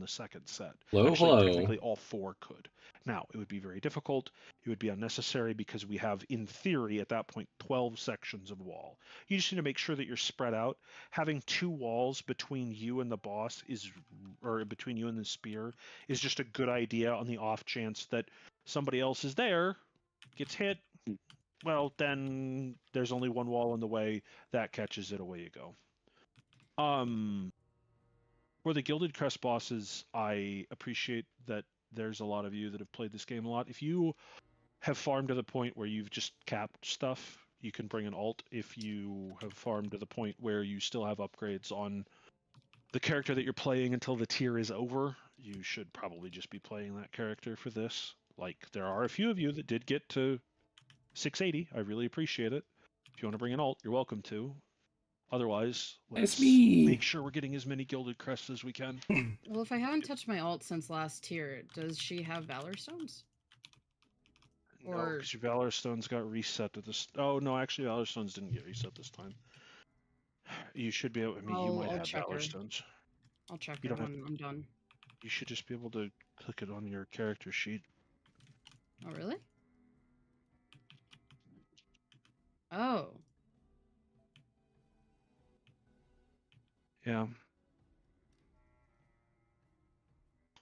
second set. Hello, Actually, hello. technically all 4 could. Now, it would be very difficult. It would be unnecessary because we have, in theory, at that point, 12 sections of wall. You just need to make sure that you're spread out. Having 2 walls between you and the boss or between you and the spear, is just a good idea on the off chance that somebody else is there, gets hit. Well, then there's only 1 wall in the way. That catches it, away you go. For the Gilded Crest bosses, I appreciate that there's a lot of you that have played this game a lot. If you have farmed to the point where you've just capped stuff, you can bring an alt. If you have farmed to the point where you still have upgrades on the character that you're playing until the tier is over, you should probably just be playing that character for this. Like, there are a few of you that did get to 680. I really appreciate it. If you want to bring an alt, you're welcome to. Otherwise, let's make sure we're getting as many Gilded Crests as we can. Well, if I haven't touched my alt since last tier, does she have Valor Stones? No, because your Valor Stones got reset to this. Oh, no, actually, Valor Stones didn't get reset this time. You should be able. I mean, you might have Valor Stones. I'll check it when I'm done. You should just be able to click it on your character sheet. Oh, really? Oh. Yeah.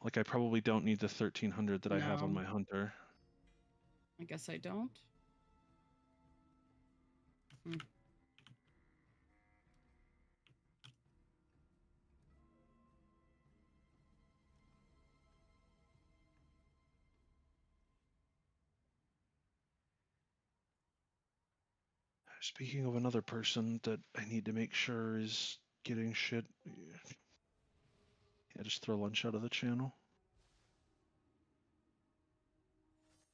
Like, I probably don't need the 1300 that I have on my hunter. I guess I don't. Speaking of another person that I need to make sure is getting shit. Yeah, just throw lunch out of the channel.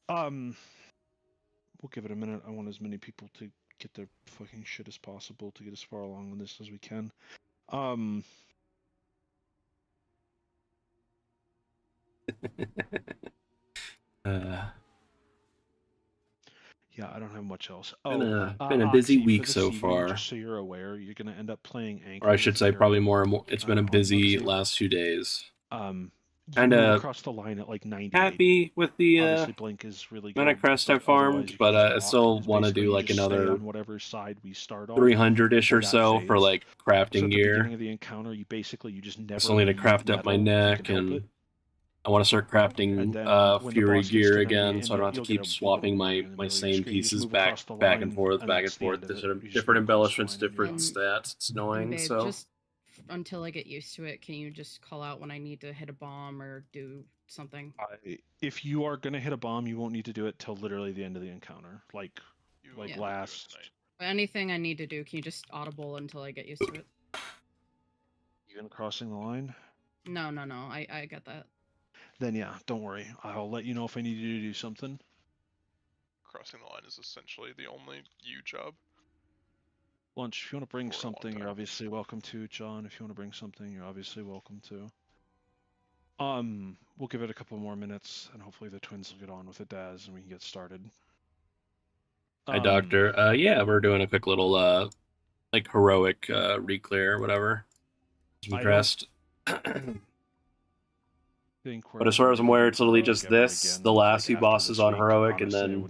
We'll give it a minute. I want as many people to get their fucking shit as possible to get as far along on this as we can. Yeah, I don't have much else. Oh, been a busy week so evening, far. Just so you're aware, you're going to end up playing Anchor. Or I should say probably more and more. It's been a busy last few days. Kind of across the line at like 90. Happy with the obviously Blink is really good. amount of crest I farmed, but I still want to do like another on whatever side we start on 300-ish or so for like crafting so at the gear. beginning of the encounter, you just never. I still need to craft up my neck, and I want to start crafting Fury gear again, so I don't have to keep swapping my same pieces back and forth. Different embellishments, different stats. It's annoying. Babe, so just until I get used to it, can you just call out when I need to hit a bomb or do something? If you are gonna hit a bomb, you won't need to do it till literally the end of the encounter. Like last. Anything I need to do, can you just audible until I get used to it? You gonna crossing the line? No. I get that. Then yeah, don't worry. I'll let you know if I need you to do something. Crossing the line is essentially the only you job. Lunch, if you want to bring something, you're obviously welcome to. John, if you want to bring something, you're obviously welcome to. We'll give it a couple more minutes, and hopefully the twins will get on with it, Daz, and we can get started. Hi, Doctor. Yeah, we're doing a quick little, like, heroic re-clear or whatever. Some crest. But as far as I'm aware, it's literally just this, the last few bosses on heroic, and then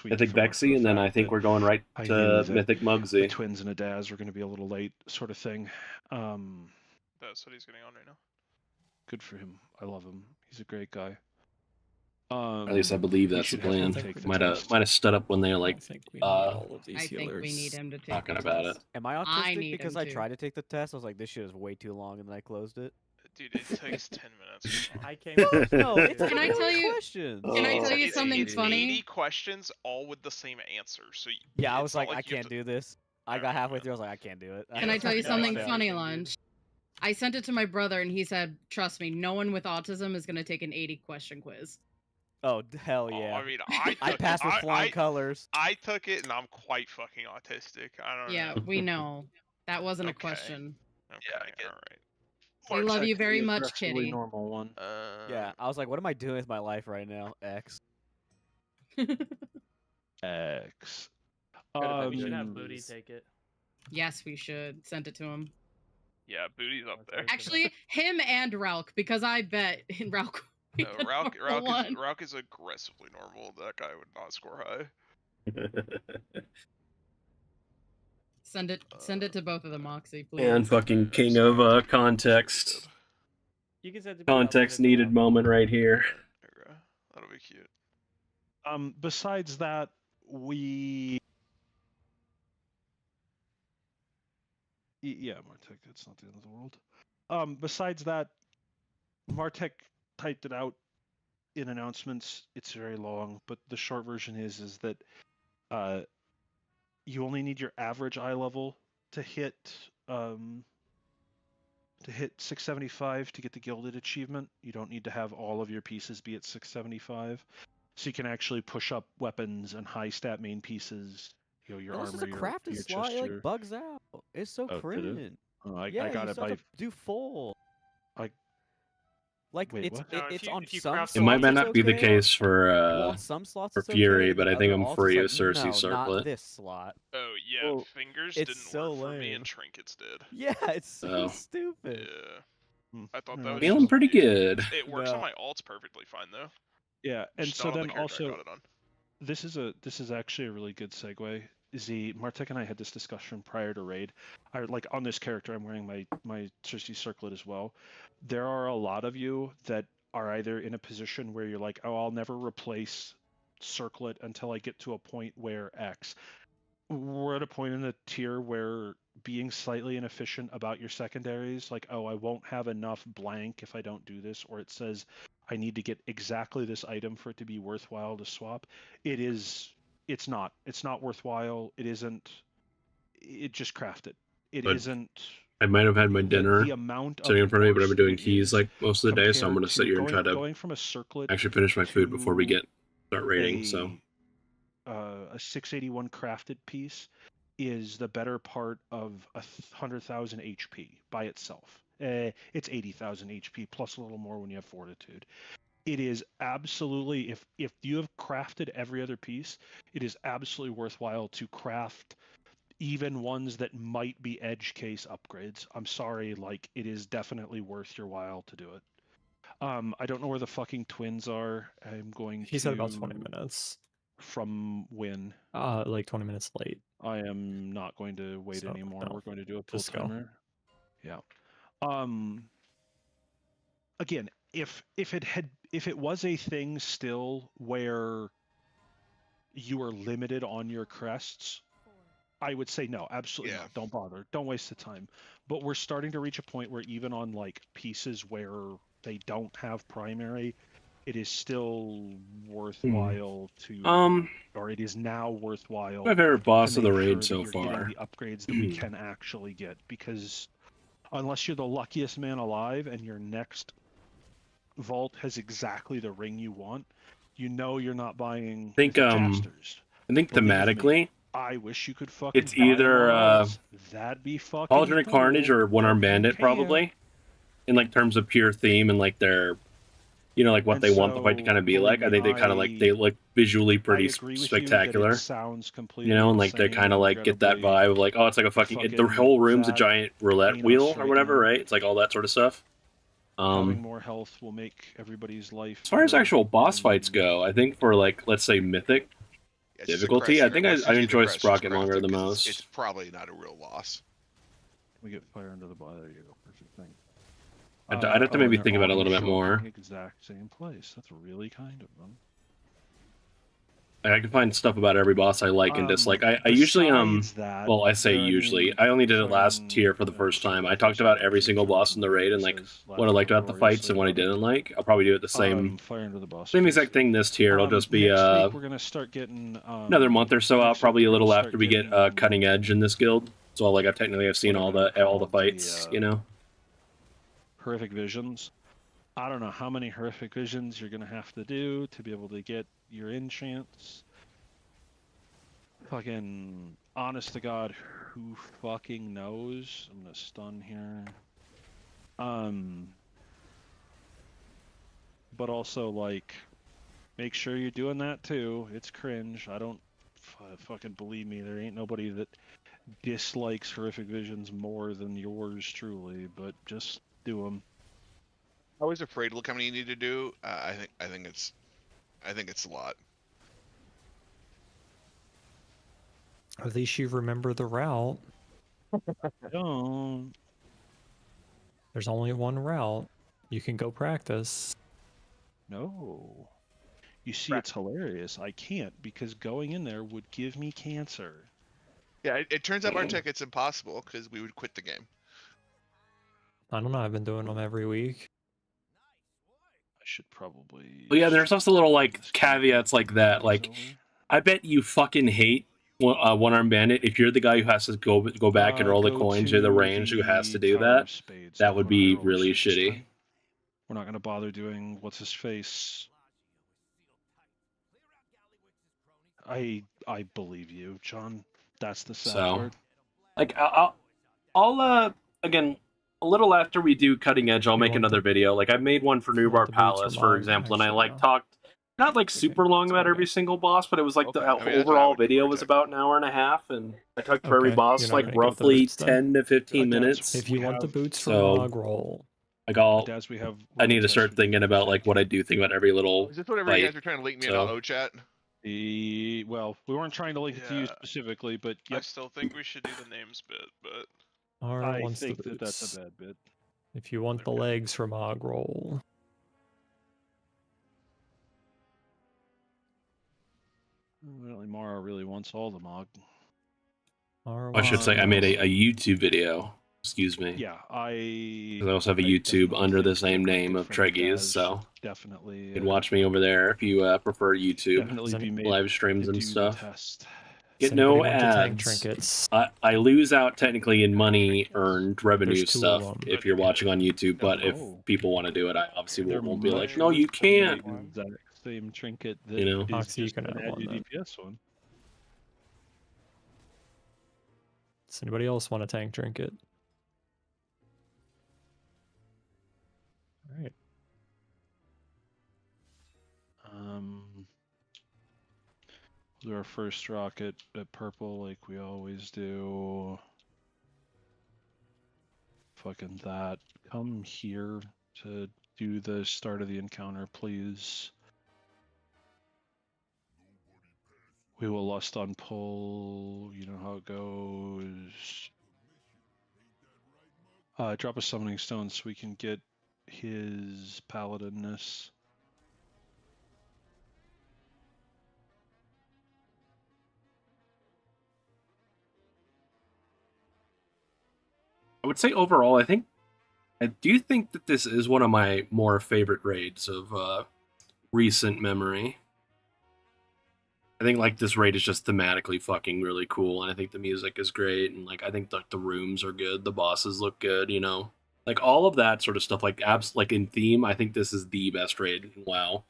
Mythic Vexy, and then I think we're going right to Mythic Mugsy. The twins and a Daz are going to be a little late, sort of thing. That's what he's getting on right now. Good for him. I love him. He's a great guy. At least I believe that's the plan. Might have stood up when they like all of these healers. We need him to take talking about it. Am I autistic because I tried to take the test? I was like, this shit is way too long, and then I closed it. Dude, it takes 10 minutes. I can't. No, it's can I tell you? Questions. Can I tell you something funny? 80 questions, all with the same answer. So yeah, I was like, I can't do this. I got halfway through. I was like, I can't do it. Can I tell you something funny, Lunch? I sent it to my brother, and he said, "Trust me, no one with autism is gonna take an 80-question quiz." Oh hell yeah! I mean, I passed with flying colors. I took it, and I'm quite fucking autistic. I don't know. Yeah, we know. That wasn't a question. Okay, yeah, I get it. We love you very much, Kitty. Normal one. Yeah, I was like, what am I doing with my life right now? X. We should have Booty take it. Yes, we should. Send it to him. Yeah, Booty's up there. Actually, him and Ralk, because I bet Ralk. No, Ralk is aggressively normal. That guy would not score high. Send it to both of them, Moxie, please. And fucking king of context. You can send it Context needed moment right here. That'll be cute. Besides that, yeah, Martek, that's not the end of the world. Besides that, Martek typed it out in announcements. It's very long, but the short version is that you only need your average eye level to hit 675 to get the gilded achievement. You don't need to have all of your pieces be at 675, so you can actually push up weapons and high stat main pieces. You know, your armor, this is a crafted your slot. chest, It like bugs out. It's so cringe. I Yeah, got you it still by. have to do full. Like Wait, it's what? it's on some slots. It might not be the case for on some slots for it's Fury, okay, but I other think I'm alts free of it's like, Cersei no, Circlet. not this slot. Oh yeah, Well, fingers it's didn't so work for me lame. and trinkets did. Yeah, it's so Oh. stupid. Yeah. I thought that was Feeling pretty good. It works on my alts perfectly fine though. Yeah, and Just so not on then the character I also got it on. this is actually a really good segue. Martek and I had this discussion prior to raid. Like on this character, I'm wearing my Cersei Circlet as well. There are a lot of you that are either in a position where you're like, oh, I'll never replace Circlet until I get to a point where X. We're at a point in the tier where being slightly inefficient about your secondaries, like, oh, I won't have enough blank if I don't do this, or it says I need to get exactly this item for it to be worthwhile to swap. It's not worthwhile. It isn't. It just craft it. It isn't. I might have had my dinner the amount sitting in front of me, but I've been doing it keys is like most of the day, so I'm compared gonna sit here and try to going from a circlet actually finish my food before we start raiding. So a 681 crafted piece is the better part of 100,000 HP by itself. It's 80,000 HP plus a little more when you have fortitude. It is absolutely, if you have crafted every other piece, it is absolutely worthwhile to craft even ones that might be edge case upgrades. I'm sorry, like, it is definitely worth your while to do it. I don't know where the fucking twins are. I'm going He said about 20 minutes. From when? Like 20 minutes late. I am not going to wait anymore. We're going to do a pull timer. Yeah. Again, if it was a thing still where you are limited on your crests, I would say no, absolutely not. Don't bother. Don't waste the time. But we're starting to reach a point where even on like pieces where they don't have primary, it is still worthwhile to or it is now worthwhile. My favorite boss of the raid so far. The upgrades that we can actually get, because unless you're the luckiest man alive and your next vault has exactly the ring you want, you know you're not buying Jasters. I think thematically, I wish you could fucking. It's either that'd be fucking Alternate cool. Carnage or One Armed Bandit, probably, in like terms of pure theme and like their, you know, like what they want the fight to kind of be like. I think they kind of like they look visually pretty spectacular. Sounds completely, you know, and like they kind of like get that vibe of like, oh, it's like a fucking the whole room's a giant roulette wheel or whatever, right? It's like all that sort of stuff. Having more health will make everybody's life. As far as actual boss fights go, I think for like, let's say Mythic difficulty, I think I enjoy Sprocket longer the most. It's probably not a real loss. We get fire under the body. There you go. Perfect thing. I'd have to maybe think about it a little bit more. Exact same place. That's really kind of them. I can find stuff about every boss I like and dislike. I usually well, I say usually. I only did it last tier for the first time. I talked about every single boss in the raid and like what I liked about the fights and what I didn't like. I'll probably do it the same exact thing this tier. It'll just be we're gonna start getting another month or so out, probably a little after we get cutting edge in this guild. So like I've seen all the fights, you know. Horrific visions. I don't know how many horrific visions you're gonna have to do to be able to get your enchants. Fucking honest to God, who fucking knows? I'm gonna stun here. But also like, make sure you're doing that too. It's cringe. I don't fucking believe me. There ain't nobody that dislikes Horrific Visions more than yours truly, but just do them. I was afraid. Look how many you need to do. I think it's a lot. At least you remember the route. Don't. There's only one route. You can go practice. No. You see, it's hilarious. I can't because going in there would give me cancer. Yeah, it turns out our tech it's impossible because we would quit the game. I don't know. I've been doing them every week. I should probably. Well, yeah, there's also little like caveats like that. Like, I bet you fucking hate One-Armed Bandit if you're the guy who has to go back and roll the coins. You're the range who has to do that. That would be really shitty. We're not going to bother doing what's his face. I believe you, John. That's the sad part. Like, I'll again, a little after we do Cutting Edge, I'll make another video. Like, I made one for Newbar Palace, for example, and I like talked not like super long about every single boss, but it was like the overall video was about an hour and a half, and I talked for every boss like roughly 10 to 15 minutes. If you want the boots for Mog Roll. Like I need to start thinking about like what I do think about every little. Is this whatever you guys are trying to link me in on OChat? Well, we weren't trying to link it to you specifically, but I still think we should do the names bit, but I think that's a bad bit. If you want the legs from Mog Roll. Really, Mara really wants all the Mog. I should say I made a YouTube video. Excuse me. Yeah, I also have a YouTube under the same name of Treggyz, so definitely you can watch me over there if you prefer YouTube. Definitely live streams and stuff. Test. Get no ads. I lose out technically in money earned revenue stuff if you're watching on YouTube, but if people want to do it, I obviously won't be like, no, you can't. Same trinket that you know, is just an add your DPS one. Does anybody else want a tank trinket? All right. We'll do our first rocket at purple like we always do. Fucking that. Come here to do the start of the encounter, please. We will lust on pull. You know how it goes. Drop a summoning stone so we can get his paladinness. I would say overall, I do think that this is one of my more favorite raids of recent memory. I think like this raid is just thematically fucking really cool, and I think the music is great, and like I think like the rooms are good, the bosses look good, you know, like all of that sort of stuff. Like like in theme, I think this is the best raid in WoW,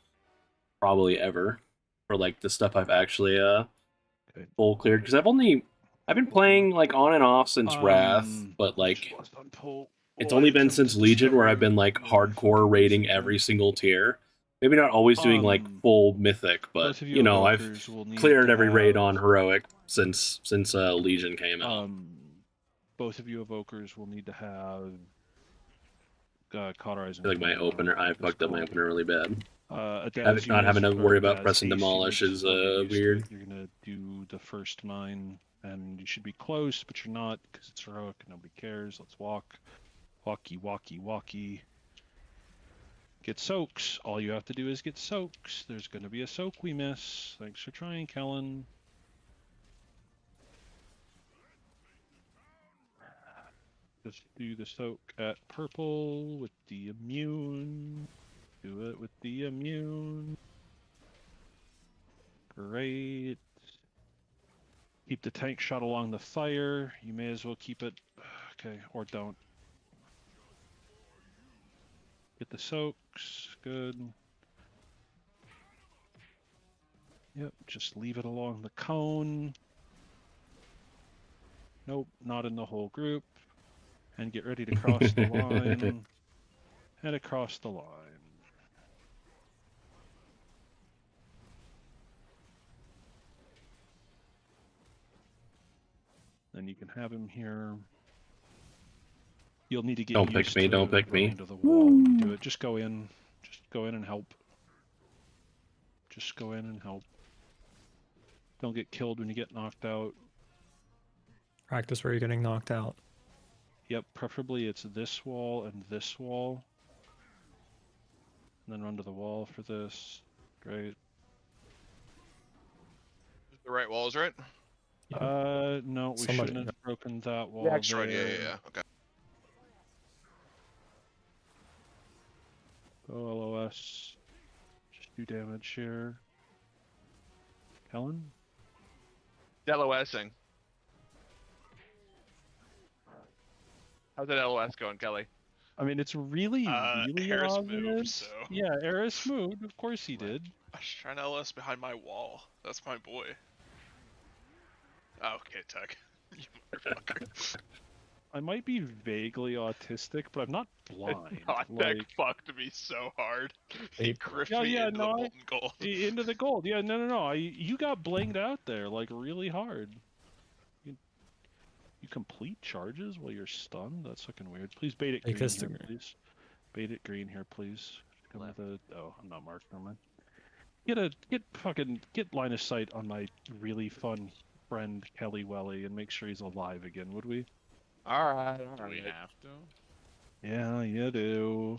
probably ever, for like the stuff I've actually full cleared, because I've been playing like on and off since Wrath, but like it's only been since Legion where I've been like hardcore raiding every single tier. Maybe not always doing like full Mythic, but you know, I've cleared every raid on Heroic since Legion came out. Both of you evokers will need to have cauterizing. Like my opener, I fucked up my opener really bad. Not having to worry about pressing demolish is weird. You're gonna do the first mine, and you should be close, but you're not because it's heroic. Nobody cares. Let's walk, walkie. Get soaks. All you have to do is get soaks. There's gonna be a soak we miss. Thanks for trying, Kellen. Just do the soak at purple with the immune. Do it with the immune. Great. Keep the tank shot along the fire. You may as well keep it. Okay, or don't. Get the soaks. Good. Yep, just leave it along the cone. Nope, not in the whole group. And get ready to cross the line. Head across the line. Then you can have him here. You'll need to get Don't used pick me, to don't pick me. into the wall when you do it. Just go in. Just go in and help. Just go in and help. Don't get killed when you get knocked out. Practice where you're getting knocked out. Yep, preferably it's this wall and this wall. And then run to the wall for this. Great. The right walls, right? Yeah. No, we Somebody- shouldn't have broken that wall. Yeah, that's right. there. Yeah. Okay. Go LOS. Just do damage here. Helen? LOSing. How's that LOS going, Kelly? I mean, it's really Harris obvious. moved, so. Yeah, Eris moved. Of course he did. I was trying to LS behind my wall. That's my boy. Oh, okay, Tech. You motherfucker. I might be vaguely autistic, but I'm not blind. God, Tech fucked me so hard. He griffed me into the molten gold. Into the gold. Yeah, no. You got blinged out there, like, really hard. You complete charges while you're stunned? That's looking weird. Please bait it green here, please. Bait it green here, please. Come with a... Oh, I'm not marked, never mind. Get line of sight on my really fun friend Kelly Welly and make sure he's alive again, would we? Alright. Do we have to? Yeah, you do.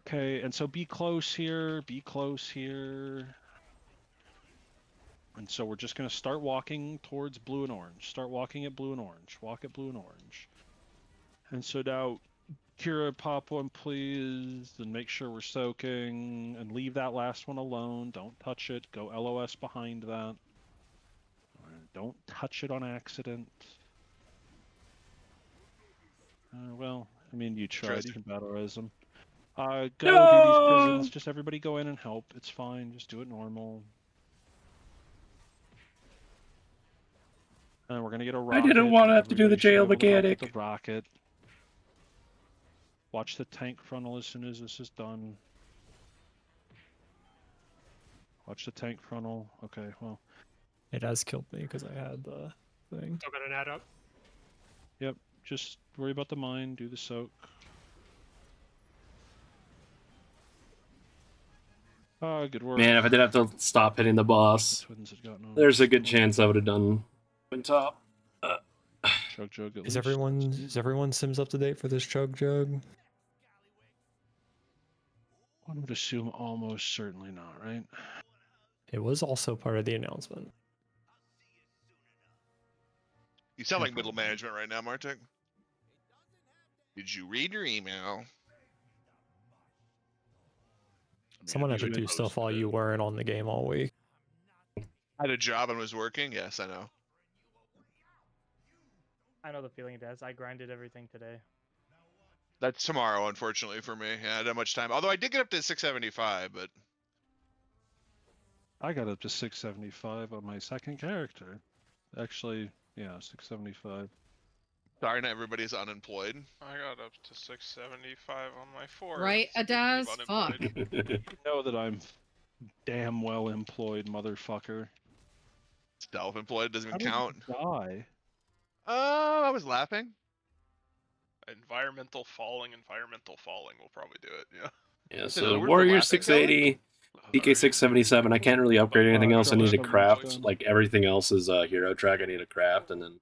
Okay, and so be close here, be close here. And so we're just going to start walking towards blue and orange. Start walking at blue and orange. Walk at blue and orange. And so now, Kira, pop one, please, and make sure we're soaking. And leave that last one alone. Don't touch it. Go LOS behind that. Don't touch it on accident. Well, I mean, you tried. You can battle res them. Go do these prisons. Just everybody go in and help. It's fine. Just do it normal. And we're gonna get a rocket. I didn't want to have to do the jail mechanic. The rocket. Watch the tank frontal as soon as this is done. Watch the tank frontal. Okay, well. It has killed me because I had the thing. Still got an add up. Yep, just worry about the mine, do the soak. Good work. Man, if I did have to stop hitting the boss, there's a good chance I would have done top. Chug jug. Is everyone Sims up to date for this chug jug? I would assume almost certainly not, right? It was also part of the announcement. You sound like middle management right now, Martek. Did you read your email? Someone had to do stuff while you weren't on the game all week. I had a job and was working? Yes, I know. I know the feeling it has. I grinded everything today. That's tomorrow, unfortunately, for me. Yeah, I didn't have much time. Although I did get up to 675, but... I got up to 675 on my second character. Actually, yeah, 675. Sorry, not everybody's unemployed. I got up to 675 on my fourth. Right, Adaz? Fuck. You know that I'm damn well employed, motherfucker. Self-employed doesn't even count. Die. I was laughing. Environmental falling will probably do it, yeah. Yeah, so Warrior 680, PK 677. I can't really upgrade anything else. I need to craft. Like everything else is hero track. I need to craft, and then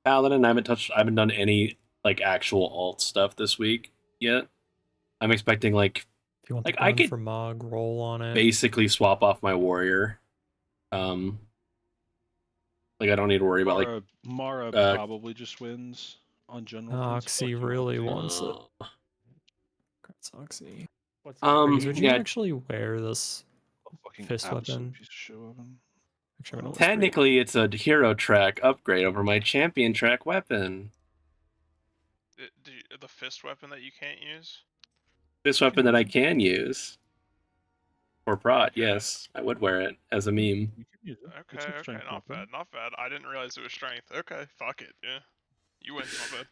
Paladin. I haven't done any like actual alt stuff this week yet. I'm expecting like if you want I could for Mog roll on it. Basically swap off my warrior. Like I don't need to worry about like Mara probably just wins on general. Oxy really wants it. Congrats, Oxy. Would you actually wear this fist weapon? Technically, it's a hero track upgrade over my champion track weapon. The fist weapon that you can't use? Fist weapon that I can use. For prot, yes. I would wear it as a meme. Okay, not bad. I didn't realize it was strength. Okay, fuck it, yeah. You win, not bad.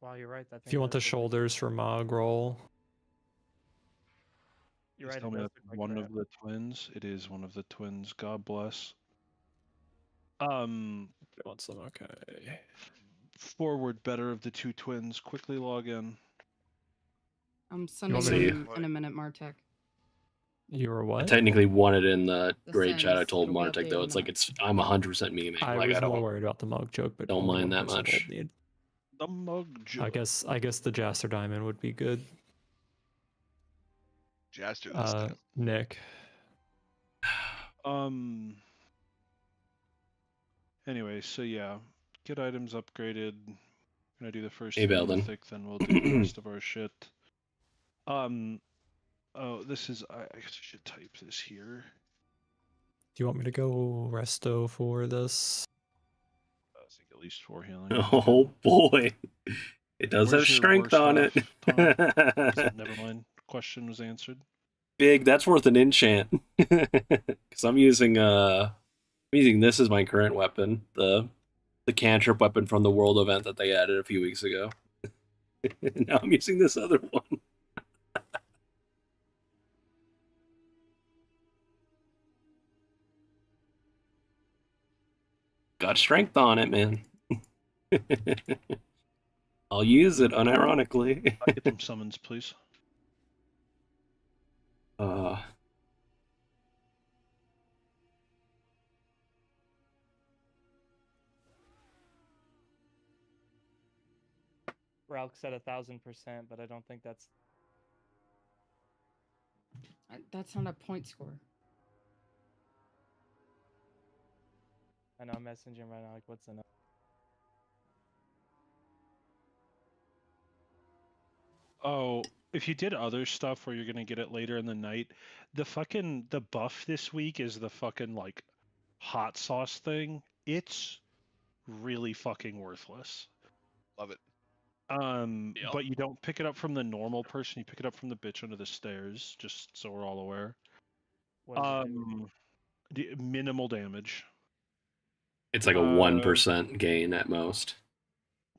Wow, you're right. If you want the shoulders for Mog roll. You're right. Tell me that's one of the twins. It is one of the twins. God bless. Want some? Okay. Forward better of the two twins. Quickly log in. I'm sending me- them in a minute, Martek. You were what? I technically wanted in the raid chat. I Sims. told It'll be Martek though, updated it's in a like I'm 100% memeing. I Like was I more don't worried about the mug joke, but don't only mind one that person much. told me. The mug joke. I guess the Jaster Diamond would be good. Jaster this time. Nick. Anyway, so yeah, get items upgraded. Gonna do the first Hey, three Belden. Mythic, then we'll do the rest of our shit. Oh, this is. I guess I should type this here. Do you want me to go resto for this? I think at least 4 healing. Oh boy, it does Where's have your strength worst on half, it. Tom? Never mind. Question was answered. Big, that's worth an enchant. Because I'm using this as my current weapon, the cantrip weapon from the world event that they added a few weeks ago. Now I'm using this other one. Got strength on it, man. I'll use it unironically. Get some summons, please. Ralk said 1,000%, but I don't think that's. That's not a point score. I know I'm messaging right now. Like, what's the number? Oh, if you did other stuff where you're gonna get it later in the night, the buff this week is the fucking like hot sauce thing. It's really fucking worthless. Love it. Yeah. But you don't pick it up from the normal person. You pick it up from the bitch under the stairs. Just so we're all aware. What does it do? Minimal damage. It's like a 1% gain at most.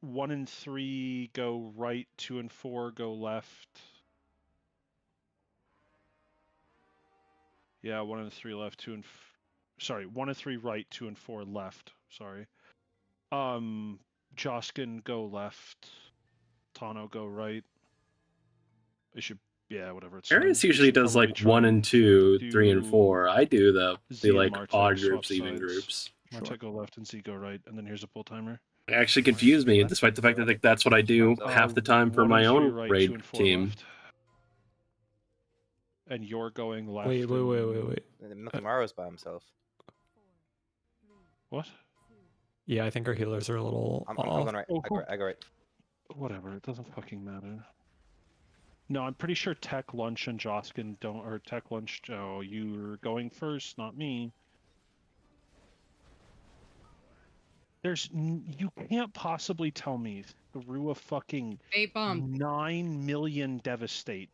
1 and 3 go right, 2 and 4 go left. Yeah, 1 and 3 left, 2 and sorry, 1 and 3 right, 2 and 4 left. Sorry. Joskin go left. Tano go right. It should, yeah, whatever. It's Arius usually does like 1 and 2, 3 and 4. I do the like odd groups, even groups. Martek go left and Z go right, and then here's a pull timer. It actually confused me, despite the fact that like, that's what I do half the time for my own raid team. Left. And you're going left. Wait. Mikamaru's by himself. What? Yeah, I think our healers are a little I'm off. going right. I go right. Whatever, it doesn't fucking matter. No, I'm pretty sure Tech Lunch and Joskin don't, or Tech Lunch, Joe, you're going first, not me. You can't possibly tell me through a fucking 9 million devastate,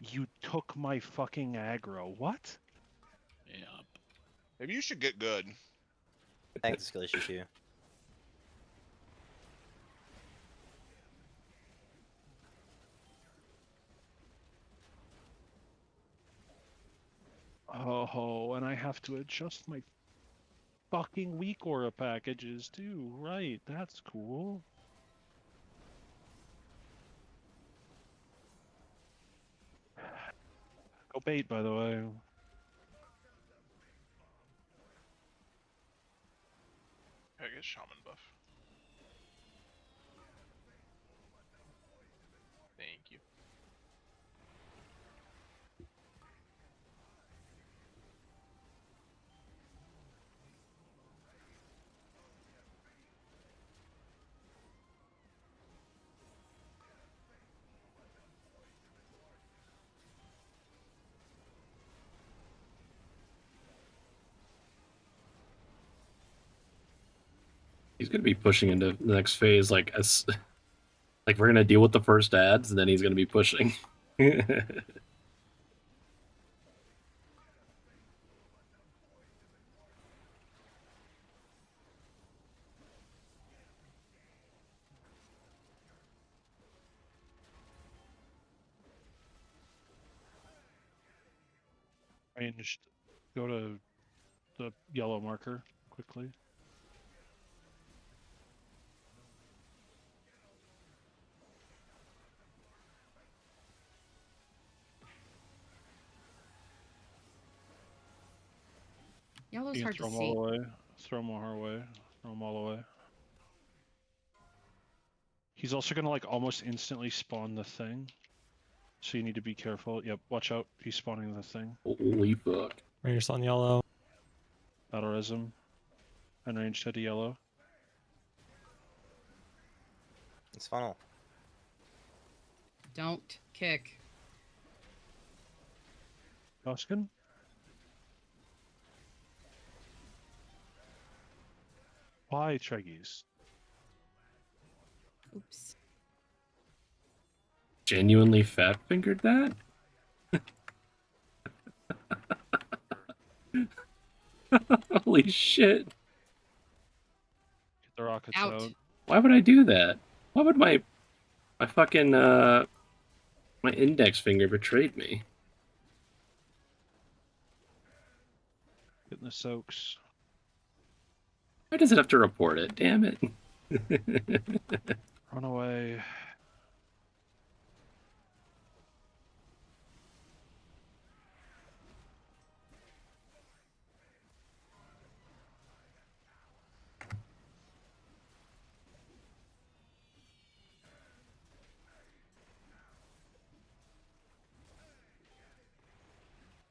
you took my fucking aggro. What? Yeah. Maybe you should get good. I think it's a skill issue too. Oh, and I have to adjust my fucking weak aura packages too. Right, that's cool. Go bait, by the way. I get shaman buff. Thank you. He's gonna be pushing into the next phase, like we're gonna deal with the first ads, and then he's gonna be pushing. Ranged. Go to the yellow marker quickly. Yellow's You can hard throw to them see. all away. Throw them all away. Throw them all away. He's also gonna like almost instantly spawn the thing. So you need to be careful. Yep, watch out. He's spawning the thing. Holy fuck. Ranger's on yellow. Battle Resm. And ranged head to yellow. It's funnel. Don't kick. Toscan? Why, Treggyz? Oops. Genuinely fat fingered that? Holy shit. Get the rockets Out. out. Why would I do that? Why would my fucking my index finger betrayed me? Getting the soaks. Why does it have to report it? Damn it. Run away.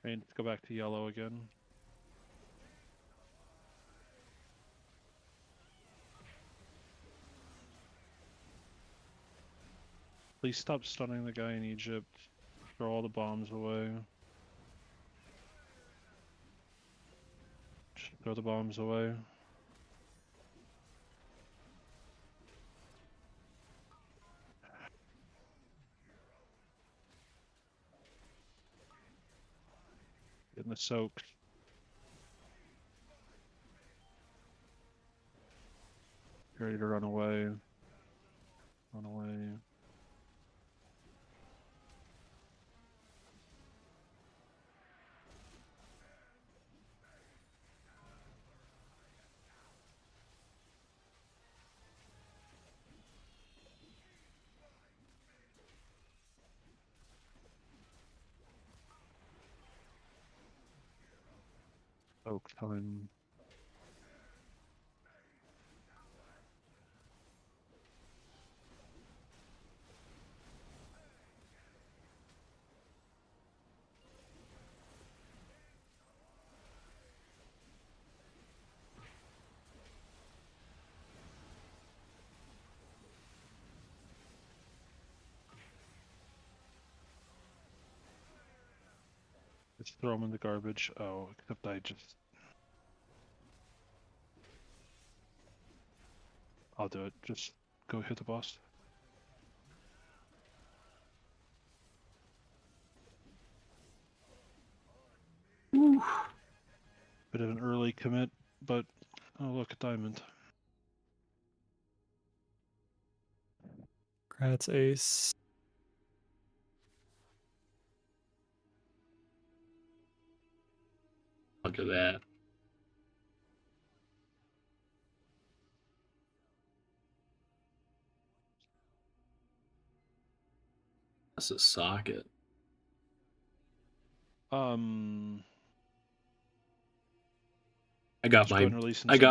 And go back to yellow again. Please stop stunning the guy in Egypt. Throw all the bombs away. Just throw the bombs away. Getting the soaks. Ready to run away. Run away. Soak time. Just throw them in the garbage. Oh, except I just... I'll do it. Just go hit the boss. Woo. Bit of an early commit, but oh look, a diamond. Kratz ace. Look at that. That's a socket. I got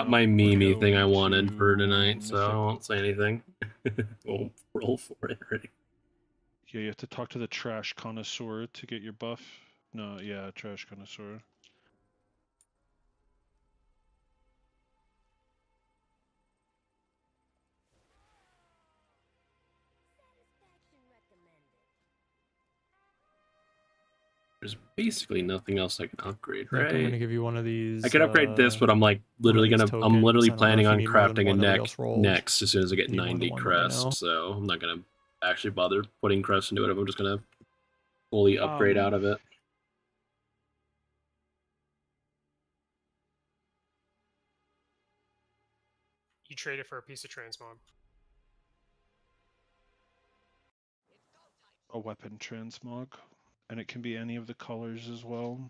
my Mimi thing I wanted for tonight, so I won't say anything. We'll roll for it already. Yeah, you have to talk to the trash connoisseur to get your buff. No, yeah, trash connoisseur. There's basically nothing else I can upgrade, right? I'm gonna give you one of these. I could upgrade this, but I'm like literally I'm literally planning on crafting a neck next as soon as I get 90 crests. So I'm not gonna actually bother putting crests into it. I'm just gonna fully upgrade out of it. You trade it for a piece of transmog. A weapon transmog. And it can be any of the colors as well.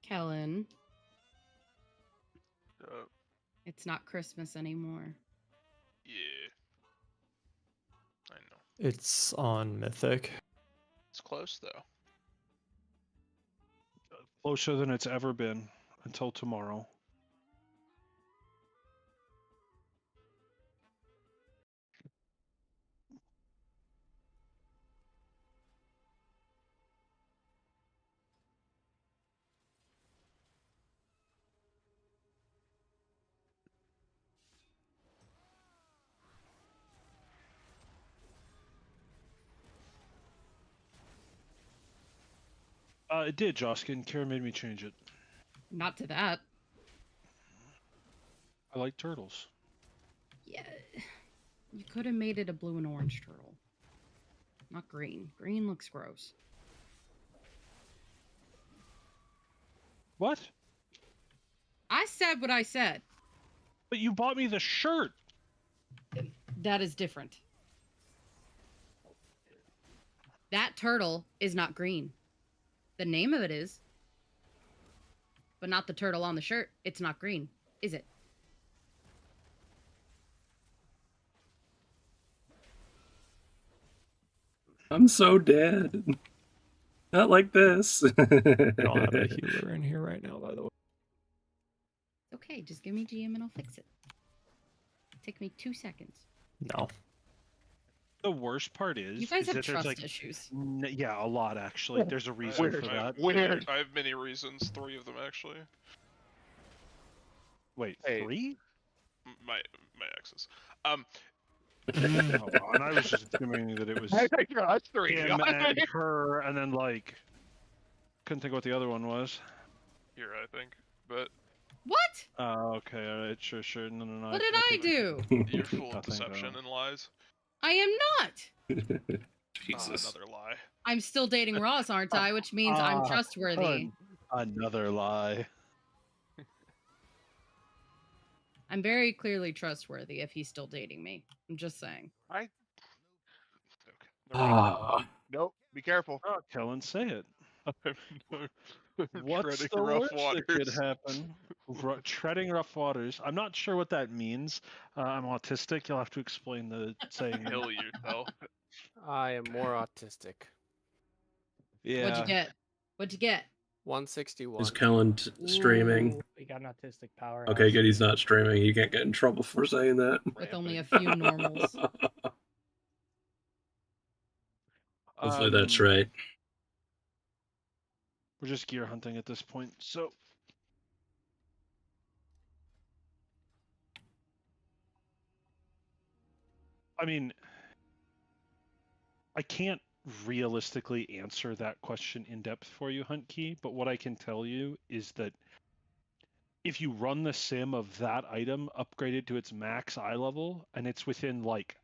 Kellen. It's not Christmas anymore. Yeah. I know. It's on Mythic. It's close though. Closer than it's ever been until tomorrow. It did, Joskin. Kara made me change it. Not to that. I like turtles. Yeah. You could have made it a blue and orange turtle. Not green. Green looks gross. What? I said what I said. But you bought me the shirt. That is different. That turtle is not green. The name of it is. But not the turtle on the shirt. It's not green, is it? I'm so dead. Not like this. I don't have a healer in here right now, by the way. Okay, just give me GM and I'll fix it. Take me 2 seconds. No. The worst part is You guys have that trust there's issues. Yeah, a lot actually. There's a reason for that. Weird. I have many reasons. 3 of them actually. Wait, Hey. 3? My exes. Oh, and I was just assuming that it was That's 3. him and her, and then like couldn't think what the other one was. Here, I think. But What? Okay, alright, sure. No. What did I do? you're full of Nothing, deception though. and lies. I am not. Jesus. Another lie. I'm still dating Ross, aren't I? Which means I'm trustworthy. Another lie. I'm very clearly trustworthy if he's still dating me. I'm just saying. Okay. Ah. Nope. Be careful. Oh, Kellen, say it. I'm What's treading the rough worst that could waters. happen? Treading rough waters. I'm not sure what that means. I'm autistic. You'll have to explain the saying. Kill yourself. I am more autistic. Yeah. What'd you get? What'd you get? 161. Is Kellen streaming? Ooh, we got an autistic power. Okay, good. He's not streaming. He can't get in trouble for saying that. With only a few normals. Hopefully that's right. We're just gear hunting at this point, so. I mean, I can't realistically answer that question in depth for you, Hunt Key, but what I can tell you is that if you run the sim of that item upgraded to its max eye level, and it's within like,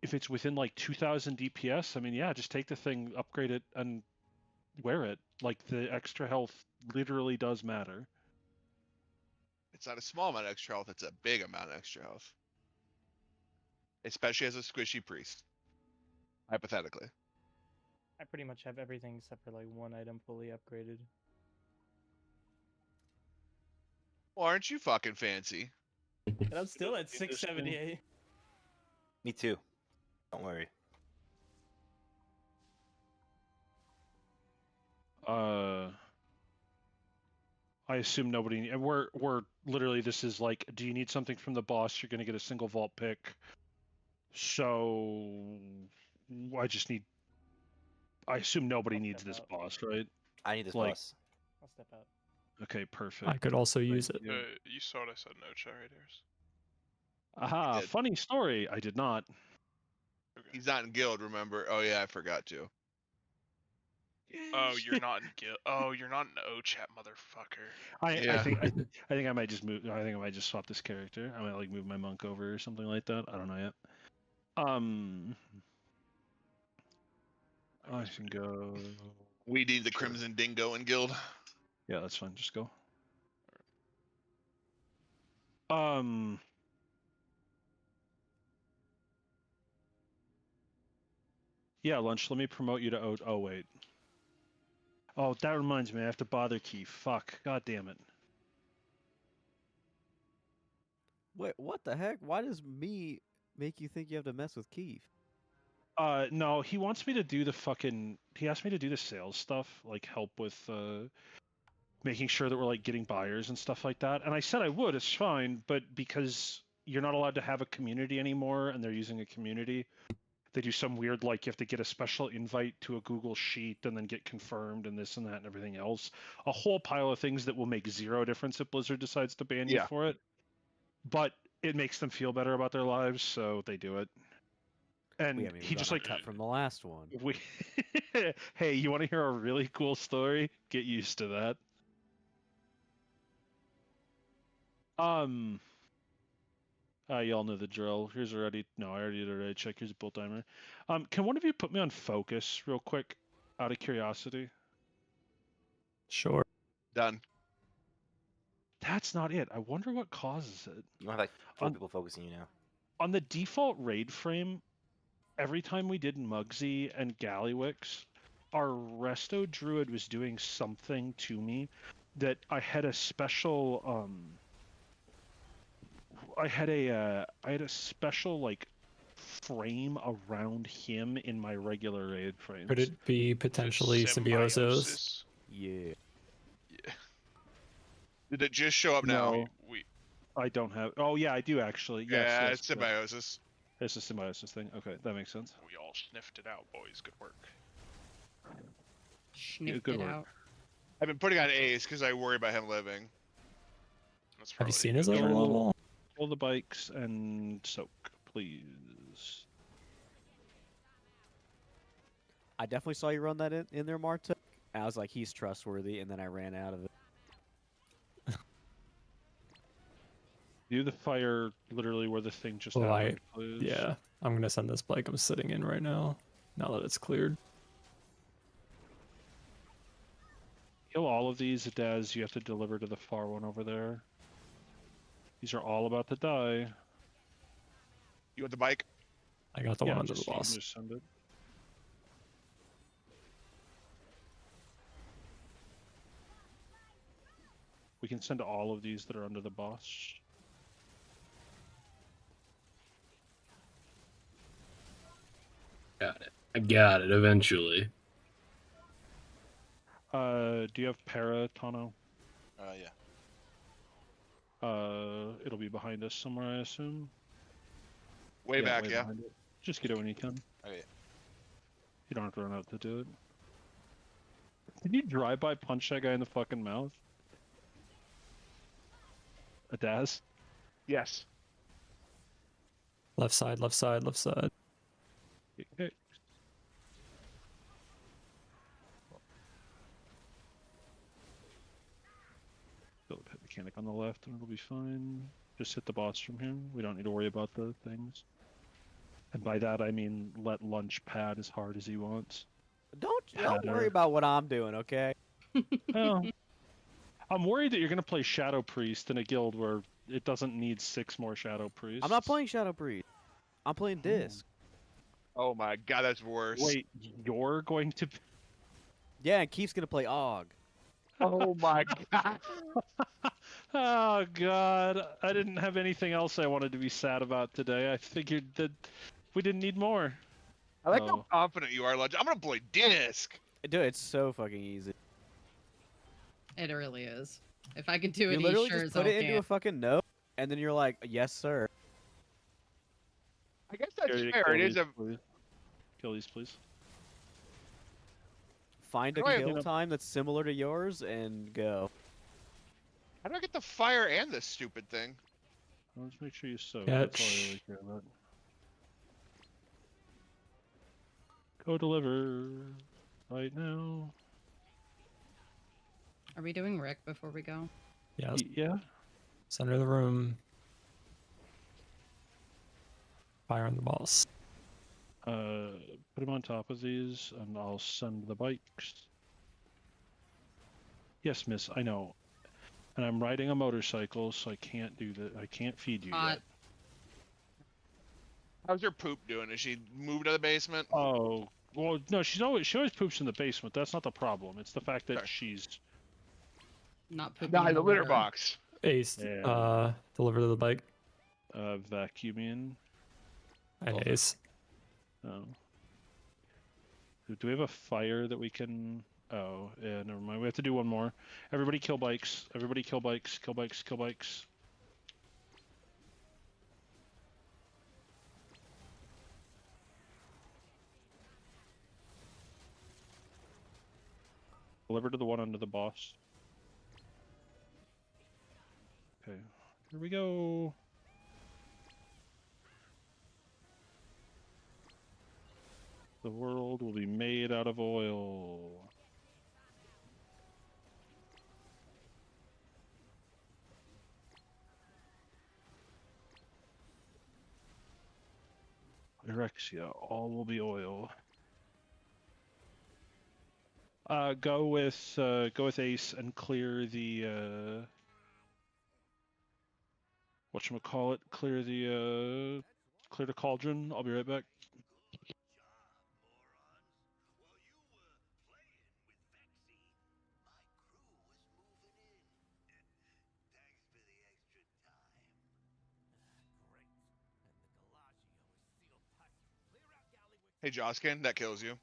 if it's within like 2000 DPS, I mean, yeah, just take the thing, upgrade it, and wear it. Like, the extra health literally does matter. It's not a small amount of extra health, it's a big amount of extra health. Especially as a squishy priest. Hypothetically. I pretty much have everything except for like one item fully upgraded. Well, aren't you fucking fancy? And I'm still at 678. Me too. Don't worry. I assume nobody. And we're literally, this is like, do you need something from the boss? You're going to get a single vault pick. So I just need. I assume nobody needs this boss, right? I need this Like- boss. I'll step out. Okay, perfect. I could also use it. You saw what I said, no charioteers. Aha! did. Funny story. I did not. He's not in guild, remember? Oh yeah, I forgot to. Oh, you're not in guild. Oh, you're not in O-chat, motherfucker. I Yeah. think I might just move. I think I might just swap this character. I might like move my monk over or something like that. I don't know yet. I can go. We need the Crimson Dingo in guild. Yeah, that's fine. Just go. Yeah, Lunch, let me promote you to oh wait. Oh, that reminds me, I have to bother key. Fuck. God damn it. Wait, what the heck? Why does me make you think you have to mess with Keith? No, he wants me to do the fucking. He asked me to do the sales stuff, like help with making sure that we're like getting buyers and stuff like that. And I said I would. It's fine, but because you're not allowed to have a community anymore, and they're using a community, they do some weird like you have to get a special invite to a Google Sheet and then get confirmed and this and that and everything else. A whole pile of things that will make zero difference if Blizzard decides to ban you for it. But it makes them feel better about their lives, so they do it. And he just like cut from the last one. Hey, you want to hear a really cool story? Get used to that. Y'all know the drill. Here's already. No, I already did a raid check. Here's a bull timer. Can one of you put me on focus real quick, out of curiosity? Sure. Done. That's not it. I wonder what causes it. You don't have like 4 people focusing you now. On the default raid frame, every time we did Mugsy and Gallywix, our Resto Druid was doing something to me that I had a special I had a special like frame around him in my regular raid frames. Could it be potentially symbiosis? Yeah. Did it just show up now? No, I don't have. Oh yeah, I do actually. Yes, yeah, yes, it's symbiosis. It's a symbiosis thing. Okay, that makes sense. We all sniffed it out, boys. Good work. Sniffed good it work. out. I've been putting on Ace because I worry about him living. Have you seen his other level? Pull the bikes and soak, please. I definitely saw you run that in there, Marta. I was like, he's trustworthy, and then I ran out of it. Do the fire literally where the thing just Light. happened, please. Yeah, I'm gonna send this bike I'm sitting in right now. Now that it's cleared. Kill all of these, Daz. You have to deliver to the far one over there. These are all about to die. You want the bike? I got the one under the you can boss. just send it. We can send all of these that are under the boss. Got it. I got it eventually. Do you have para, Tano? Yeah. It'll be behind us somewhere, I assume. Way back, yeah. behind it. Just get it when you can. Okay. You don't have to run out to do it. Did you drive-by punch that guy in the fucking mouth? A Daz? Yes. Left side, left side, left side. Okay. Build a mechanic on the left and it'll be fine. Just hit the boss from here. We don't need to worry about the things. And by that I mean let Lunch pad as hard as he wants. Don't worry about what I'm doing, okay? Well, I'm worried that you're gonna play Shadow Priest in a guild where it doesn't need 6 more Shadow Priests. I'm not playing Shadow Priest. I'm playing Disc. Oh my god, that's worse. Wait, you're going to... Yeah, and Keith's gonna play Og. Oh my god. Oh god, I didn't have anything else I wanted to be sad about today. I figured that we didn't need more. I like how confident you are, Lunch. I'm gonna play Disc. Dude, it's so fucking easy. It really is. If I could do You it, literally sure just as put hell it into can. a fucking note, and then you're like, yes, sir. I guess that's Here, fair. kill It is these, a. please. Kill these, please. Find a Go ahead. kill time that's similar to yours, and go. How do I get the fire and this stupid thing? Let's make sure you soak. That's all I really care about. Go deliver right now. Are we doing Rick before we go? Yeah. Yeah. Center of the room. Fire on the boss. Put him on top of these, and I'll send the bikes. Yes, miss, I know. And I'm riding a motorcycle, so I can't do that. I can't feed you yet. How's your poop doing? Is she moved to the basement? Oh, well, no, she always poops in the basement. That's not the problem. It's the fact that she's not pooping in in the the litter litter. box. Ace, Yeah. deliver to the bike. vacuuming. Nice. Oh. Do we have a fire that we can... Oh, yeah, never mind. We have to do one more. Everybody kill bikes. Everybody kill bikes. Kill bikes. Kill bikes. Deliver to the one under the boss. Okay. Here we go. The world will be made out of oil. Erexia, all will be oil. Go with Ace and clear the whatchamacallit, clear the cauldron. I'll be right back. Hey, Joskin, that kills you.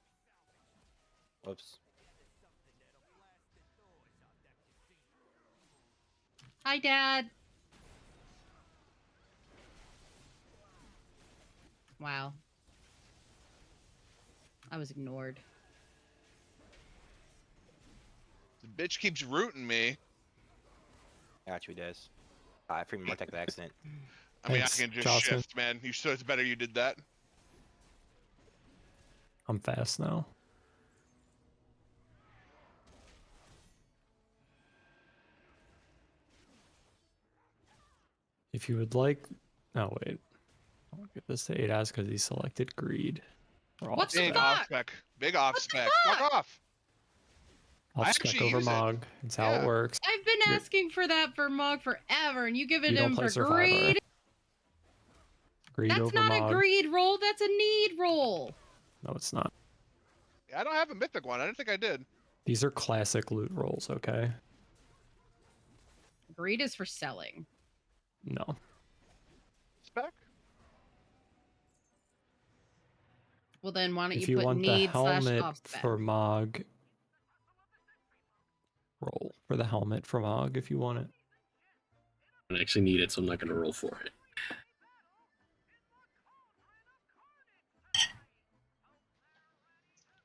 Whoops. Hi, Dad. Wow. I was ignored. The bitch keeps rooting me. I got you, Des. I freaking Mythic by accident. I mean, Thanks, I can just Jocelyn. shift, man. You sure it's better you did that? I'm fast now. If you would like... Oh, wait. I'll give this to Adas because he selected greed. What the Big fuck? off spec. Big off What the spec. fuck? Fuck off. I Off spec actually over use it. Mog. It's how Yeah. it works. I've been You're- asking for that for Mog forever, and you give it You don't him play for Survivor. greed? Greed That's over not Mog. a greed roll, that's a need roll. No, it's not. I don't have a mythic one. I didn't think I did. These are classic loot rolls, okay? Greed is for selling. No. Spec? Well, then why don't If you you put want the need slash helmet off spec? for Mog, roll for the helmet for Mog if you want it. I don't actually need it, so I'm not going to roll for it.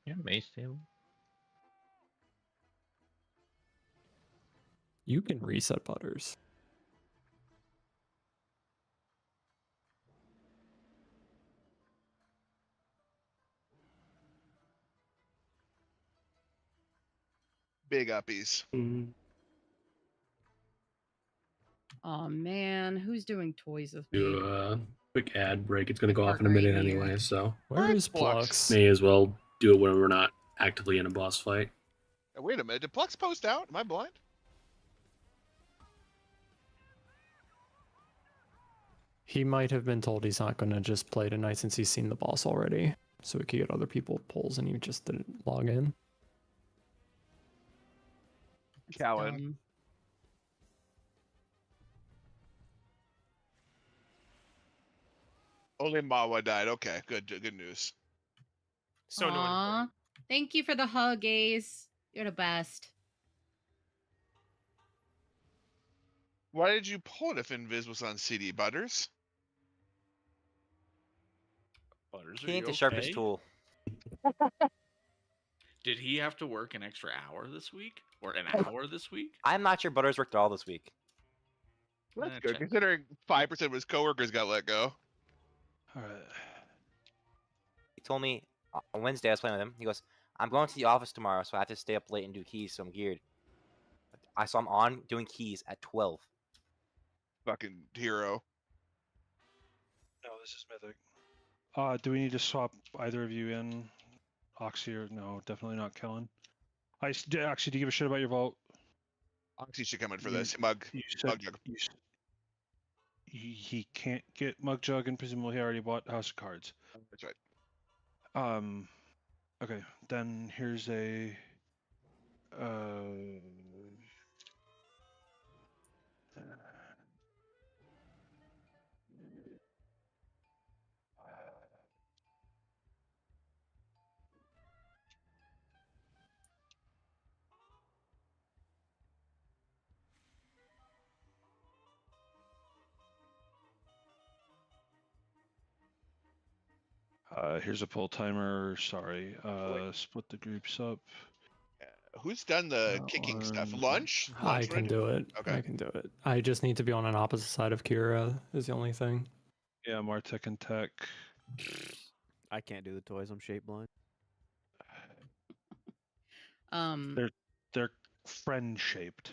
Yeah, mace table. You can reset butters. Big uppies. Oh man, who's doing toys with me? Do a quick ad break. It's going to go off in a Partner minute here. anyway, so Where is Plux? may as well do it when we're not actively in a boss fight. Wait a minute. Did Plux post out? Am I blind? He might have been told he's not going to just play tonight since he's seen the boss already. So he could get other people polls and he just didn't log in. It's Cowan. dumb. Only Mawa died. Okay, good news. So annoying. Aw, thank you for the hug, Ace. You're the best. Why did you pull it if Invis was on CD, Butters? Butters, He ain't the sharpest tool. Did he have to work an extra hour this week? Or an hour this week? I'm not sure Butters worked at all this week. That's good, considering 5% of his coworkers got let go. Alright. He told me on Wednesday I was playing with him. He goes, I'm going to the office tomorrow, so I have to stay up late and do keys, so I'm geared. I saw him on doing keys at 12. Fucking hero. No, this is Mythic. Do we need to swap either of you in? Oxy or no, definitely not Kellen. Actually, do you give a shit about your vault? Oxy should come in for this. Mug. Mug jug. He can't get Mug Jug, and presumably he already bought House of Cards. That's right. Okay, then here's a Here's a pull timer. Sorry. Split the groups up. Who's done the kicking stuff? Lunch? I can do it. Okay. I can do it. I just need to be on an opposite side of Kira is the only thing. Yeah, Martek and Tech. I can't do the toys. I'm shape blind. They're friend shaped.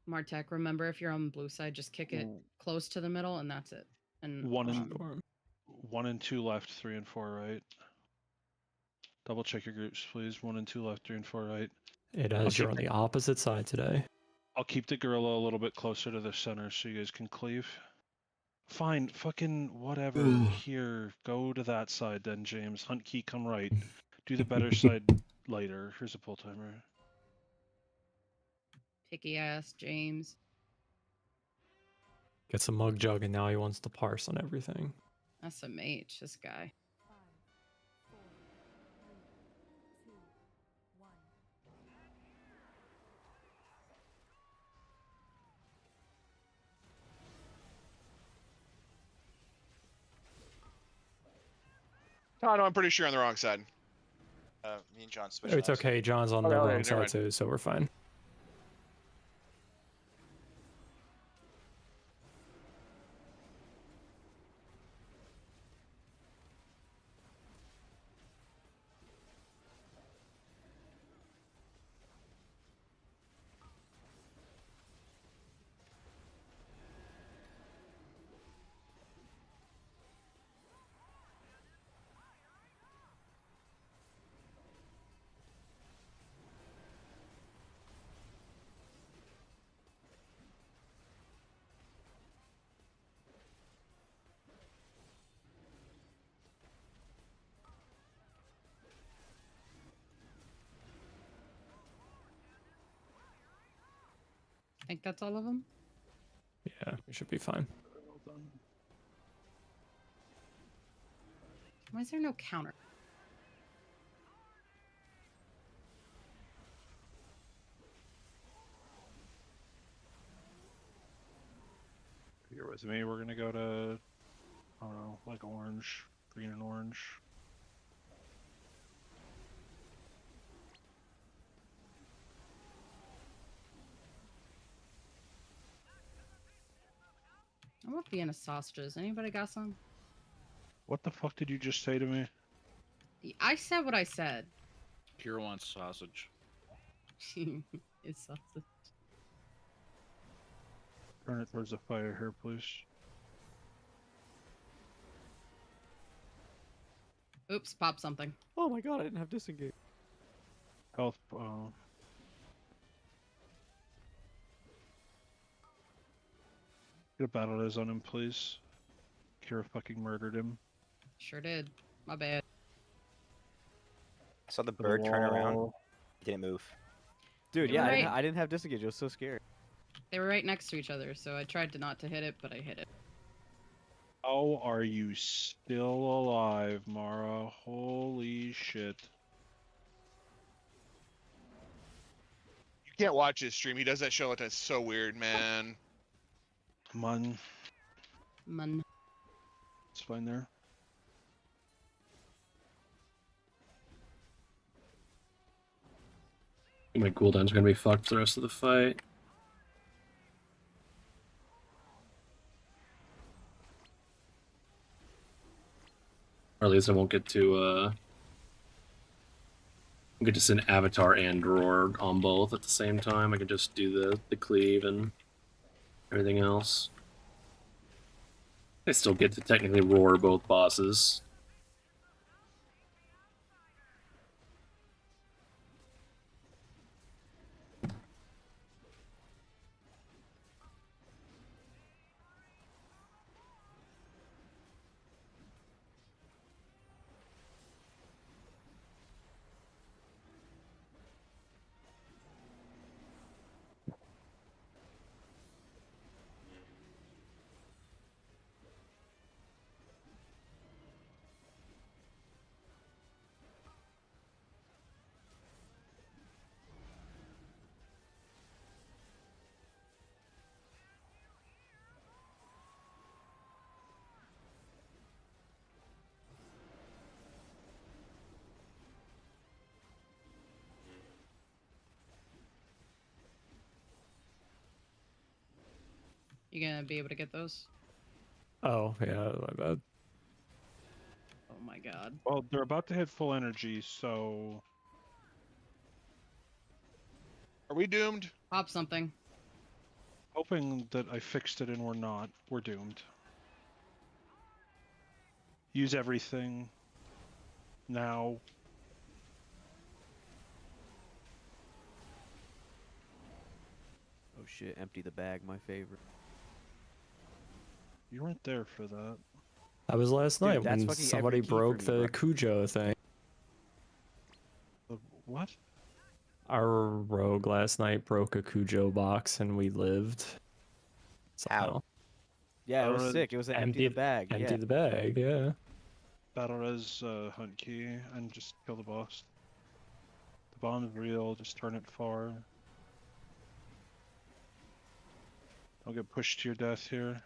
Martek, remember if you're on the blue side, just kick it close to the middle, and that's it. And 1 and 2 left, 3 and 4 right. Double check your groups, please. 1 and 2 left, 3 and 4 right. It has you're on the opposite side today. I'll keep the gorilla a little bit closer to the center so you guys can cleave. Fine, fucking whatever. Here, go to that side then, James. Hunt key, come right. Do the better side later. Here's a pull timer. Picky ass, James. Gets a mug jug and now he wants to parse on everything. That's a mage, this guy. Oh, no, I'm pretty sure on the wrong side. Me and John switched. It's okay, John's on the wrong side too, so we're fine. I think that's all of them. Yeah, we should be fine. Why is there no counter? You're with me. We're gonna go to, I don't know, like orange, green and orange. I want Vienna sausages. Anybody got some? What the fuck did you just say to me? I said what I said. Pure wants sausage. It's sausage. Turn it towards the fire here, please. Oops, pop something. Oh my god, I didn't have disengage. Health, Get a battle res on him, please. Kira fucking murdered him. Sure did. My bad. I saw the bird turn around. He didn't move. Dude, yeah, I didn't have disengage. I was so scared. They were right next to each other, so I tried not to hit it, but I hit it. How are you still alive, Mara? Holy shit. You can't watch his stream. He does that show that's so weird, man. Mun. It's fine there. My cooldown's gonna be fucked the rest of the fight. Or at least I won't get to send Avatar and Roar on both at the same time. I could just do the cleave and everything else. I still get to technically roar both bosses. You gonna be able to get those? Oh, yeah, my bad. Oh my god. Well, they're about to hit full energy, so... Are we doomed? Pop something. Hoping that I fixed it and we're not. We're doomed. Use everything. Now. Oh shit, empty the bag, my favorite. You weren't there for that. That was last Dude, night that's when fucking somebody every key for broke me, the bro. Cujo thing. What? Our rogue last night broke a Cujo box and we lived. How? Yeah, it was Battle sick. It was an empty the bag. Empty Yeah. the bag, yeah. Battle res hunt key and just kill the boss. The bomb's real, just turn it far. Don't get pushed to your death here.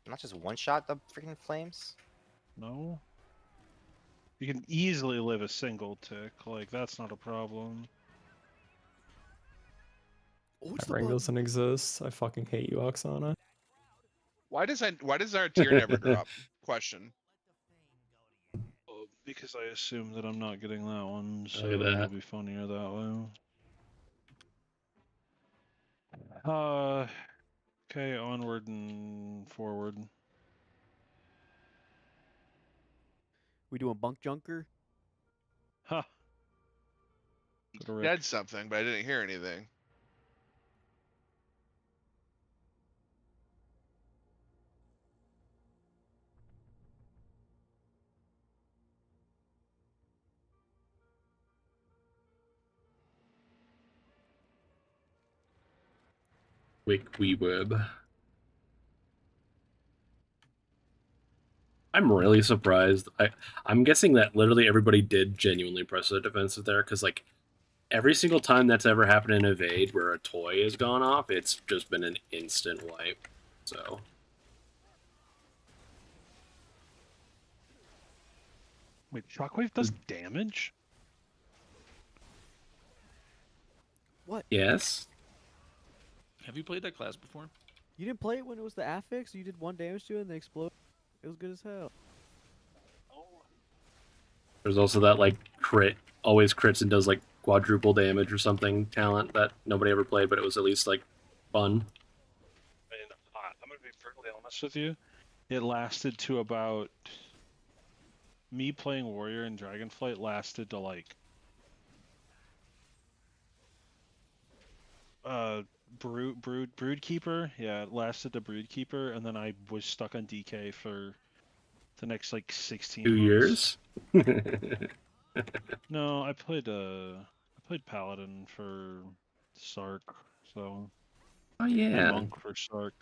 Not just one shot the freaking flames. No? You can easily live a single tick, like that's not a problem. That ring doesn't exist. I fucking hate you, Oksana. Why does our tier never drop? Question. Because I assume that I'm not getting that one, so Look at that. it'll be funnier that way. Okay, onward and forward. We doing bunk junker? Huh. Said something, but I didn't hear anything. Quick wee web. I'm really surprised. I'm guessing that literally everybody did genuinely press the defensive there, because like every single time that's ever happened in Evade where a toy has gone off, it's just been an instant wipe. So Wait, Shockwave does damage? What? yes. Have you played that class before? You didn't play it when it was the affix? You did 1 damage to it and they explode? It was good as hell. There's also that like crit, always crits and does like quadruple damage or something talent that nobody ever played, but it was at least like fun. I mean, I'm gonna be perfectly honest with you. It lasted to about me playing Warrior and Dragonflight lasted to like Broodkeeper. Yeah, it lasted to Broodkeeper, and then I was stuck on DK for the next like 16 2 months. years. No, I played Paladin for Sark, so Oh yeah. Monk for Sark.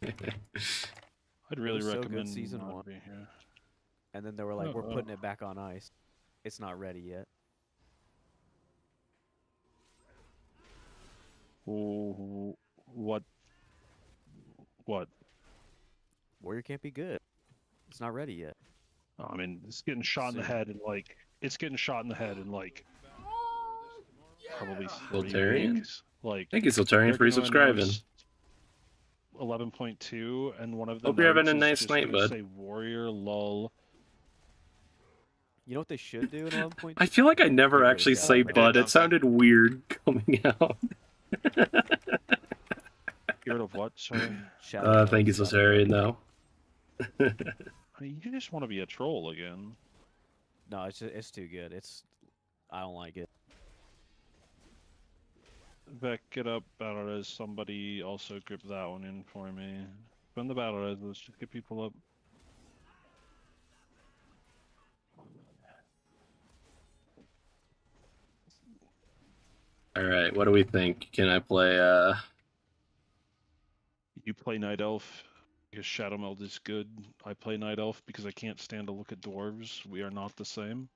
I'd really so recommend good season not 1. being here. And then they were like, we're putting it back on ice. It's not ready yet. Oh, what? Warrior can't be good. It's not ready yet. I mean, it's getting shot in the head in like probably 3 Voltarian? weeks. Like, Thank you, Soltarian, for resubscribing. 11.2, and one of the Hope you're having a notes is nice just night, gonna bud. say Warrior lol. You know what they should do in 11.2? I feel like I never Get rid of actually Shadow say Meld. bud. It sounded weird coming out. Get rid of what? Sorry. Thank you, Soltarian, though. I mean, you just want to be a troll again. No, it's too good. I don't like it. Beck, get up, battle res. Somebody also grip that one in for me. Spend the battle res, let's just get people up. Alright, what do we think? Can I play, You play Night Elf because Shadow Meld is good. I play Night Elf because I can't stand to look at dwarves. We are not the same.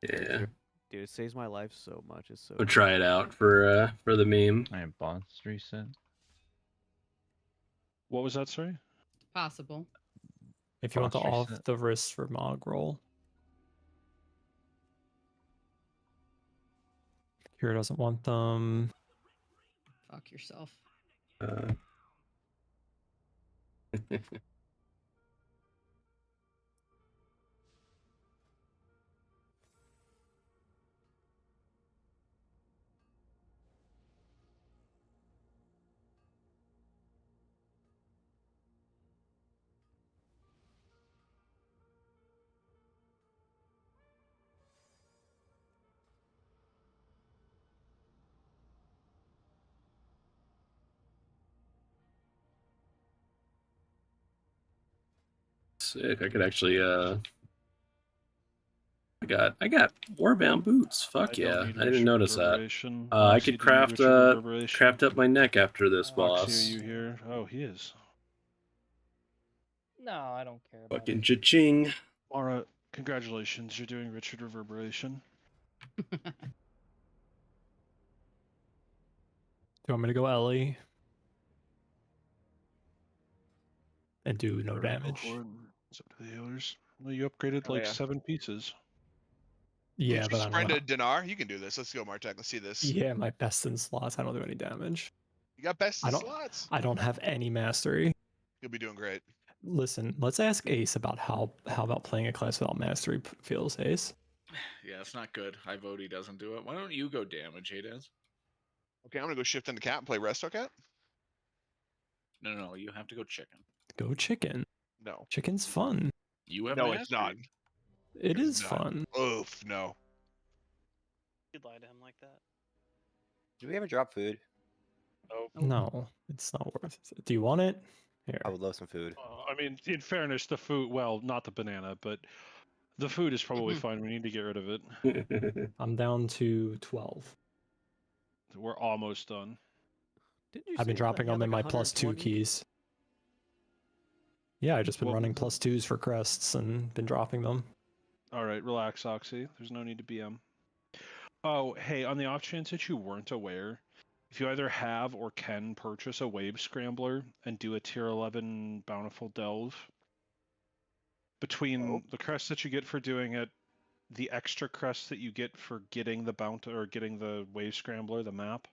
Yeah. Dude, it saves my life so much. It's so We'll try it out for the meme. I am boss reset. What was that, sorry? Possible. If you want the Boss off reset. the wrist for Mog roll. Kira doesn't want them. Fuck yourself. Sick. I could actually I got warbound boots. Fuck yeah. I didn't notice that. I could craft up my neck after this boss. Oxy, are you here? Oh, he is. No, I don't care about Fucking cha-ching. Mara, congratulations. You're doing Richard Reverberation. Do you want me to go Ellie? And do no damage? It's up to the healers. Well, you upgraded like 7 pieces. Yeah, but I don't know. Dinar, you can do this. Let's go, Martek. Let's see this. Yeah, my best in slots. I don't do any damage. You got best in slots? I don't have any mastery. You'll be doing great. Listen, let's ask Ace about how about playing a class without mastery feels, Ace. Yeah, it's not good. I vote he doesn't do it. Why don't you go damage, Hades? Okay, I'm gonna go shift into cat and play Resto Cat. No, you have to go chicken. Go chicken. No. Chicken's fun. You have No, it's not. It is fun. Oof, no. You'd lie to him like that. Do we ever drop food? No, it's not worth it. Do you want it? Here. I would love some food. I mean, in fairness, the food, well, not the banana, but the food is probably fine. We need to get rid of it. I'm down to 12. We're almost done. I've been dropping them in my +2 keys. Yeah, I just been running +2s for crests and been dropping them. All right, relax, Oxy. There's no need to BM. Oh, hey, on the off chance that you weren't aware, if you either have or can purchase a Wave Scrambler and do a Tier 11 Bountiful Delve, between the crests that you get for doing it, the extra crests that you get for getting the getting the Wave Scrambler, the map,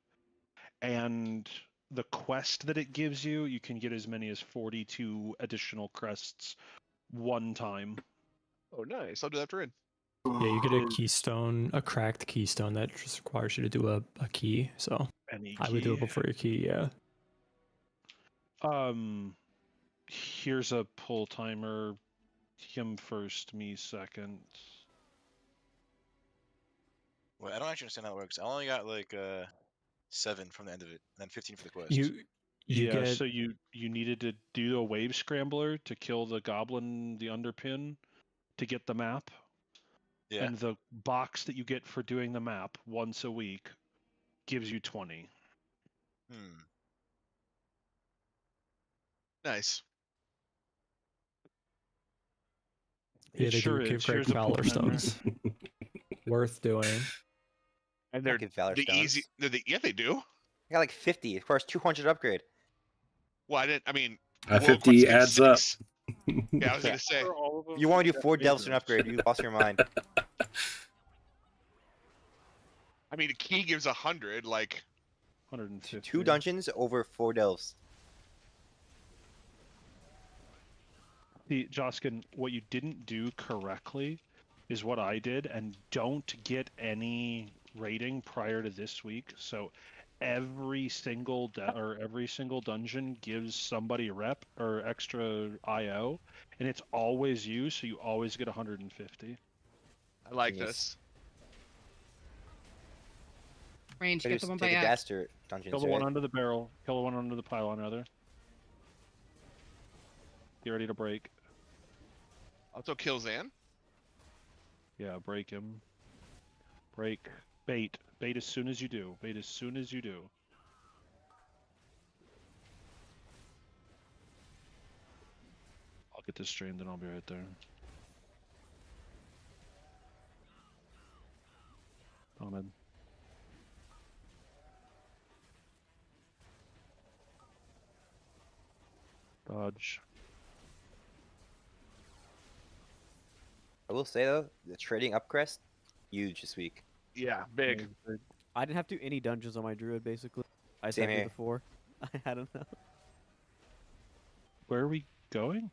and the quest that it gives you, you can get as many as 42 additional crests one time. Oh, nice. I'll do that after in. Yeah, you get a keystone, a cracked keystone that just requires you to do a key. So I would do it before your key, yeah. Here's a pull timer. Him first, me second. Wait, I don't actually understand how it works. I only got like 7 from the end of it, and then 15 for the quest. So you needed to do a Wave Scrambler to kill the goblin, the underpin, to get the map. Yeah. And the box that you get for doing the map once a week gives you 20. Nice. Yeah, they do give great Valor Stones. Worth doing. And they're the easy. Yeah, they do. I got like 50. Of course, 200 upgrade. Well, I mean, 50 adds up. Yeah, I was gonna say. You want to do 4 delves to an upgrade? You lost your mind. I mean, a key gives 100, like 150. 2 dungeons over 4 delves. See, Joskin, what you didn't do correctly is what I did, and don't get any rating prior to this week. So every single dungeon gives somebody rep or extra IO, and it's always you, so you always get 150. I like this. Range, get the one by dungeons, kill the one under the barrel. Kill the one under the pylon, rather. Get ready to break. Also kill Zan. Yeah, break him. Break. Bait. Bait as soon as you do. Bait as soon as you do. I'll get this streamed and I'll be right there. Ahmed. Dodge. I will say though, the trading up crest, huge this week. Yeah, big. I didn't have to do any dungeons on my druid basically. I Same said here. the 4. I don't know. Where are we going?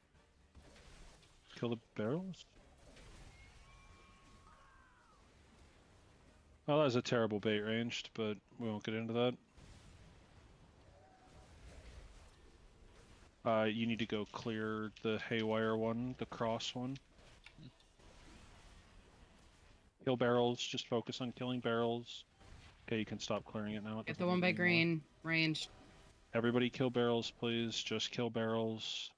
Kill the barrels? Well, that was a terrible bait ranged, but we won't get into that. You need to go clear the haywire one, the cross one. Kill barrels, just focus on killing barrels. Okay, you can stop clearing it now. Get the one by green, ranged. Everybody kill barrels, please. Just kill barrels.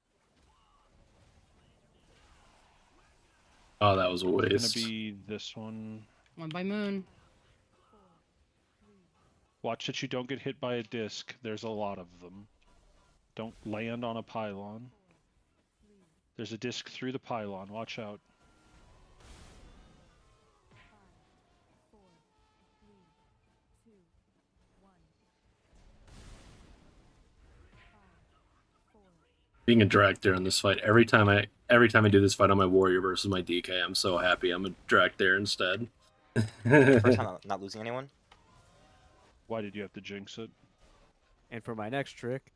Oh, that was a waste. It's gonna be this one. One by moon. Watch that you don't get hit by a disc. There's a lot of them. Don't land on a pylon. There's a disc through the pylon. Watch out. Being a director in this fight, every time I do this fight on my warrior versus my DK, I'm so happy I'm a director instead. First time not losing anyone. Why did you have to jinx it? And for my next trick,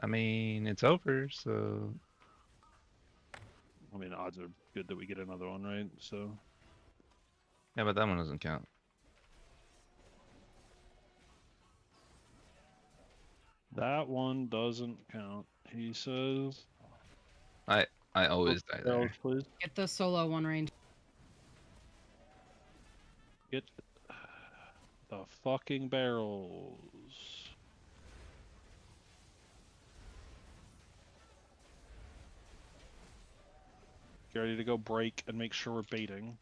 I mean, it's over, so. I mean, odds are good that we get another one, right? So. Yeah, but that one doesn't count. That one doesn't count, he says. I always die there. Barrels, please. Get the solo one range. Get the fucking barrels. Get ready to go break and make sure we're baiting.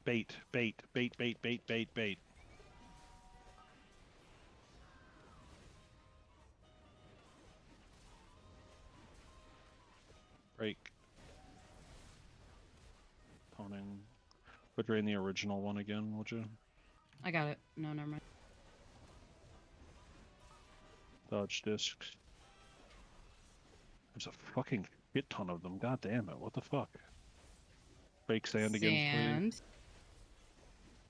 Bait, bait, bait, bait, bait, bait, bait. Break. Toning. Would drain the original one again, would you? I got it. No, never mind. Dodge discs. There's a fucking shit ton of them. God damn it. What the fuck? Break sand again, please.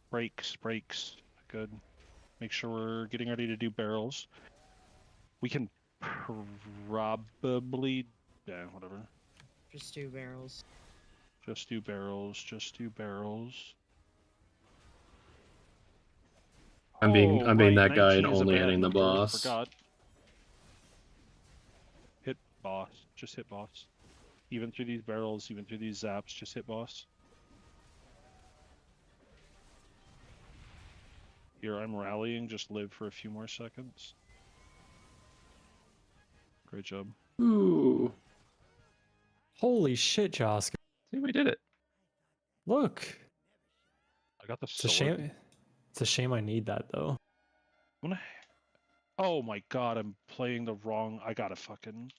Breaks, breaks. Good. Make sure we're getting ready to do barrels. We can probably... Yeah, whatever. Just do barrels. Just do barrels. Just do barrels. I'm being that guy and Night G is only a bad hitting the number, boss. Forgot. Hit boss. Just hit boss. Even through these barrels, even through these zaps, just hit boss. Here, I'm rallying. Just live for a few more seconds. Great job. Ooh. Holy shit, Josk. See, we did it. Look. I got the It's a shame. It's a shame I need that though. Oh my god, I'm playing the wrong. I gotta fucking.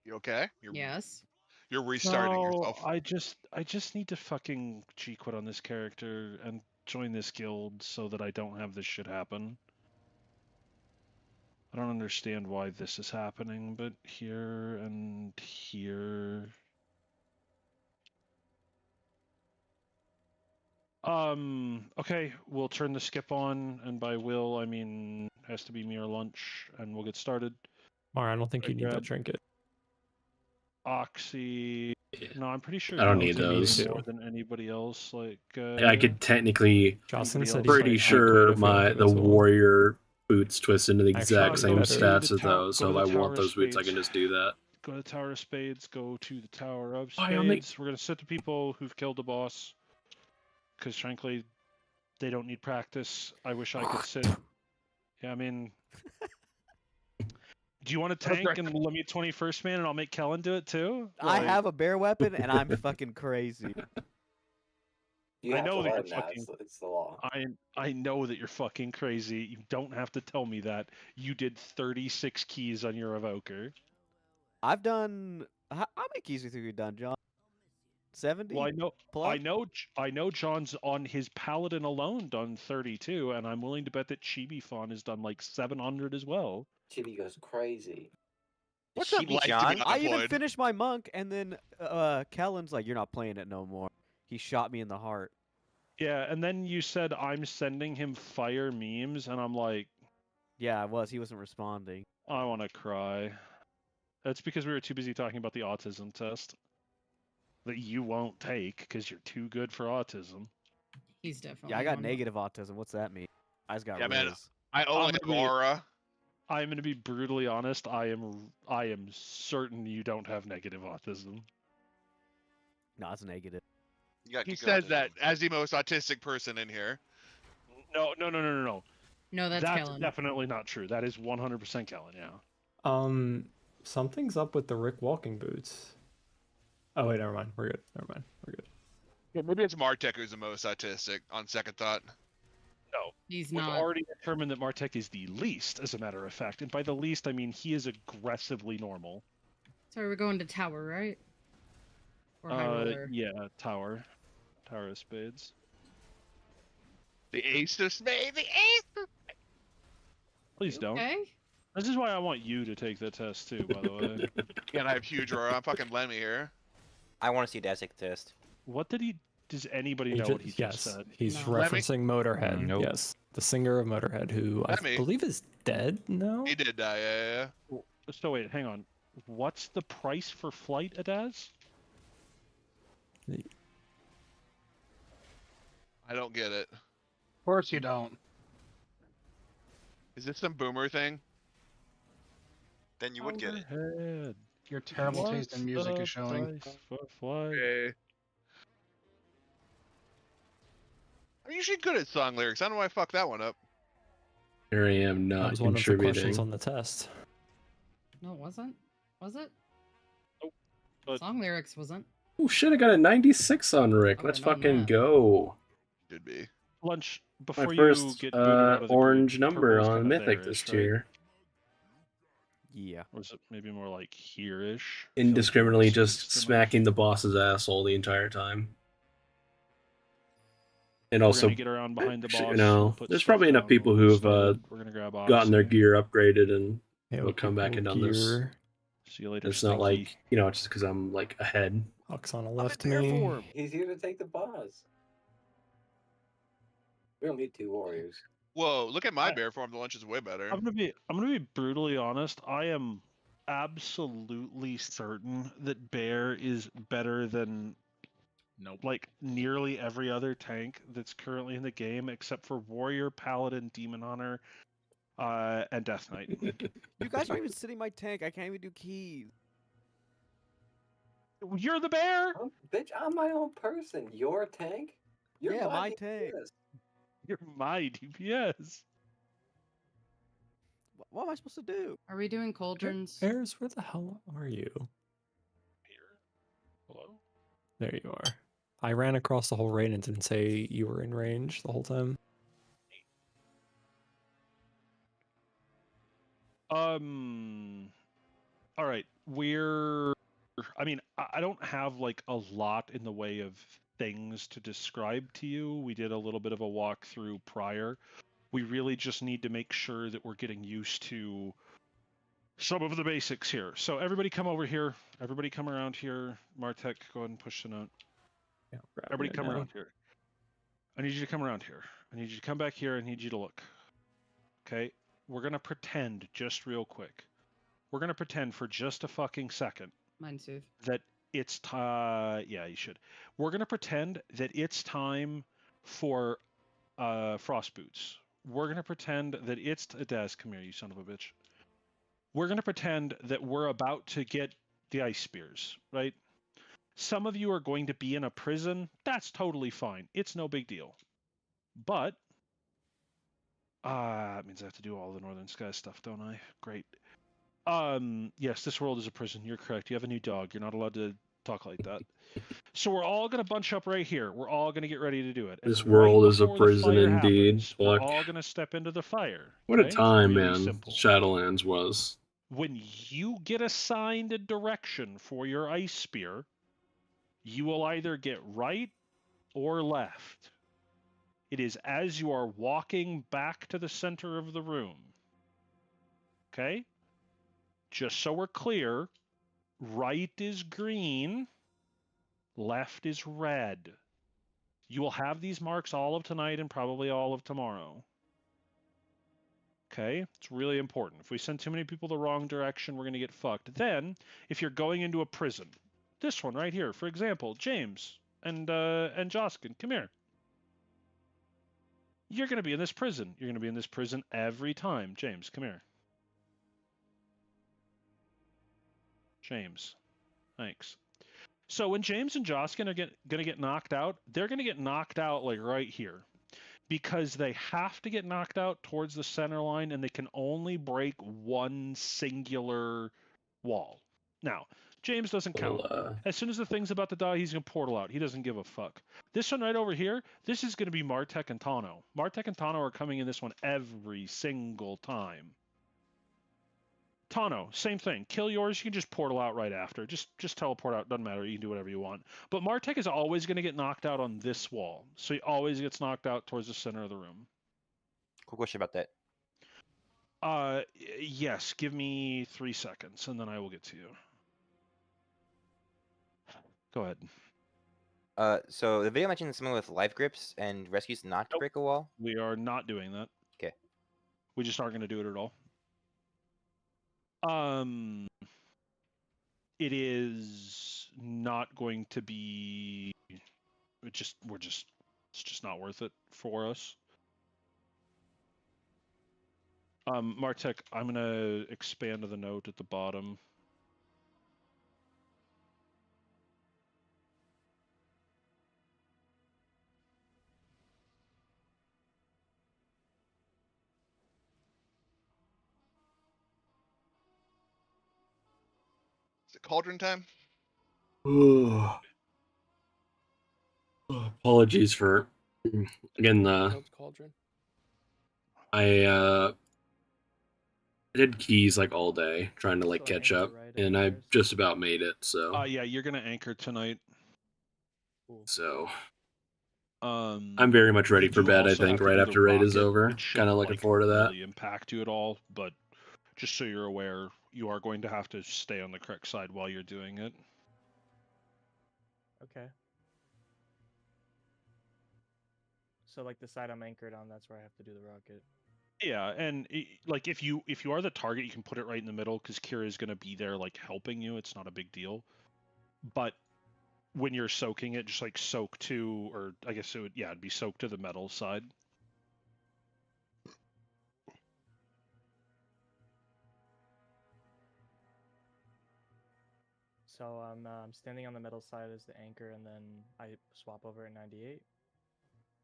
You okay? Yes. You're restarting No, yourself. I just need to fucking G-quit on this character and join this guild so that I don't have this shit happen. I don't understand why this is happening, but here and here. Okay, we'll turn the skip on, and by will, I mean has to be me or lunch, and we'll get started. Mara, I don't think you need that trinket. Oxy. No, I'm pretty sure I don't you need need those. more than anybody else. Like I could technically. Pretty sure the warrior boots twist into the exact same stats as those. So if I want those boots, I can just do that. Go to the Tower of Spades. Go to the Tower of Why only- Spades. We're gonna set the people who've killed the boss, because frankly, they don't need practice. I wish I could sit. Yeah, I mean. Do you want to tank and let me 21st man and I'll make Kellen do it too? I have a bear weapon and I'm fucking crazy. I know that you're fucking. It's the law. I know that you're fucking crazy. You don't have to tell me that. You did 36 keys on your evoker. I've done. How many keys do you think we've done, John? 70. Well, I know. John's on his paladin alone done 32, and I'm willing to bet that Chibi Fawn has done like 700 as well. Chibi goes crazy. What's up, like John? I even finished my monk, and then Kellen's like, "You're not playing it no more." He shot me in the heart. Yeah, and then you said I'm sending him fire memes, and I'm like, yeah, I was. He wasn't responding. I want to cry. That's because we were too busy talking about the autism test that you won't take because you're too good for autism. He's definitely. Yeah, I got negative autism. What's that mean? I just got Yeah, man. Riz. I only have aura. I'm gonna be brutally honest. I am certain you don't have negative autism. No, it's negative. He says that as the most autistic person in here. No. No, that's Kellen. Definitely not true. That is 100% Kellen. Yeah. Something's up with the Rick walking boots. Oh wait, never mind. We're good. Never mind. We're good. Yeah, maybe it's Martek who's the most autistic. On second thought. No, he's We've not. already determined that Martek is the least, as a matter of fact, and by the least I mean he is aggressively normal. Sorry, we're going to tower, right? Or high roller? Yeah, tower of spades. The ace of spades. The ace of spades. Please don't. Okay. This is why I want you to take the test too, by the way. Can't I have huge aura? I'm fucking Lemmy here. I want to see Daz take the test. What did he? Does anybody know what he just said? He's referencing Motorhead. Nope. Yes, the singer of Motorhead, who I believe is dead now. He did die. Yeah. So wait, hang on. What's the price for flight, Adaz? I don't get it. Of course you don't. Is this some boomer thing? Then you would get it. Overhead. Your terrible taste in music is showing. Price for flight? Okay. I'm usually good at song lyrics. I don't know why I fucked that one up. Here I am That not was one of the questions contributing. on the test. No, it wasn't. Was it? Nope. But Song lyrics wasn't. Oh shit! I got a 96 on Rick. Let's fucking go. Should be. Lunch My before you first get booted out of the orange group, number purple's on kinda Mythic there-ish, this right? tier. Yeah. Or is it maybe more like here-ish? Indiscriminately just smacking the boss's asshole the entire time. And We're also, gonna get around behind the boss. you know, put there's stuff probably enough down, people we'll who have stand, we're gonna grab gotten their Odyssey. gear upgraded and Yeah, will come back and done this. gear. See you later. It's not Stinky. like, you know, just because I'm like ahead. Hawk's on a I'm left in bear me. form. He's here to take the boss. We don't need two warriors. Whoa! Look at my bear form. The lunch is way better. I'm gonna be brutally honest. I am absolutely certain that Bear is better than like nearly every other tank that's currently in the game, except for Warrior, Paladin, Demon Hunter, and Death Knight. You guys aren't even sitting my tank. I can't even do keys. You're the bear. Oh, bitch, I'm my own person. Your tank? You're Yeah, my tank. DPS. You're my DPS. What am I supposed to do? Are we doing cauldrons? Bears, where the hell are you? Here. Hello. There you are. I ran across the whole raid and didn't say you were in range the whole time. All right. I mean, I don't have like a lot in the way of things to describe to you. We did a little bit of a walkthrough prior. We really just need to make sure that we're getting used to some of the basics here. So everybody come over here. Everybody come around here. Martek, go ahead and push the note. Yeah, Everybody come around here. I need you to come around here. I need you to come back here. I need you to look. Okay? We're going to pretend just real quick. We're going to pretend for just a fucking second Mine too. that it's time. Yeah, you should. We're going to pretend that it's time for frost boots. We're going to pretend that it's Daz, come here, you son of a bitch. We're going to pretend that we're about to get the ice spears, right? Some of you are going to be in a prison. That's totally fine. It's no big deal. But that means I have to do all the Northern Sky stuff, don't I? Great. Yes, this world is a prison. You're correct. You have a new dog. You're not allowed to talk like that. So we're all going to bunch up right here. We're all going to get ready to do it. And This world is a before the prison fire indeed. happens, we're Fuck. all going to step into the fire. What a okay? time, Really man. simple. Shadowlands was. When you get assigned a direction for your ice spear, you will either get right or left. It is as you are walking back to the center of the room. Okay? Just so we're clear, right is green, left is red. You will have these marks all of tonight and probably all of tomorrow. Okay, it's really important. If we send too many people the wrong direction, we're going to get fucked. Then, if you're going into a prison, this one right here, for example, James and Joskin, come here. You're going to be in this prison. You're going to be in this prison every time. James, come here. James, thanks. So when James and Joskin are going to get knocked out, they're going to get knocked out like right here. Because they have to get knocked out towards the center line, and they can only break one singular wall. Now, James doesn't count. As soon as the thing's about to die, he's going to portal out. He doesn't give a fuck. This one right over here, this is going to be Martek and Tano. Martek and Tano are coming in this one every single time. Tano, same thing. Kill yours, you can just portal out right after. Just teleport out, doesn't matter, you can do whatever you want. But Martek is always going to get knocked out on this wall. So he always gets knocked out towards the center of the room. Cool question about that. Yes, give me 3 seconds, and then I will get to you. Go ahead. So the video mentioned something with life grips and rescues not to break a wall? We are not doing that. Okay. We just aren't going to do it at all. It is not going to be. It's just not worth it for us. Martek, I'm gonna expand the note at the bottom. Is it cauldron time? Apologies for again. Cauldron. I did keys like all day trying to like catch up, and I just about made it. So yeah, you're gonna anchor tonight. So I'm very much ready for bed. I think right after raid is over. Kind of looking forward to that. Really impact you at all, but just so you're aware, you are going to have to stay on the correct side while you're doing it. Okay. So like the side I'm anchored on, that's where I have to do the rocket. Yeah, and like if you are the target, you can put it right in the middle because Kira is going to be there like helping you. It's not a big deal. But when you're soaking it, just like soak to, or I guess it would, yeah, it'd be soaked to the metal side. So I'm standing on the metal side as the anchor, and then I swap over at 98.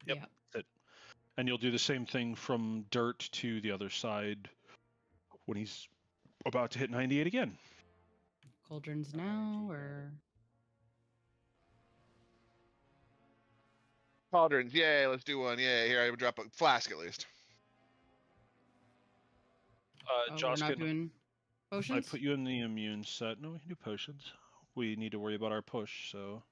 Yep. Yeah. That's it. And you'll do the same thing from dirt to the other side when he's about to hit 98 again. Cauldrons now, or? Cauldrons, yay, let's do one. Yay, here I would drop a flask at least. We're not doing potions? I put you in the immune set. No, we can do potions. We need to worry about our push, so...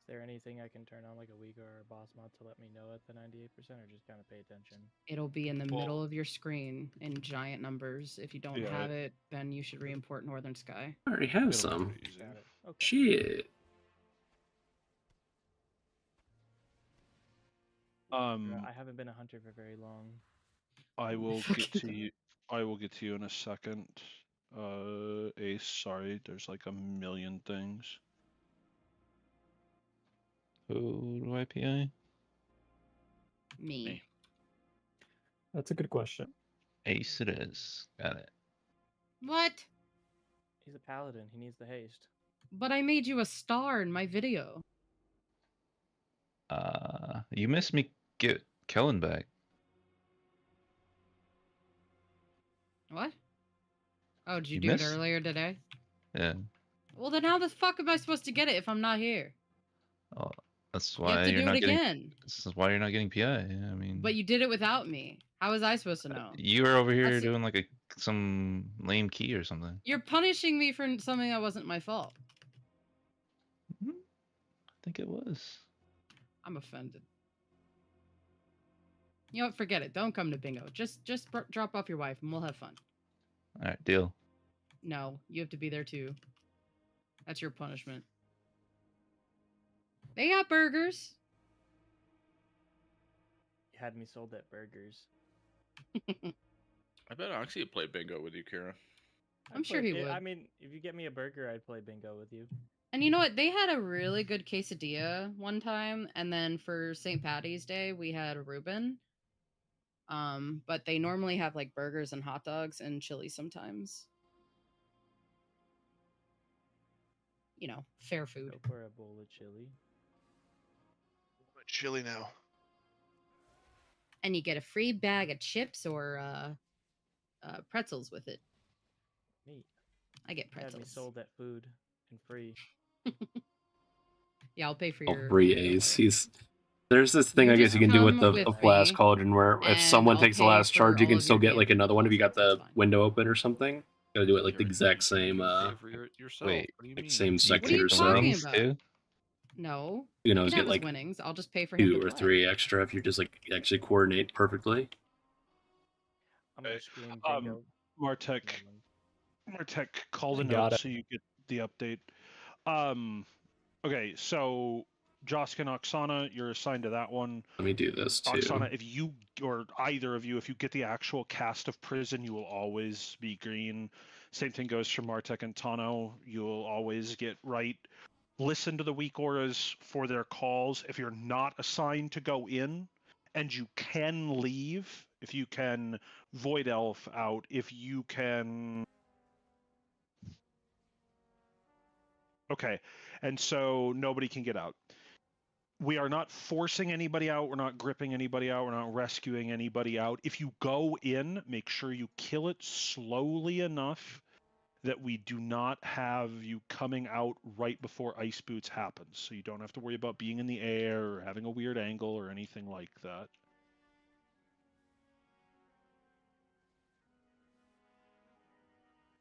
Is there anything I can turn on, like a Wega or a boss mod, to let me know at the 98%, or just kind of pay attention? It'll be in the middle of your screen in giant numbers. If you don't have it, then you should re-import Northern Sky. I already have some. Okay. Shit. I haven't been a hunter for very long. I will get to you. I will get to you in a second. Ace, sorry, there's like a million things. Who do I PI? Me. That's a good question. Ace it is. Got it. What? He's a paladin. He needs the haste. But I made you a star in my video. You missed me get Kellen back. What? Oh, did you do it earlier today? Yeah. Well, then how the fuck am I supposed to get it if I'm not here? Oh, That's You have why to you're do not it getting. again. This is why you're not getting PI. I mean, But you did it without me. How was I supposed to know? you were over here That's- doing like some lame key or something. You're punishing me for something that wasn't my fault. I think it was. I'm offended. You know what? Forget it. Don't come to bingo. Just drop off your wife and we'll have fun. All right, deal. No, you have to be there too. That's your punishment. They got burgers. You had me sold at burgers. I bet Oxy would play bingo with you, Kira. I'm sure he would. I mean, if you get me a burger, I'd play bingo with you. And you know what? They had a really good quesadilla one time, and then for St. Patty's Day, we had a Reuben. But they normally have like burgers and hot dogs and chili sometimes. You know, fair food. Go for a bowl of chili. Chili now. And you get a free bag of chips or pretzels with it. Neat. I get You had me pretzels. sold at food and free. Yeah, I'll pay for Oh, your free A's. There's this thing You I guess just you can do with come the with last me, cauldron where if and someone I'll takes the pay last for charge, you all can of still your get like another one if you got the fine. window open or something. Gotta do it like the exact same Yourself. Wait, What do you like mean? same You section take or the so. winnings about? too? No. You know, He can get have his like winnings. I'll just pay for him 2 to or play. 3 extra if you just like actually coordinate perfectly. I'm gonna scream bingo. Martek call the Got note it. so you get the update. Okay, so Josk and Oksana, you're assigned to that one. Let me do this too. Oksana, if you or either of you, if you get the actual cast of prison, you will always be green. Same thing goes for Martek and Tano. You'll always get right. Listen to the weak auras for their calls. If you're not assigned to go in, and you can leave, if you can void elf out, if you can. Okay, and so nobody can get out. We are not forcing anybody out. We're not gripping anybody out. We're not rescuing anybody out. If you go in, make sure you kill it slowly enough that we do not have you coming out right before Ice Boots happens. So you don't have to worry about being in the air or having a weird angle or anything like that.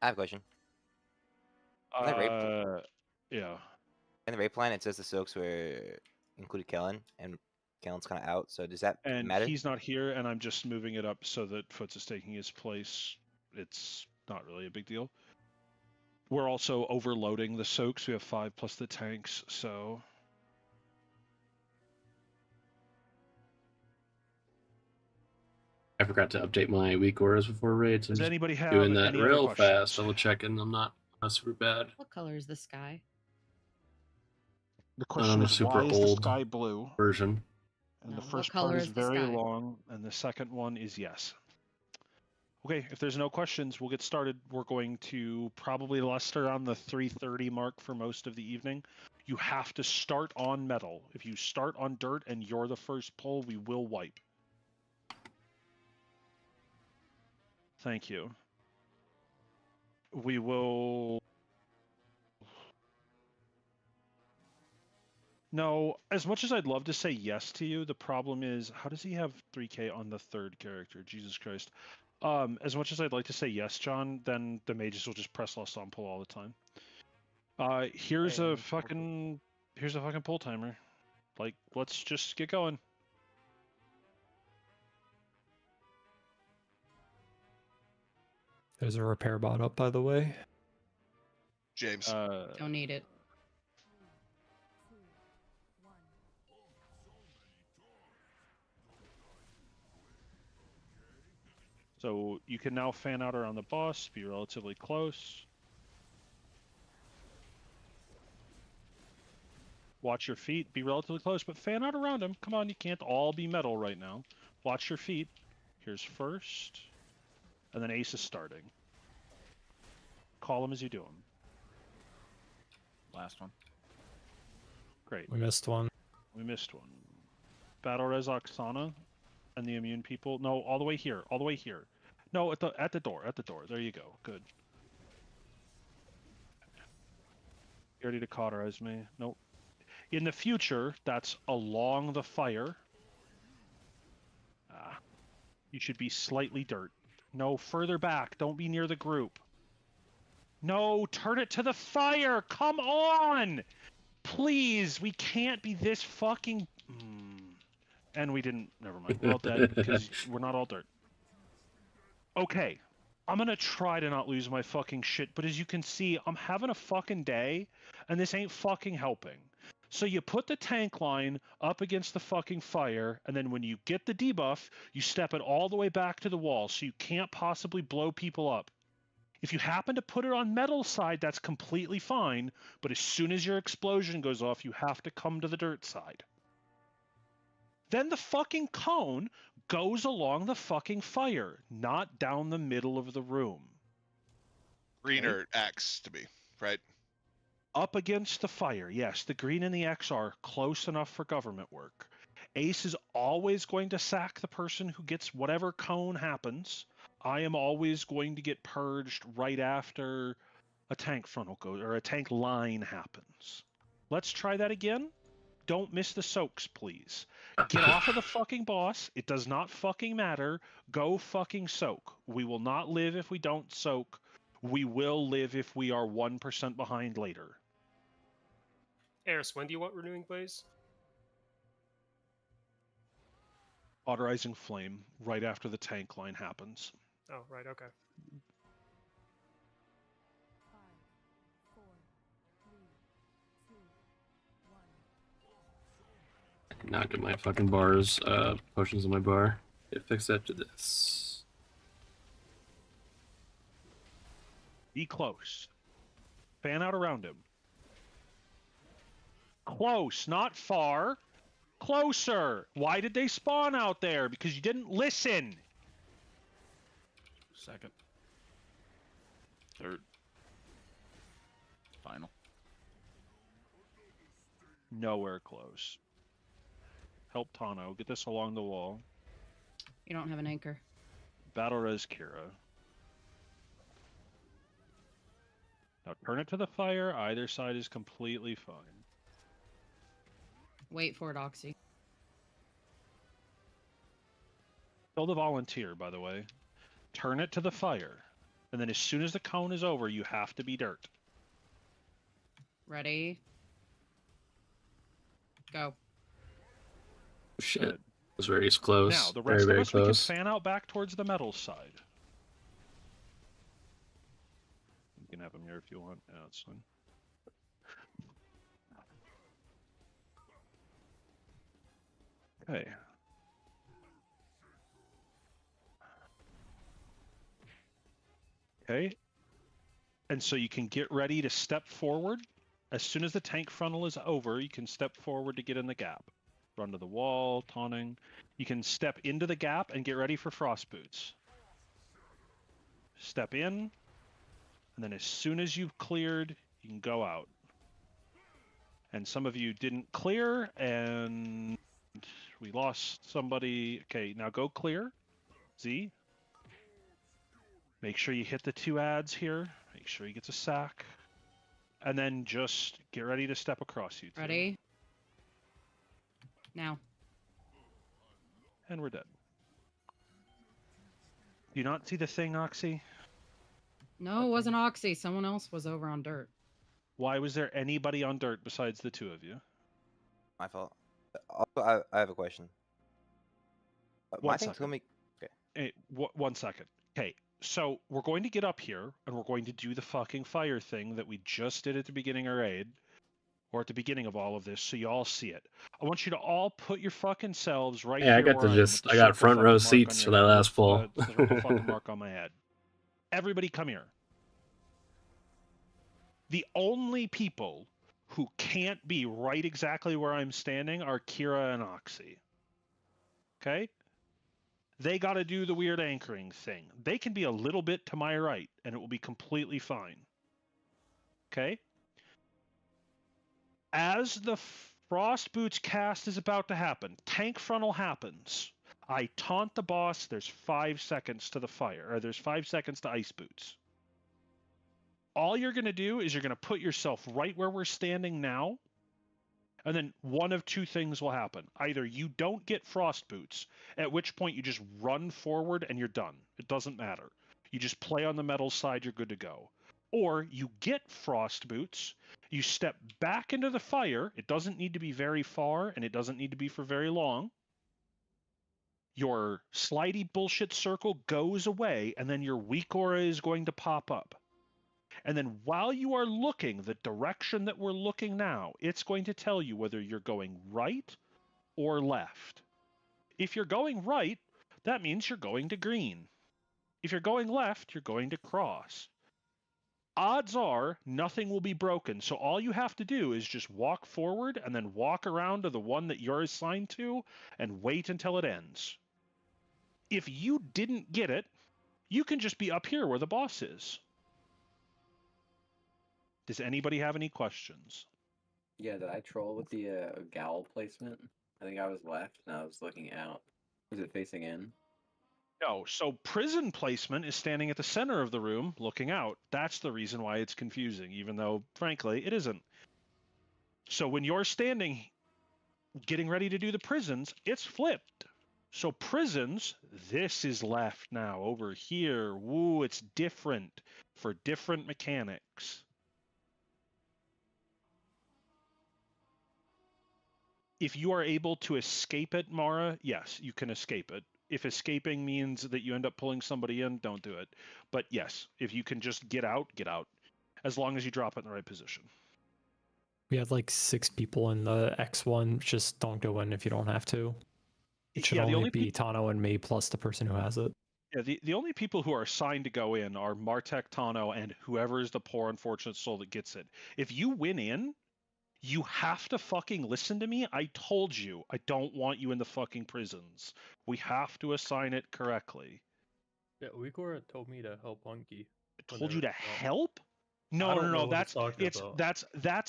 I have a question. Yeah. In the raid plan, it says the soaks were included Kellen, and Kellen's kind of out. So does that And matter? he's not here, and I'm just moving it up so that Foots is taking his place. It's not really a big deal. We're also overloading the soaks. We have 5 plus the tanks, so... I forgot to update my weak auras before raids. I'm Does just anybody have doing that any other real questions? fast. Double checking. I'm not super bad. What color is the sky? The Not question on a is, super why is the old sky blue? version. And No, the what first color part is is the very sky? long, and the second one is yes. Okay, if there's no questions, we'll get started. We're going to probably last around the 3:30 mark for most of the evening. You have to start on metal. If you start on dirt and you're the first pull, we will wipe. Thank you. We will... No, as much as I'd love to say yes to you, the problem is, how does he have 3k on the third character? Jesus Christ. As much as I'd like to say yes, John, then the mages will just press less on pull all the time. Here's a fucking pull timer. Like, let's just get going. There's a repair bot up, by the way. James. Don't need it. So you can now fan out around the boss, be relatively close. Watch your feet, be relatively close, but fan out around him. Come on, you can't all be metal right now. Watch your feet. Here's first, and then Ace is starting. Call him as you do him. Last one. Great. We missed one. We missed one. Battle Res Oksana and the immune people. No, all the way here. All the way here. No, at the door. At the door. There you go. Good. You ready to cauterize me? Nope. In the future, that's along the fire. You should be slightly dirt. No, further back. Don't be near the group. No, turn it to the fire! Come on! Please, we can't be this fucking... And we didn't... Never mind. We're all dead because we're not all dirt. Okay. I'm gonna try to not lose my fucking shit, but as you can see, I'm having a fucking day, and this ain't fucking helping. So you put the tank line up against the fucking fire, and then when you get the debuff, you step it all the way back to the wall, so you can't possibly blow people up. If you happen to put it on metal side, that's completely fine, but as soon as your explosion goes off, you have to come to the dirt side. Then the fucking cone goes along the fucking fire, not down the middle of the room. Green or X to be, right? Up against the fire, yes. The green and the X are close enough for government work. Ace is always going to sack the person who gets whatever cone happens. I am always going to get purged right after a tank frontal goes, or a tank line happens. Let's try that again. Don't miss the soaks, please. Get off of the fucking boss. It does not fucking matter. Go fucking soak. We will not live if we don't soak. We will live if we are 1% behind later. Eris, when do you want renewing blaze? Cauterizing flame right after the tank line happens. Oh, right, okay. I cannot get my fucking bars, potions in my bar. Get fixed after this. Be close. Fan out around him. Close, not far. Closer. Why did they spawn out there? Because you didn't listen. Second. Third. Final. Nowhere close. Help Tano. Get this along the wall. You don't have an anchor. Battle res Kira. Now turn it to the fire. Either side is completely fine. Wait for it, Oxy. Kill the volunteer, by the way. Turn it to the fire. And then as soon as the cone is over, you have to be dirt. Ready? Go. Shit. Good. Was very close. Now, the rest of us, we can fan out back towards the metal side. You can have him here if you want. Yeah, that's fine. Okay. Okay. And so you can get ready to step forward. As soon as the tank frontal is over, you can step forward to get in the gap. Run to the wall, taunting. You can step into the gap and get ready for frost boots. Step in, and then as soon as you've cleared, you can go out. And some of you didn't clear, and we lost somebody. Okay, now go clear. Z. Make sure you hit the 2 ads here. Make sure he gets a sack. And then just get ready to step across you two. Ready? Now. And we're dead. Do you not see the thing, Oxy? No, it wasn't Oxy. Someone else was over on dirt. Why was there anybody on dirt besides the 2 of you? My fault. Also, I have a question. One second. Okay. Hey, 1 second. Okay, so we're going to get up here, and we're going to do the fucking fire thing that we just did at the beginning of raid. Or at the beginning of all of this, so you all see it. I want you to all put your fucking selves right here. Yeah, I got I got front row seats for that last pull. Fucking mark on my head. Everybody come here. The only people who can't be right exactly where I'm standing are Kira and Oxy. Okay? They got to do the weird anchoring thing. They can be a little bit to my right, and it will be completely fine. Okay? As the Frost Boots cast is about to happen, tank frontal happens. I taunt the boss, there's 5 seconds to the fire, or there's 5 seconds to Ice Boots. All you're going to do is you're going to put yourself right where we're standing now, And then one of two things will happen. Either you don't get frost boots, at which point you just run forward and you're done. It doesn't matter. You just play on the metal side, you're good to go. Or you get frost boots, you step back into the fire. It doesn't need to be very far, and it doesn't need to be for very long. Your slidey bullshit circle goes away, and then your weak aura is going to pop up. And then while you are looking the direction that we're looking now, it's going to tell you whether you're going right or left. If you're going right, that means you're going to green. If you're going left, you're going to cross. Odds are nothing will be broken, so all you have to do is just walk forward and then walk around to the one that you're assigned to and wait until it ends. If you didn't get it, you can just be up here where the boss is. Does anybody have any questions? Yeah, did I troll with the Gowl placement? I think I was left and I was looking out. Was it facing in? No, so prison placement is standing at the center of the room looking out. That's the reason why it's confusing, even though, frankly, it isn't. So when you're standing getting ready to do the prisons, it's flipped. So prisons, this is left now over here. Woo, it's different for different mechanics. If you are able to escape it, Mara, yes, you can escape it. If escaping means that you end up pulling somebody in, don't do it. But yes, if you can just get out, get out. As long as you drop it in the right position. We had like 6 people in the X1. Just don't go in if you don't have to. It should only be Tano and me plus the person who has it. Yeah, the only people who are assigned to go in are Martek, Tano, and whoever is the poor unfortunate soul that gets it. If you win in, you have to fucking listen to me. I told you I don't want you in the fucking prisons. We have to assign it correctly. Yeah, Uyghur told me to help Hunky. I told you to help? No. That's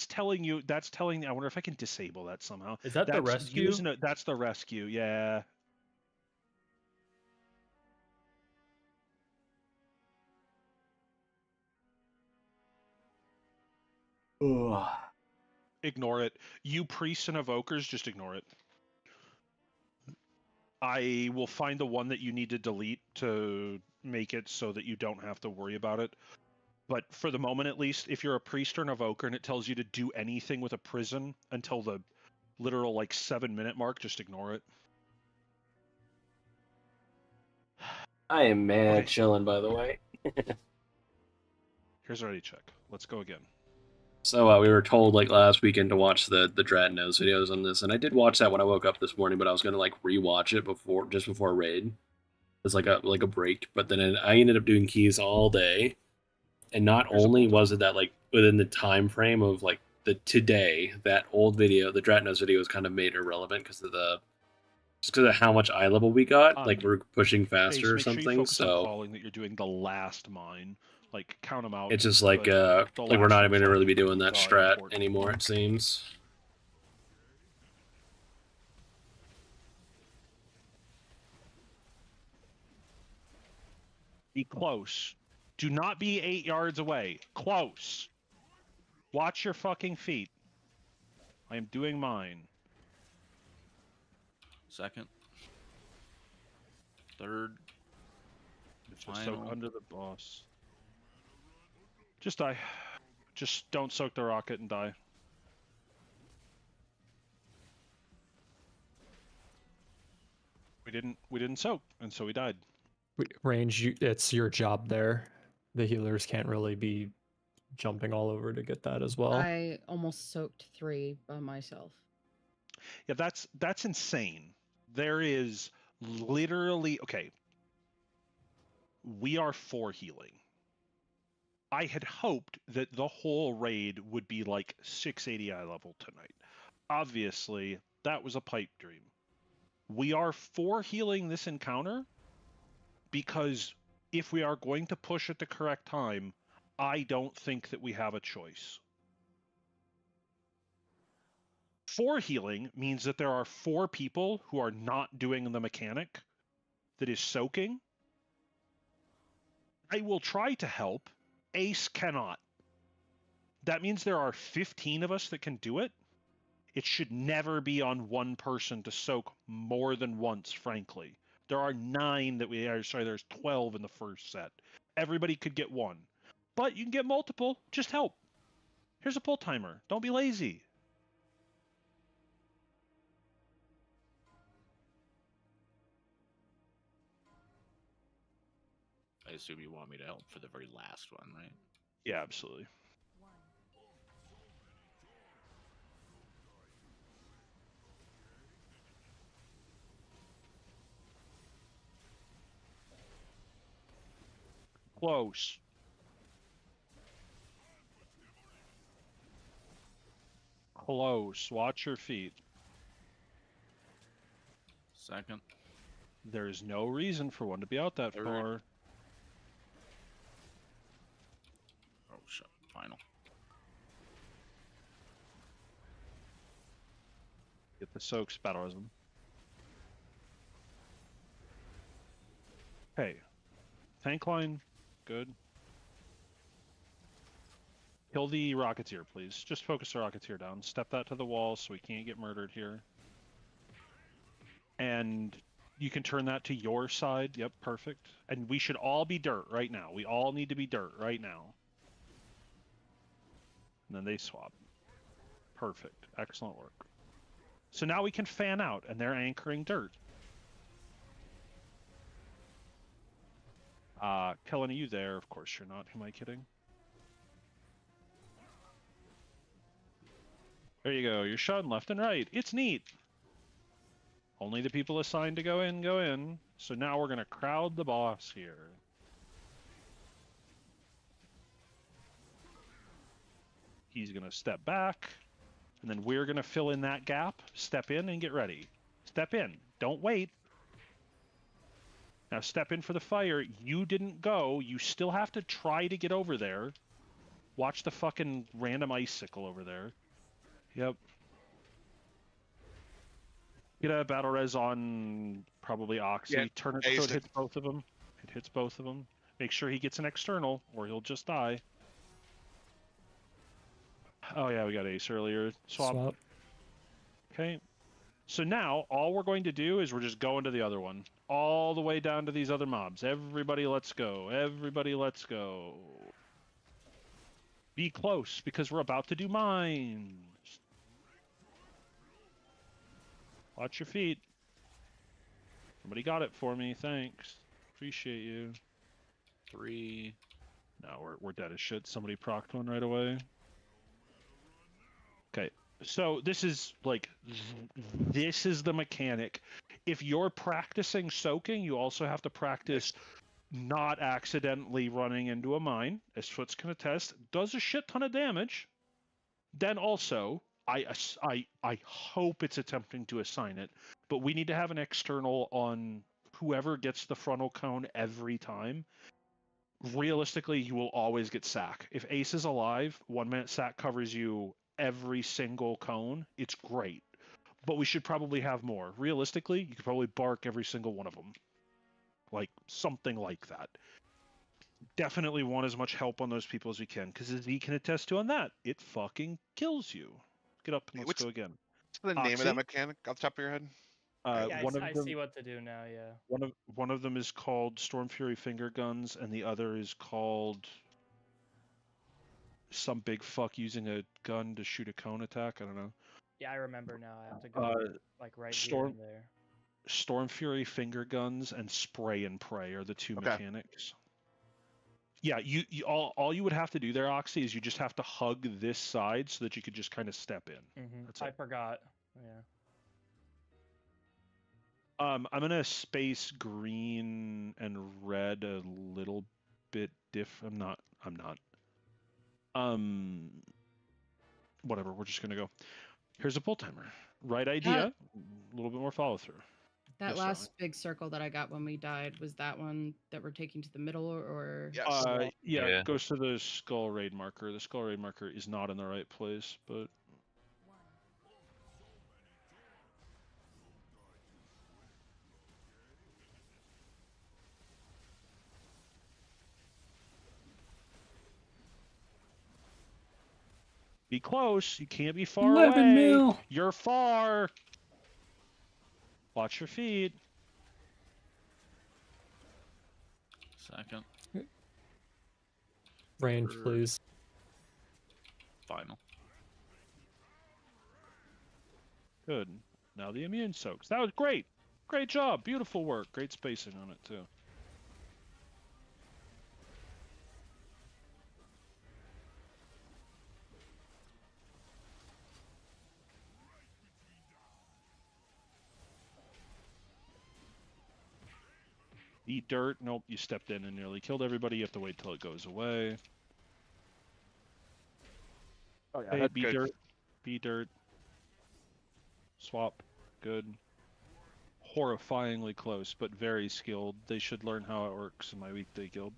telling you. That's telling. I wonder if I can disable that somehow. Is that the rescue? That's the rescue. Yeah. Ugh. Ignore it. You priests and evokers, just ignore it. I will find the one that you need to delete to make it so that you don't have to worry about it. But for the moment, at least, if you're a priest or an evoker and it tells you to do anything with a prison until the literal, 7-minute mark, just ignore it. I am mad chilling, by the way. Here's a ready check. Let's go again. So we were told last weekend to watch the Dratnos videos on this, and I did watch that when I woke up this morning, but I was gonna rewatch it before raid. It's like a break, but then I ended up doing keys all day, and not only was it that within the time frame of the today, that old video, the Dratnos video, was kind of made irrelevant because of how much eye level we got. We're pushing faster or something. Sure you so calling that you're doing the last mine. Count them out. It's just we're not even gonna really be doing that strat anymore, it seems. Be close. Do not be 8 yards away. Close. Watch your fucking feet. I am doing mine. Second. Third. Just soak under the boss. Just die. Just don't soak the rocket and die. We didn't soak, and so we died. Range, it's your job there. The healers can't really be jumping all over to get that as well. I almost soaked 3 by myself. Yeah, that's insane. There is literally we are 4 healing. I had hoped that the whole raid would be 680 eye level tonight. Obviously, that was a pipe dream. We are 4 healing this encounter because if we are going to push at the correct time, I don't think that we have a choice. 4 healing means that there are 4 people who are not doing the mechanic that is soaking. I will try to help. Ace cannot. That means there are 15 of us that can do it. It should never be on one person to soak more than once, frankly. There are 9 that we are. Sorry, there's 12 in the first set. Everybody could get 1. But you can get multiple. Just help. Here's a pull timer. Don't be lazy. I assume you want me to help for the very last one, right? Yeah, absolutely. Close. Close. Watch your feet. Second. There's no reason for one to be out that far. Oh, shit. Final. Get the soaks, battleism. Okay. Tank line. Good. Kill the Rocketeer, please. Just focus the Rocketeer down. Step that to the wall so we can't get murdered here. And you can turn that to your side. Yep, perfect. And we should all be dirt right now. We all need to be dirt right now. And then they swap. Perfect. Excellent work. So now we can fan out, and they're anchoring dirt. Kellen, are you there? Of course you're not. Who am I kidding? There you go. You're shot left and right. It's neat. Only the people assigned to go in, go in. So now we're going to crowd the boss here. He's going to step back. And then we're going to fill in that gap. Step in and get ready. Step in. Don't wait. Now step in for the fire. You didn't go. You still have to try to get over there. Watch the fucking random icicle over there. Yep. Get a battle res on probably Oxy. Yeah, Turn it so it hits both of them. It hits both of them. Make sure he gets an external or he'll just die. Oh yeah, we got Ace earlier. Swap. Okay. So now all we're going to do is we're just going to the other one. All the way down to these other mobs. Everybody let's go. Everybody let's go. Be close because we're about to do mines. Watch your feet. Somebody got it for me. Thanks. Appreciate you. 3. No, we're dead as shit. Somebody procced one right away. Okay. So this is like, this is the mechanic. If you're practicing soaking, you also have to practice not accidentally running into a mine. As Foots can attest, does a shit ton of damage. Then also, I hope it's attempting to assign it, but we need to have an external on whoever gets the frontal cone every time. Realistically, you will always get sack. If Ace is alive, 1 minute sack covers you every single cone. It's great, but we should probably have more. Realistically, you could probably bark every single one of them. Like, something like that. Definitely want as much help on those people as we can, because as he can attest to on that, it fucking kills you. Get up and let's go again. What's the name of that mechanic off the top of your head? Yeah, I see what to do now, yeah. One of them is called Storm Fury Finger Guns, and the other is called some big fuck using a gun to shoot a cone attack. I don't know. Yeah, I remember now. I have to go like right here and there. Storm Fury Finger Guns and Spray and Pray are the two mechanics. Yeah, you all you would have to do there, Oxy, is you just have to hug this side so that you could just kind of step in. That's it. I forgot. Yeah. I'm gonna space green and red a little bit I'm not. Whatever, we're just gonna go. Here's a pull timer. Right idea, a little bit more follow through. That last big circle that I got when we died, was that one that we're taking to the middle, or? Yeah, it goes to the skull raid marker. The skull raid marker is not in the right place, but... Be close. You can't be far 11 away. mil. You're far. Watch your feet. Second. Range, please. Final. Good. Now the immune soaks. That was great. Great job. Beautiful work. Great spacing on it, too. Eat dirt. Nope, you stepped in and nearly killed everybody. You have to wait till it goes away. Oh yeah, Hey, that's be good. dirt. Be dirt. Swap. Good. Horrifyingly close, but very skilled. They should learn how it works in my weekday guild.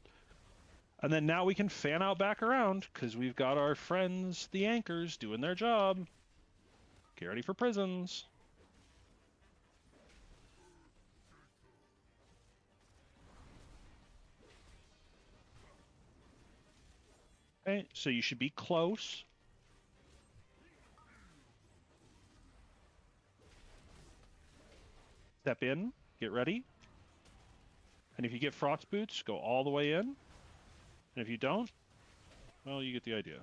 And then now we can fan out back around, because we've got our friends, the anchors, doing their job. Get ready for prisons. Okay, so you should be close. Step in, get ready. And if you get frost boots, go all the way in. And if you don't, well, you get the idea.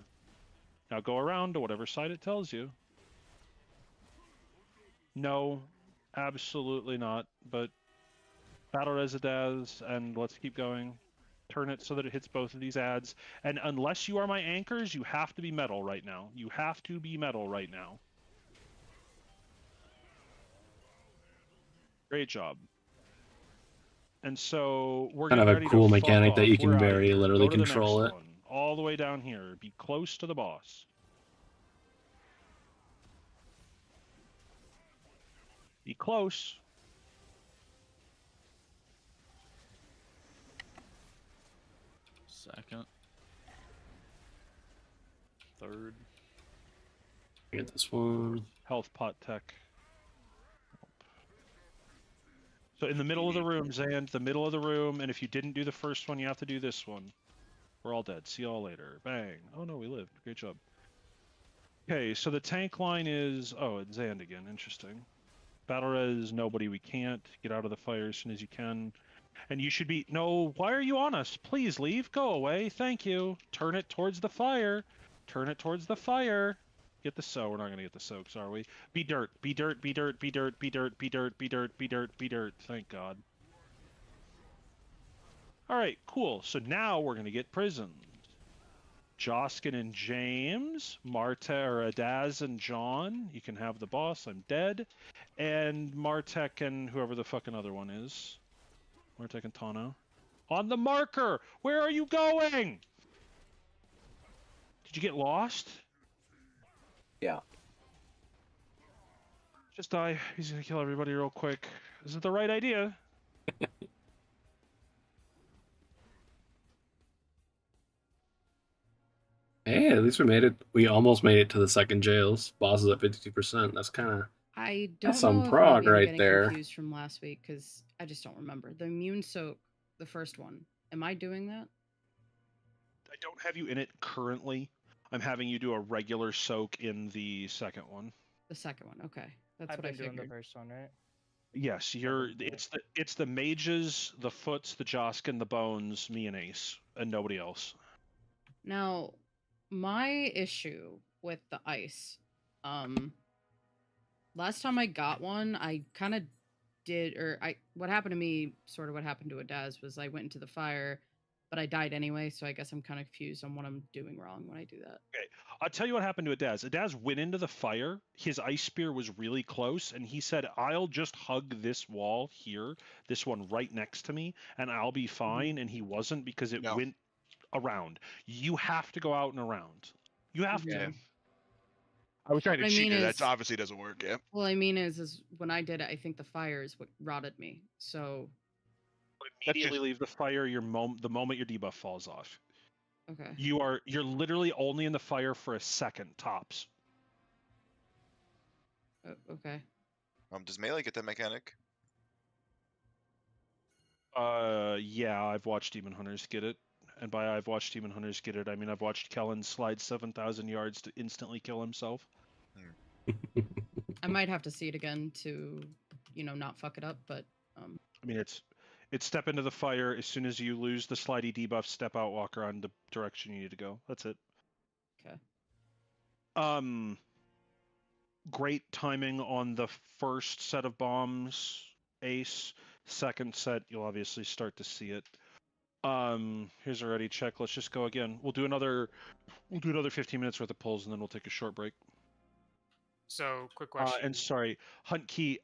Now go around to whatever side it tells you. No, absolutely not. But Battle Residaz, and let's keep going. Turn it so that it hits both of these ads. And unless you are my anchors, you have to be metal right now. You have to be metal right now. Great job. And so we're Kind getting of a ready cool to mechanic fuck that you off. can We're outta very here. literally Go to the control next it. one. All the way down here. Be close to the boss. Be close. Second. Third. Get this one. Health pot tech. So in the middle of the room, Zand, the middle of the room, and if you didn't do the first one, you have to do this one. We're all dead. See y'all later. Bang. Oh no, we lived. Great job. Okay, so the tank line is... Oh, it's Zand again. Interesting. Battle res, nobody. We can't. Get out of the fire as soon as you can. And you should be... No, why are you on us? Please leave. Go away. Thank you. Turn it towards the fire. Turn it towards the fire. Get the soak. We're not going to get the soaks, are we? Be dirt. Be dirt. Be dirt. Be dirt. Be dirt. Be dirt. Be dirt. Be dirt. Be dirt. Thank God. Alright, cool. So now we're going to get prisons. Joskin and James, Marta or Adaz and John. You can have the boss. I'm dead. And Martek and whoever the fucking other one is. Martek and Tano. On the marker! Where are you going? Did you get lost? Yeah. Just die. He's gonna kill everybody real quick. Is it the right idea? Hey, at least we made it. We almost made it to the second jails. Boss is at 52%. That's kind of... I don't That's some know if prog maybe I'm right getting there. confused from last week because I just don't remember. The immune soak, the first one. Am I doing that? I don't have you in it currently. I'm having you do a regular soak in the second one. The second one, okay. That's I've what I been doing figured. the first one, right? Yes, you're. It's the mages, the foots, the Joskin, the bones, me and Ace, and nobody else. Now, my issue with the ice, last time I got one, I kind of did, what happened to me, sort of what happened to Adaz, was I went into the fire, but I died anyway, so I guess I'm kind of confused on what I'm doing wrong when I do that. Okay, I'll tell you what happened to Adaz. Adaz went into the fire, his ice spear was really close, and he said, I'll just hug this wall here, this one right next to me, and I'll be fine, and he wasn't because it went around. You have to go out and around. You have to. I was trying to What I cheat mean it. is- That obviously doesn't work. Yeah. Well, I mean is when I did it, I think the fire is what rotted me, so... Immediately leave the fire the moment your debuff falls off. Okay. You're literally only in the fire for a second tops. Okay. Does Melee get that mechanic? Yeah, I've watched Demon Hunters get it, And by I've watched Demon Hunters get it, I mean I've watched Kellen slide 7,000 yards to instantly kill himself. I might have to see it again to, not fuck it up, but I mean it's step into the fire. As soon as you lose the slidey debuff, step out, walk around the direction you need to go. That's it. Okay. Great timing on the first set of bombs, Ace. Second set, you'll obviously start to see it. Here's a ready check. Let's just go again. We'll do another 15 minutes worth of pulls, and then we'll take a short break. So, quick question. And sorry, Hunt Key.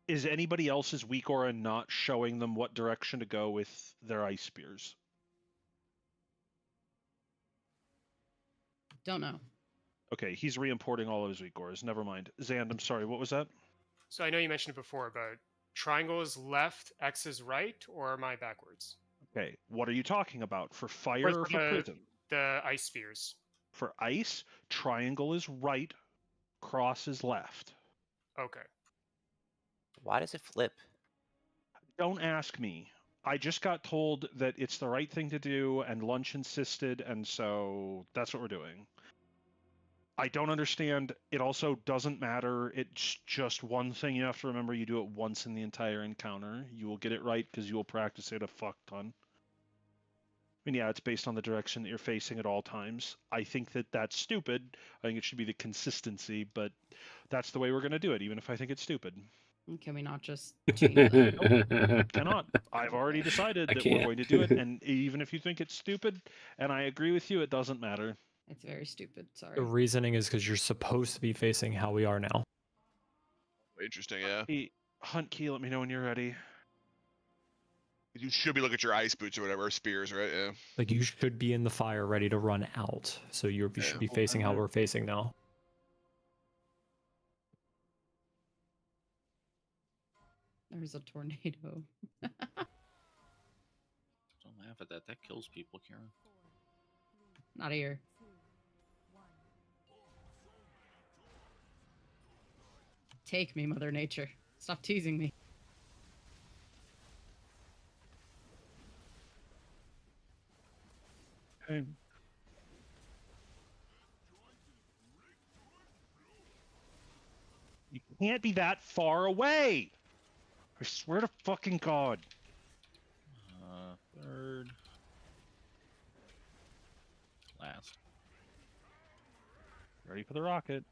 Is anybody else's weak aura not showing them what direction to go with their ice spears? Don't know. Okay, he's re-importing all of his weak auras. Never mind. Zand, I'm sorry. What was that? So I know you mentioned it before, but triangle is left, X is right, or am I backwards? Okay, what are you talking about? For fire or for prison? The ice spears. For ice, triangle is right, cross is left. Okay. Why does it flip? Don't ask me. I just got told that it's the right thing to do, and lunch insisted, and so that's what we're doing. I don't understand. It also doesn't matter. It's just one thing you have to remember. You do it once in the entire encounter. You will get it right because you will practice it a fuck ton. I mean, yeah, it's based on the direction that you're facing at all times. I think that that's stupid. I think it should be the consistency, but that's the way we're going to do it, even if I think it's stupid. Can we not just change that? Nope, cannot. I've already decided that we're going to do it, and even if you think it's stupid, and I agree with you, it doesn't matter. It's very stupid. Sorry. The reasoning is because you're supposed to be facing how we are now. Interesting, yeah. Hey, Hunt Key, let me know when you're ready. You should be looking at your ice boots or whatever, spears, right? Yeah. Like you should be in the fire ready to run out. So you should be facing how we're facing now. There's a tornado. Don't laugh at that. That kills people, Karen. Not here. Take me, Mother Nature. Stop teasing me. Okay. You can't be that far away! I swear to fucking God. Third. Last. Ready for the rocket.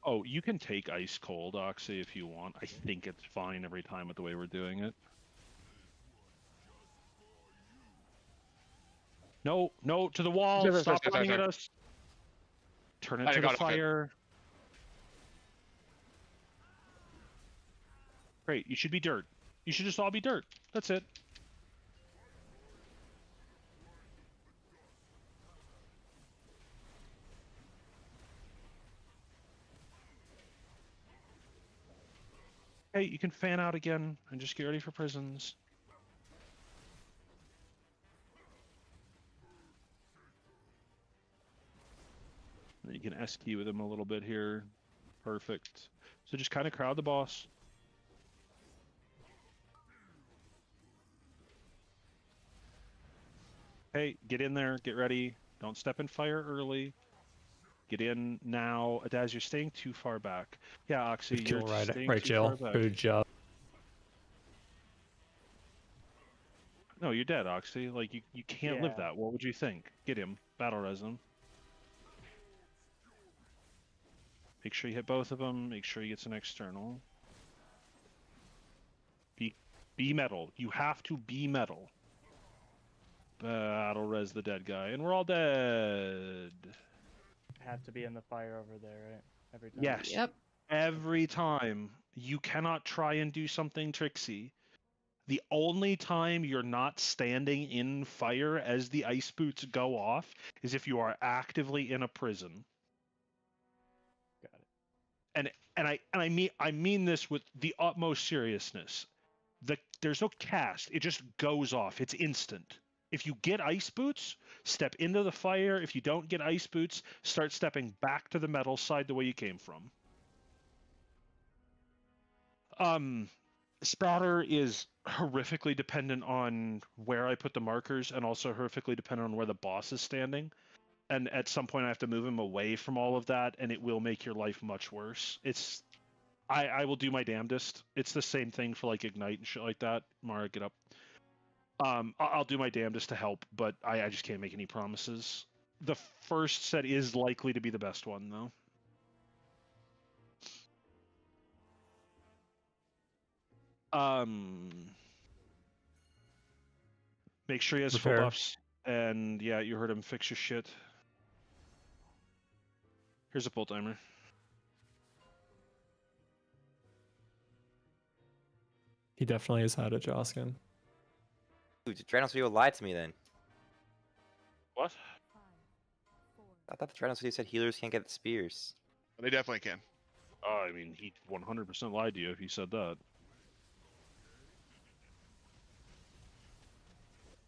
Oh, you can take ice cold, Oxy, if you want. I think it's fine every time with the way we're doing it. No, no, to the wall. Stop running at us. Turn it to the fire. Great, you should be dirt. You should just all be dirt. That's it. Hey, you can fan out again and just get ready for prisons. You can SQ with him a little bit here. Perfect. So just kind of crowd the boss. Hey, get in there, get ready. Don't step in fire early. Get in now. Adaz, you're staying too far back. Yeah, Oxy, you're staying too Jill. far back. Good job. No, you're dead, Oxy. Like, you can't live that. What would you think? Get him. Battle res him. Make sure you hit both of them. Make sure he gets an external. Be metal. You have to be metal. Battle res the dead guy. And we're all dead. Have to be in the fire over there, right? Every time. Yes. Yep. Every time. You cannot try and do something tricksy. The only time you're not standing in fire as the ice boots go off is if you are actively in a prison. Got it. And I mean this with the utmost seriousness. There's no cast. It just goes off. It's instant. If you get ice boots, step into the fire. If you don't get ice boots, start stepping back to the metal side the way you came from. Spatter is horrifically dependent on where I put the markers, and also horrifically dependent on where the boss is standing. And at some point I have to move him away from all of that, and it will make your life much worse. I will do my damnedest. It's the same thing for like Ignite and shit like that. Mara, get up. I'll do my damnedest to help, but I just can't make any promises. The first set is likely to be the best one, though. Make sure he has full buffs, and yeah, you heard him. Fix your shit. Here's a pull timer. He definitely has had a Joskin. Dude, Dranos video lied to me then. What? I thought the Dranos video said healers can't get the spears. They definitely can. I mean, he 100% lied to you if he said that.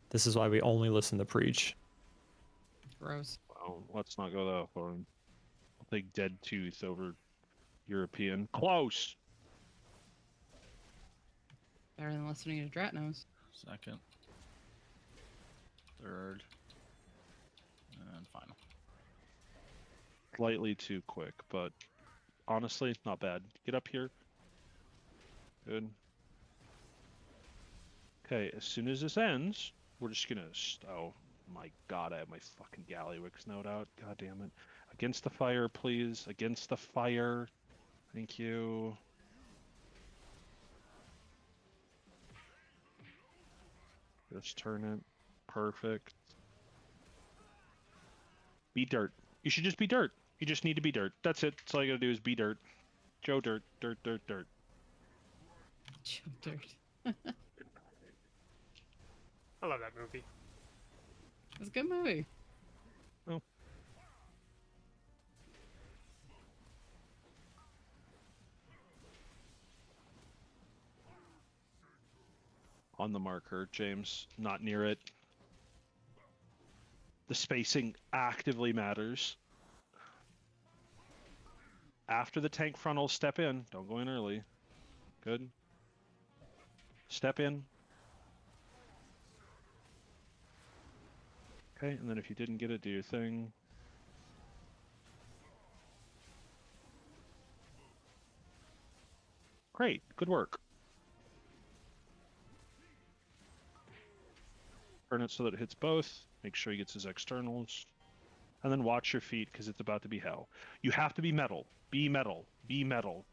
This is why we only listen to Preach. Gross. Well, let's not go that far. I'll take Dead Tooth over European. Close! Better than listening to Dratnos. Second. Third. And final. Slightly too quick, but honestly, not bad. Get up here. Good. Okay, as soon as this ends, we're just gonna... Oh my god, I have my fucking Gallywix note out. God damn it. Against the fire, please. Against the fire. Thank you. Just turn it. Perfect. Be dirt. You should just be dirt. You just need to be dirt. That's it. That's all you gotta do is be dirt. Joe Dirt. Dirt, dirt, dirt. Joe Dirt. I love that movie. It's a good movie. Oh. On the marker, James. Not near it. The spacing actively matters. After the tank frontal, step in. Don't go in early. Good. Step in. Okay, and then if you didn't get it, do your thing. Great, good work. Turn it so that it hits both. Make sure he gets his externals. And then watch your feet, because it's about to be hell. You have to be metal. Be metal. Be metal.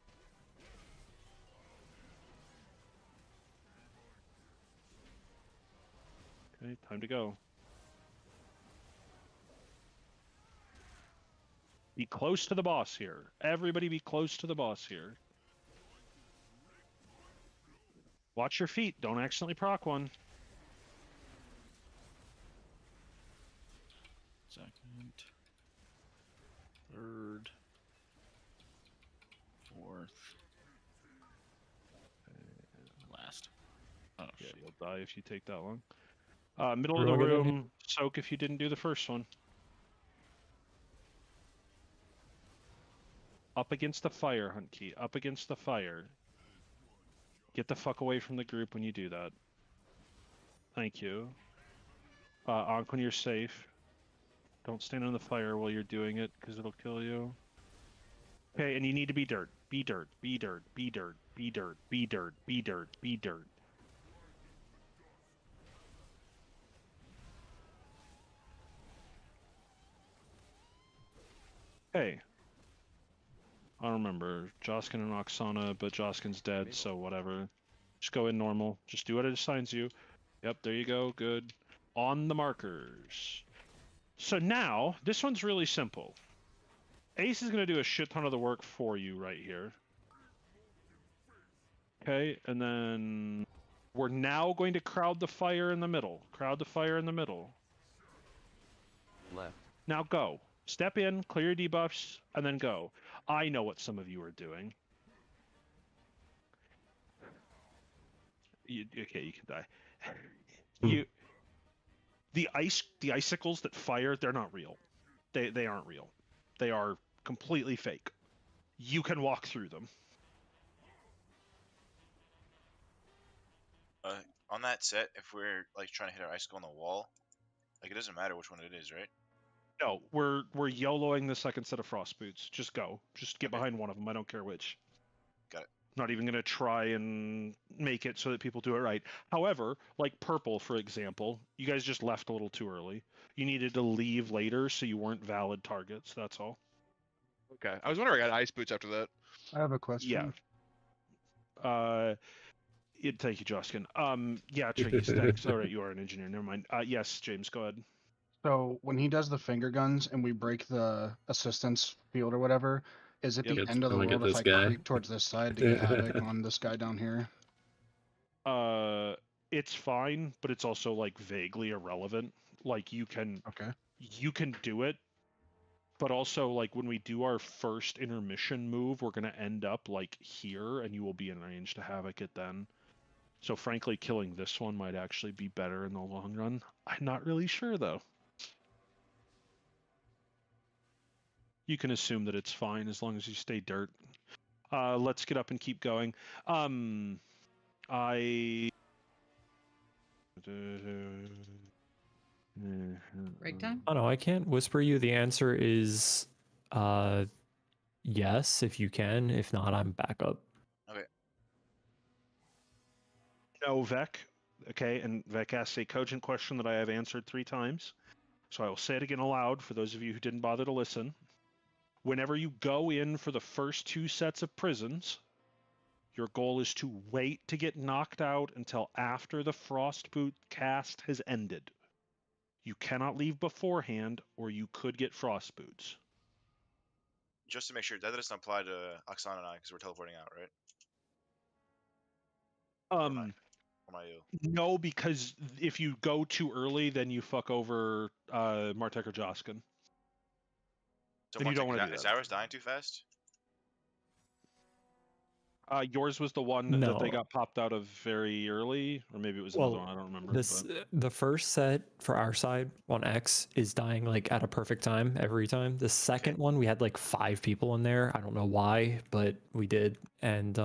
Okay, time to go. Be close to the boss here. Everybody be close to the boss here. Watch your feet. Don't accidentally proc one. Second. Third. Fourth. Last. Oh, yeah, shit. you'll die if you take that long. Middle of the room, soak if you didn't do the first one. Up against the fire, Hunt Key. Up against the fire. Get the fuck away from the group when you do that. Thank you. Ankh when you're safe. Don't stand on the fire while you're doing it, because it'll kill you. Okay, and you need to be dirt. Be dirt. Be dirt. Be dirt. Be dirt. Be dirt. Be dirt. Be dirt. Hey. I don't remember. Joskin and Oksana, but Joskin's dead, so whatever. Just go in normal. Just do what it assigns you. Yep, there you go. Good. On the markers. So now, this one's really simple. Ace is going to do a shit ton of the work for you right here. Okay, and then we're now going to crowd the fire in the middle. Crowd the fire in the middle. Left. Now go. Step in, clear your debuffs, and then go. I know what some of you are doing. Okay, you can die. The icicles that fire, they're not real. They aren't real. They are completely fake. You can walk through them. on that set, if we're like trying to hit our icicle on the wall, like it doesn't matter which one it is, right? No, we're YOLOing the second set of frost boots. Just go. Just get behind one of them. I don't care which. Got it. Not even going to try and make it so that people do it right. However, like purple, for example, you guys just left a little too early. You needed to leave later, so you weren't valid targets. That's all. Okay. I was wondering I got ice boots after that. I have a question. Yeah. Thank you, Joskin. Yeah, Treggyz, thanks. All right, you are an engineer. Never mind. Yes, James, go ahead. So when he does the finger guns and we break the assistance field or whatever, is it the end of the world if I creep towards this side to get havoc on this guy down here? It's fine, but it's also like vaguely irrelevant. Like you can do it, but also like when we do our first intermission move, we're gonna end up like here, and you will be in range to havoc it then. So frankly, killing this one might actually be better in the long run. I'm not really sure though. You can assume that it's fine as long as you stay dirt. Let's get up and keep going. Break time? Oh no, I can't whisper you. The answer is yes, if you can. If not, I'm back up. Okay. No, Vec. Okay, and Vec asked a cogent question that I have answered 3 times. So I will say it again aloud for those of you who didn't bother to listen. Whenever you go in for the first 2 sets of prisons, your goal is to wait to get knocked out until after the frost boot cast has ended. You cannot leave beforehand, or you could get frost boots. Just to make sure, that doesn't apply to Oksana and I because we're teleporting out, right? No, because if you go too early, then you fuck over Martek or Joskin. So and you don't want to do is that. ours dying too fast? Yours was the one that they got popped out of very early, or maybe it was another one. I don't remember. The first set for our side on X is dying like at a perfect time every time. The second one, we had like 5 people in there. I don't know why, but we did, and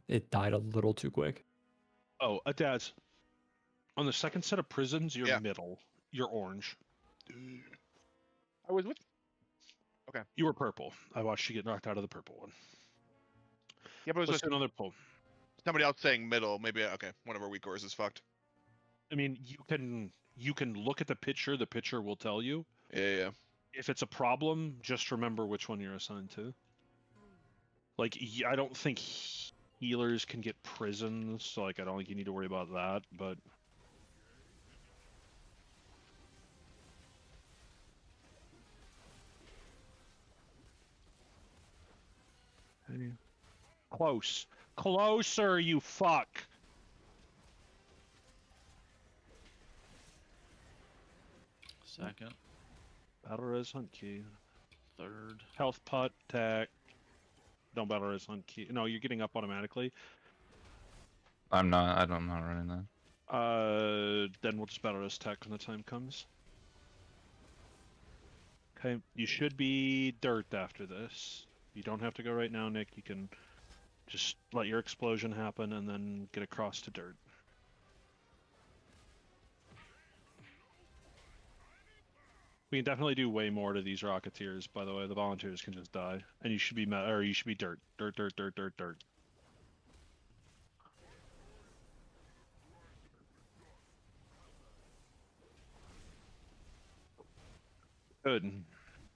it died a little too quick. Oh, Adaz. On the second set of prisons, you're middle. You're orange. I was with. Okay. You were purple. I watched you get knocked out of the purple one. Yeah, but it was Let's do another pull. Somebody else saying middle. Maybe okay. One of our weak cores is fucked. I mean, you can look at the picture. The picture will tell you. Yeah. If it's a problem, just remember which one you're assigned to. Like, I don't think healers can get prisons, so like I don't think you need to worry about that. But closer, you fuck. Second. Battle res hunt key. Third. Health putt tech. Don't battle res hunt key. No, you're getting up automatically. I'm not running that. Then we'll just battle res tech when the time comes. Okay, you should be dirt after this. You don't have to go right now, Nick. You can just let your explosion happen and then get across to dirt. We can definitely do way more to these Rocketeers, by the way. The volunteers can just die. And you should be you should be dirt. Dirt. Good.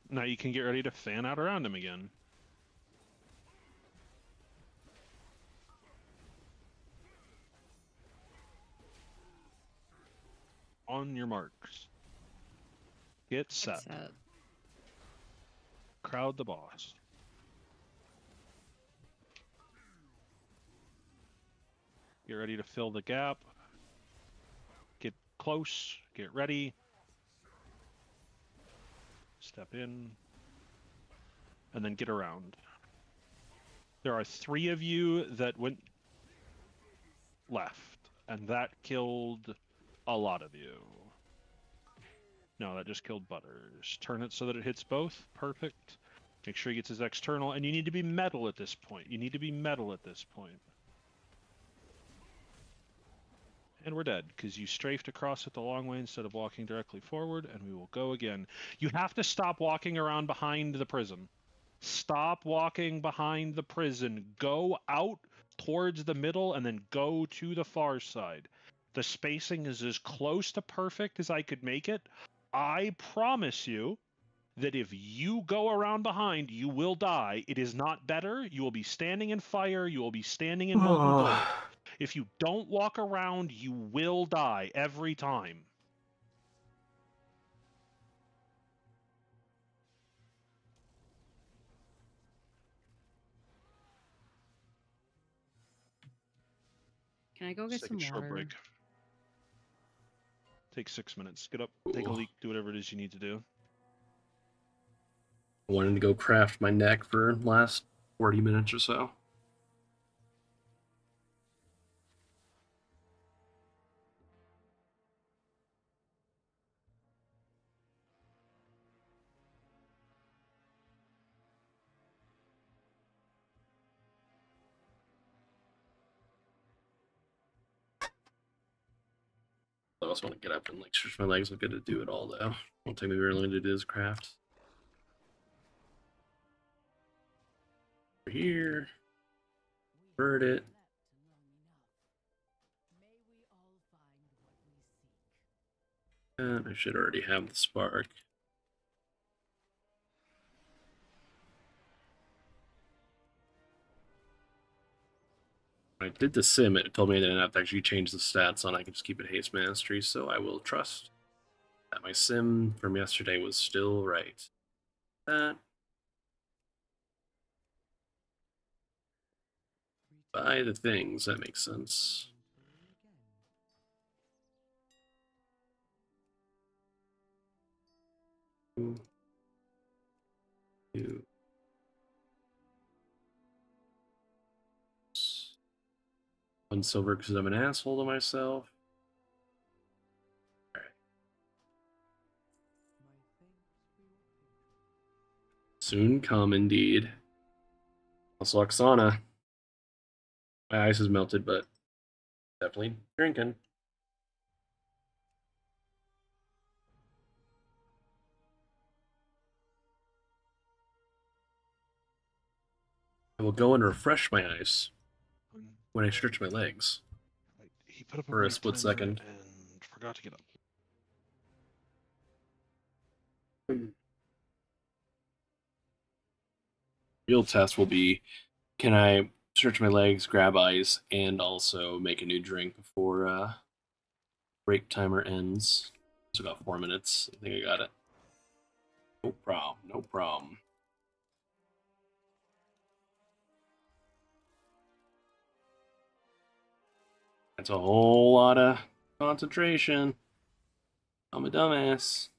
Now you can get ready to fan out around him again. On your marks. Get set. Crowd the boss. Get ready to fill the gap. Get close. Get ready. Step in. And then get around. There are 3 of you that went left. And that killed a lot of you. No, that just killed Butters. Turn it so that it hits both. Perfect. Make sure he gets his external. And you need to be metal at this point. And we're dead, because you strafed across it the long way instead of walking directly forward, and we will go again. You have to stop walking around behind the prison. Stop walking behind the prison. Go out towards the middle, and then go to the far side. The spacing is as close to perfect as I could make it. I promise you that if you go around behind, you will die. It is not better. You will be standing in fire. You will be standing in molten gold. If you don't walk around, you will die every time. Can I go get some water? Break. Take 6 minutes. Get up, take a leak, do whatever it is you need to do. I wanted to go craft my neck for the last 40 minutes or so. I also want to get up and like stretch my legs. I'm good to do it all though. Won't take me very long to do this craft. Over here. Bird it. And I should already have the spark. When I did the sim, it told me I didn't have to actually change the stats on. I can just keep it haste mastery, so I will trust that my sim from yesterday was still right. That. Buy the things, that makes sense. Two. One silver because I'm an asshole to myself. All right. Soon come, indeed. Also, Oksana. My ice is melted, but definitely drinking. I will go and refresh my ice when I stretch my legs. He put up for a split second. And forgot to get up. Real test will be, can I stretch my legs, grab ice, and also make a new drink before break timer ends? It's about 4 minutes. I think I got it. No problem. No problem. That's a whole lot of concentration. I'm a dumbass.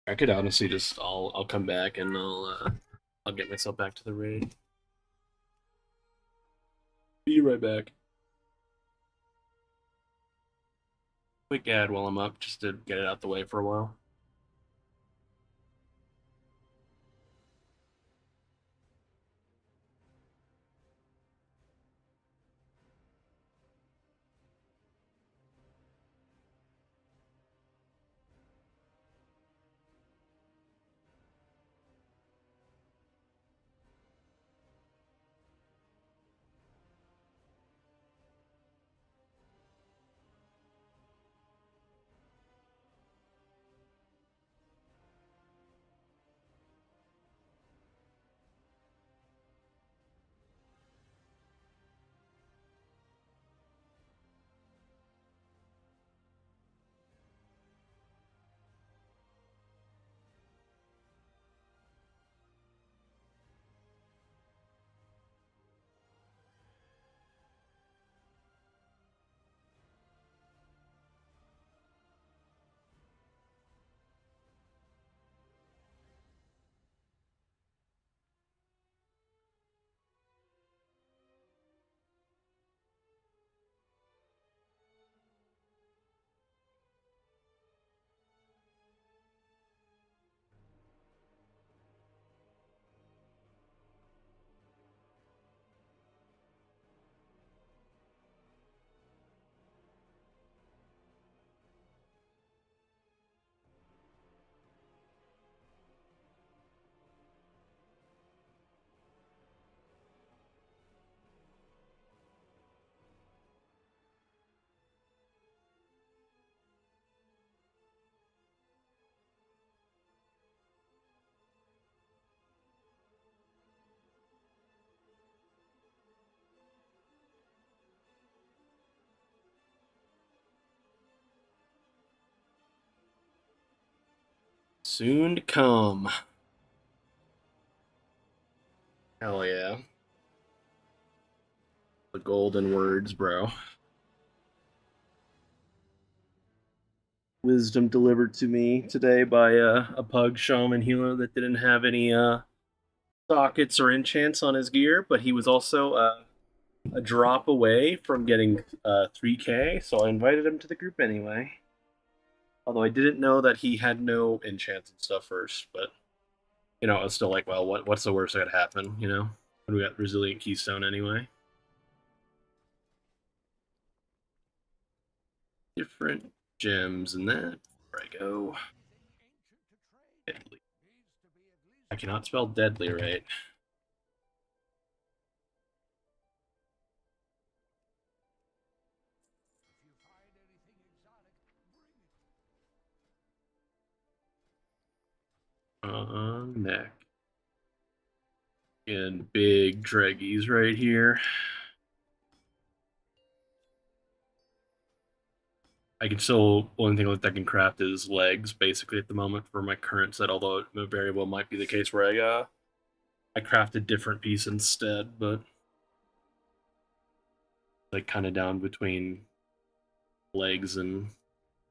I could honestly just I'll come back and I'll get myself back to the raid. Be right back. Quick ad while I'm up, just to get it out the way for a while. Soon to come. Hell yeah. The golden words, bro. Wisdom delivered to me today by a pug shaman healer that didn't have any sockets or enchants on his gear, but he was also a drop away from getting 3k, so I invited him to the group anyway. Although I didn't know that he had no enchants and stuff first, but you know, I was still like, well, what's the worst that could happen, you know? We got Resilient Keystone anyway. Different gems in that. There I go. Deadly. I cannot spell deadly right. Neck. And big Treggyz right here. I can still, only thing that I can craft is legs, basically, at the moment for my current set, although it very well might be the case where I craft a different piece instead, but like kind of down between legs and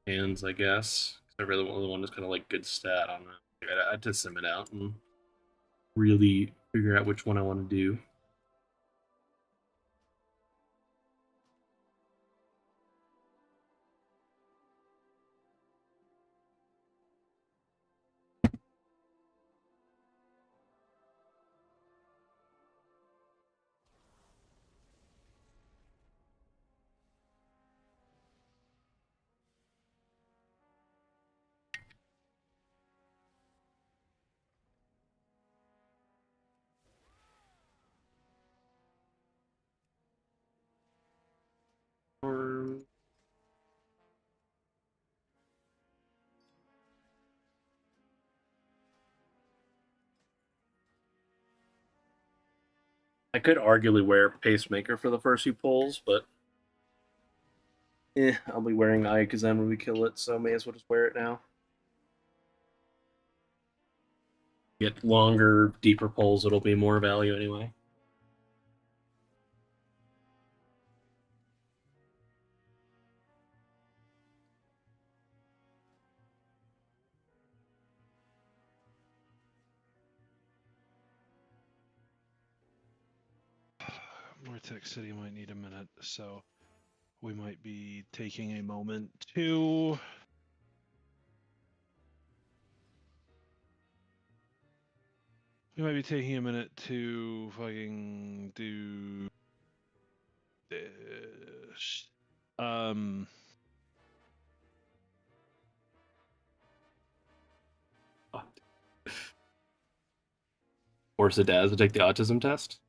hands, I guess. I really want to kind of like good stat on it. I had to sim it out and really figure out which one I want to do. I could arguably wear Pacemaker for the first few pulls, but I'll be wearing Iyakazan when we kill it, so may as well just wear it now. Get longer, deeper pulls, it'll be more value anyway. Mythic City might need a minute, so we might be taking a moment to fucking do this. Force a Daz to take the autism test.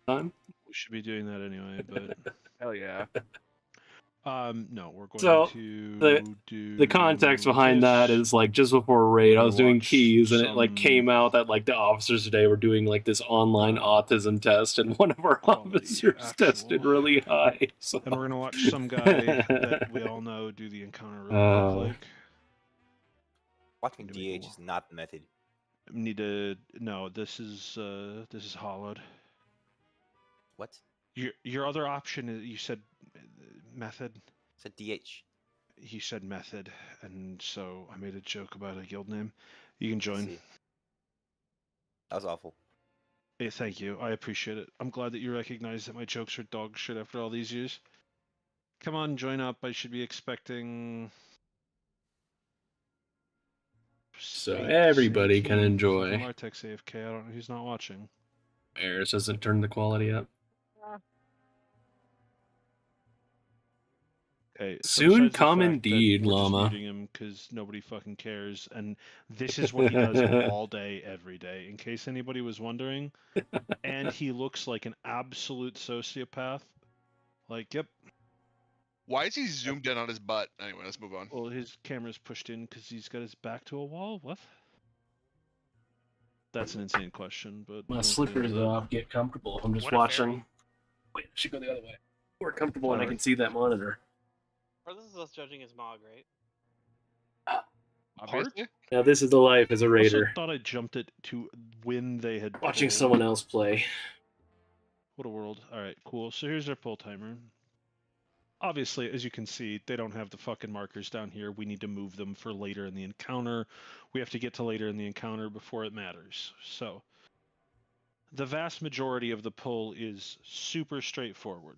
Time. We should be doing that anyway, but hell yeah. No, we're going to do the context behind that is like just before raid, I was doing keys and it like came out that like the officers today were doing like this online autism test and one of our officers tested really high. So. And we're gonna watch some guy that we all know do the encounter really quick. Watching DH is not the method. No, this is hollowed. What? Your other option is, you said method. I said DH. He said method, and so I made a joke about a guild name. You can join. That was awful. Hey, thank you. I appreciate it. I'm glad that you recognize that my jokes are dog shit after all these years. Come on, join up. I should be expecting. So everybody can enjoy. Martex AFK. I don't know who's not watching. Eris doesn't turn the quality up. Okay, soon come indeed, Llama. Him because nobody fucking cares, and this is what he does all day, every day. In case anybody was wondering, and he looks like an absolute sociopath. Like, yep. Why is he zoomed in on his butt? Anyway, let's move on. Well, his camera's pushed in because he's got his back to a wall. What? That's an insane question, but my slippers off. Get comfortable. I'm just watching. Wait, I should go the other way. More comfortable, and I can see that monitor. Or this is us judging his mog, right? part. Now this is the life as a I raider. also thought I jumped it to when they had Watching pulled. someone else play. What a world. Alright, cool. So here's our pull timer. Obviously, as you can see, they don't have the fucking markers down here. We need to move them for later in the encounter. We have to get to later in the encounter before it matters. So, the vast majority of the pull is super straightforward.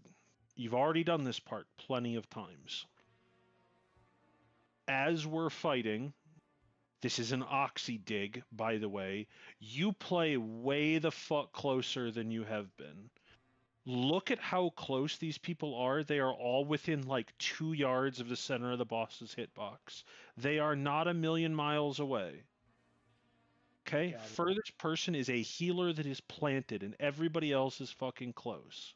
You've already done this part plenty of times. As we're fighting, this is an oxy dig, by the way. You play way the fuck closer than you have been. Look at how close these people are. They are all within like 2 yards of the center of the boss's hitbox. They are not a million miles away. Okay? Furthest person is a healer that is planted, and everybody else is fucking close.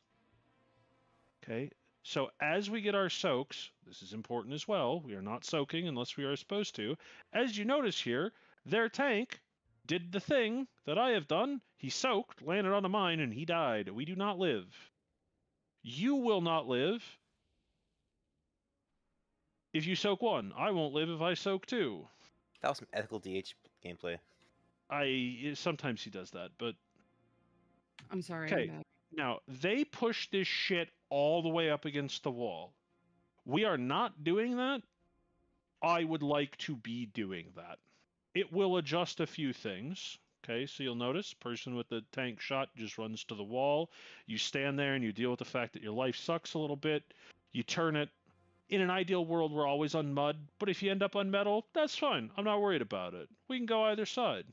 Okay? So as we get our soaks, this is important as well. We are not soaking unless we are supposed to. As you notice here, their tank did the thing that I have done. He soaked, landed on a mine, and he died. We do not live. You will not live if you soak 1. I won't live if I soak 2. That was some ethical DH gameplay. Sometimes he does that, but... I'm sorry. Okay, now, they push this shit all the way up against the wall. We are not doing that. I would like to be doing that. It will adjust a few things. Okay, so you'll notice, person with the tank shot just runs to the wall. You stand there and you deal with the fact that your life sucks a little bit. You turn it. In an ideal world, we're always on mud, but if you end up on metal, that's fine. I'm not worried about it. We can go either side.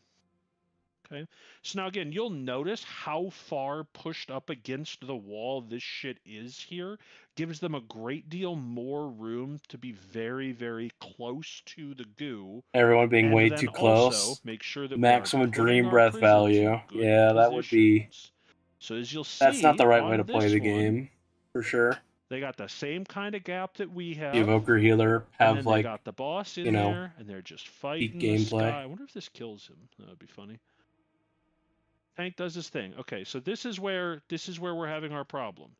Okay, so now again, you'll notice how far pushed up against the wall this shit is here. Gives them a great deal more room to be very, very close to the goo. Everyone being and way then too also close. Make sure that Maximum dream breath value. Yeah, that would be. So as you'll see, that's not the right way to play the one, game, for sure. They got the same kind of gap that we have. The evoker healer have and then like they got the boss in there, and they're just fighting peak the gameplay. sky. I wonder if this kills him. That would be funny. Tank does his thing. Okay, so this is where we're having our problem.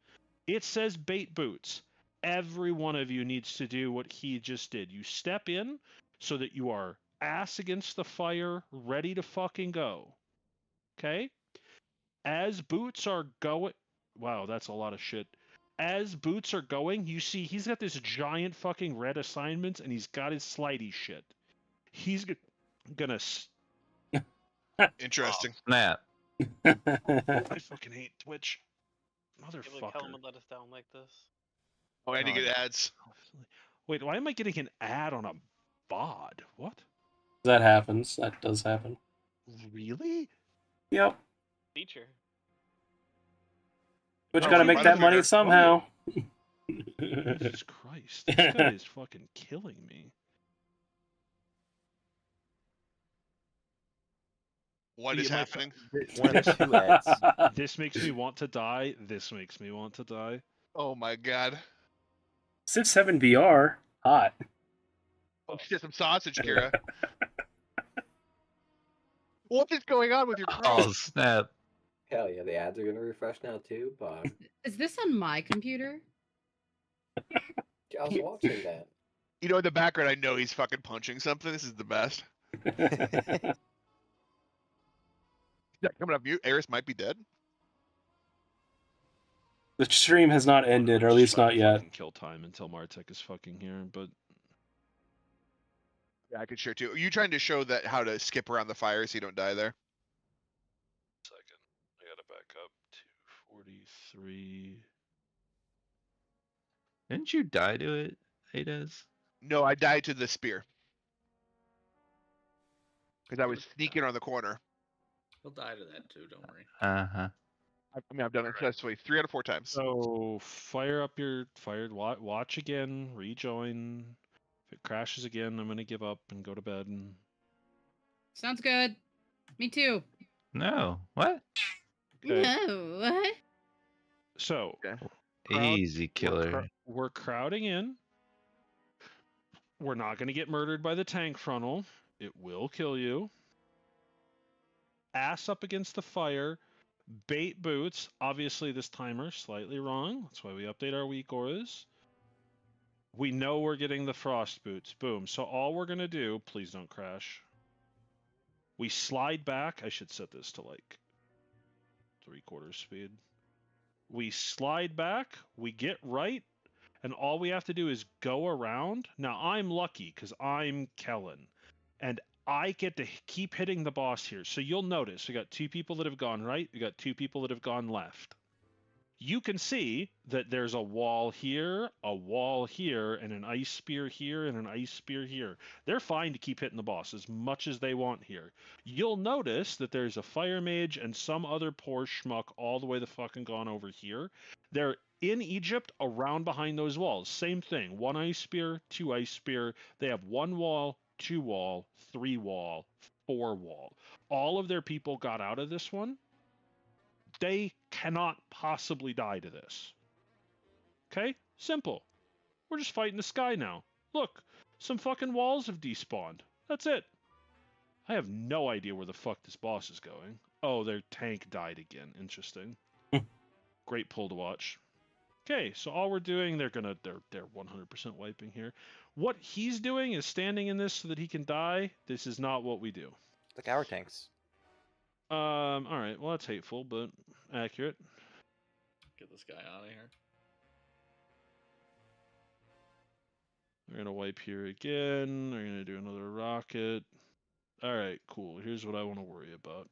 It says bait boots. Every one of you needs to do what he just did. You step in so that you are ass against the fire, ready to fucking go. Okay? As boots are going... Wow, that's a lot of shit. As boots are going, you see he's got this giant fucking red assignment, and he's got his slidey shit. He's gonna... Interesting. Snap. I fucking hate Twitch. Motherfucker. Helen would let us down like this. Oh, I need to get ads. Wait, why am I getting an ad on a VOD? What? That happens. That does happen. Really? Yep. Feature. But you gotta make that money somehow. Jesus Christ. This guy is fucking killing me. What is happening? This makes me want to die. This makes me want to die. Oh my god. Civ 7 VR. Hot. Oh shit, some sausage, Kira. What is going on with your cross? Oh, snap. Hell yeah, the ads are gonna refresh now too, but Is this on my computer? I was watching that. You know, in the background, I know he's fucking punching something. This is the best. Yeah, coming up mute. Eris might be dead. The stream has not ended, or at least not yet. Kill time until Martek is fucking here, but yeah, I could share too. Are you trying to show that how to skip around the fire so you don't die there? Second, I gotta back up to 43. Didn't you die to it, Hades? No, I died to the spear because I was sneaking on the corner. He'll die to that too. Don't worry. Uh-huh. I mean, I've done it successfully 3 out of 4 times. So fire up your watch again, rejoin. If it crashes again, I'm gonna give up and go to bed. Sounds good. Me too. No. What? Okay. No. What? So Easy killer. We're crowding in. We're not gonna get murdered by the tank frontal. It will kill you. Ass up against the fire. Bait boots. Obviously, this timer slightly wrong. That's why we update our weak auras. We know we're getting the frost boots. Boom. So all we're gonna do, please don't crash. We slide back. I should set this to like 3/4 speed. We slide back. We get right. And all we have to do is go around. Now, I'm lucky because I'm Kellen. And I get to keep hitting the boss here. So you'll notice we got 2 people that have gone right. We got 2 people that have gone left. You can see that there's a wall here, and an ice spear here, and an ice spear here. They're fine to keep hitting the boss as much as they want here. You'll notice that there's a fire mage and some other poor schmuck all the way the fucking gone over here. They're in Egypt around behind those walls. Same thing. 1 ice spear, 2 ice spear. They have 1 wall, 2 wall, 3 wall, 4 wall. All of their people got out of this one. They cannot possibly die to this. Okay? Simple. We're just fighting the sky now. Look, some fucking walls have despawned. That's it. I have no idea where the fuck this boss is going. Oh, their tank died again. Interesting. Great pull to watch. Okay, so all we're doing, they're 100% wiping here. What he's doing is standing in this so that he can die. This is not what we do. Like our tanks. All right. Well, that's hateful, but accurate. Get this guy out of here. We're gonna wipe here again. We're gonna do another rocket. All right, cool. Here's what I want to worry about.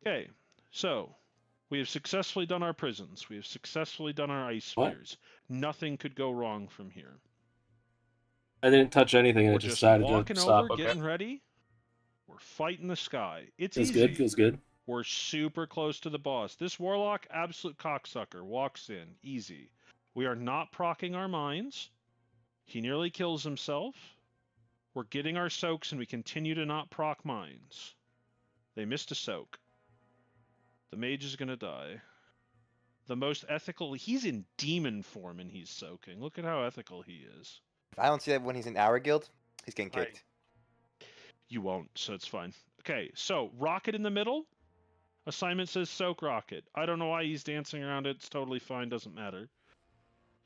Okay, so we have successfully done our prisons. We have successfully done our ice spheres. Nothing could go wrong from here. I didn't touch anything. We're I just decided walking to stop. over, Okay. getting ready. We're fighting the sky. It's Feels easy. good. Feels good. We're super close to the boss. This warlock, absolute cocksucker, walks in. Easy. We are not proccing our mines. He nearly kills himself. We're getting our soaks, and we continue to not proc mines. They missed a soak. The mage is going to die. The most ethical... He's in demon form, and he's soaking. Look at how ethical he is. If I don't see that when he's in our guild, he's getting kicked. You won't, so it's fine. Okay, so rocket in the middle. Assignment says soak rocket. I don't know why he's dancing around it. It's totally fine, doesn't matter.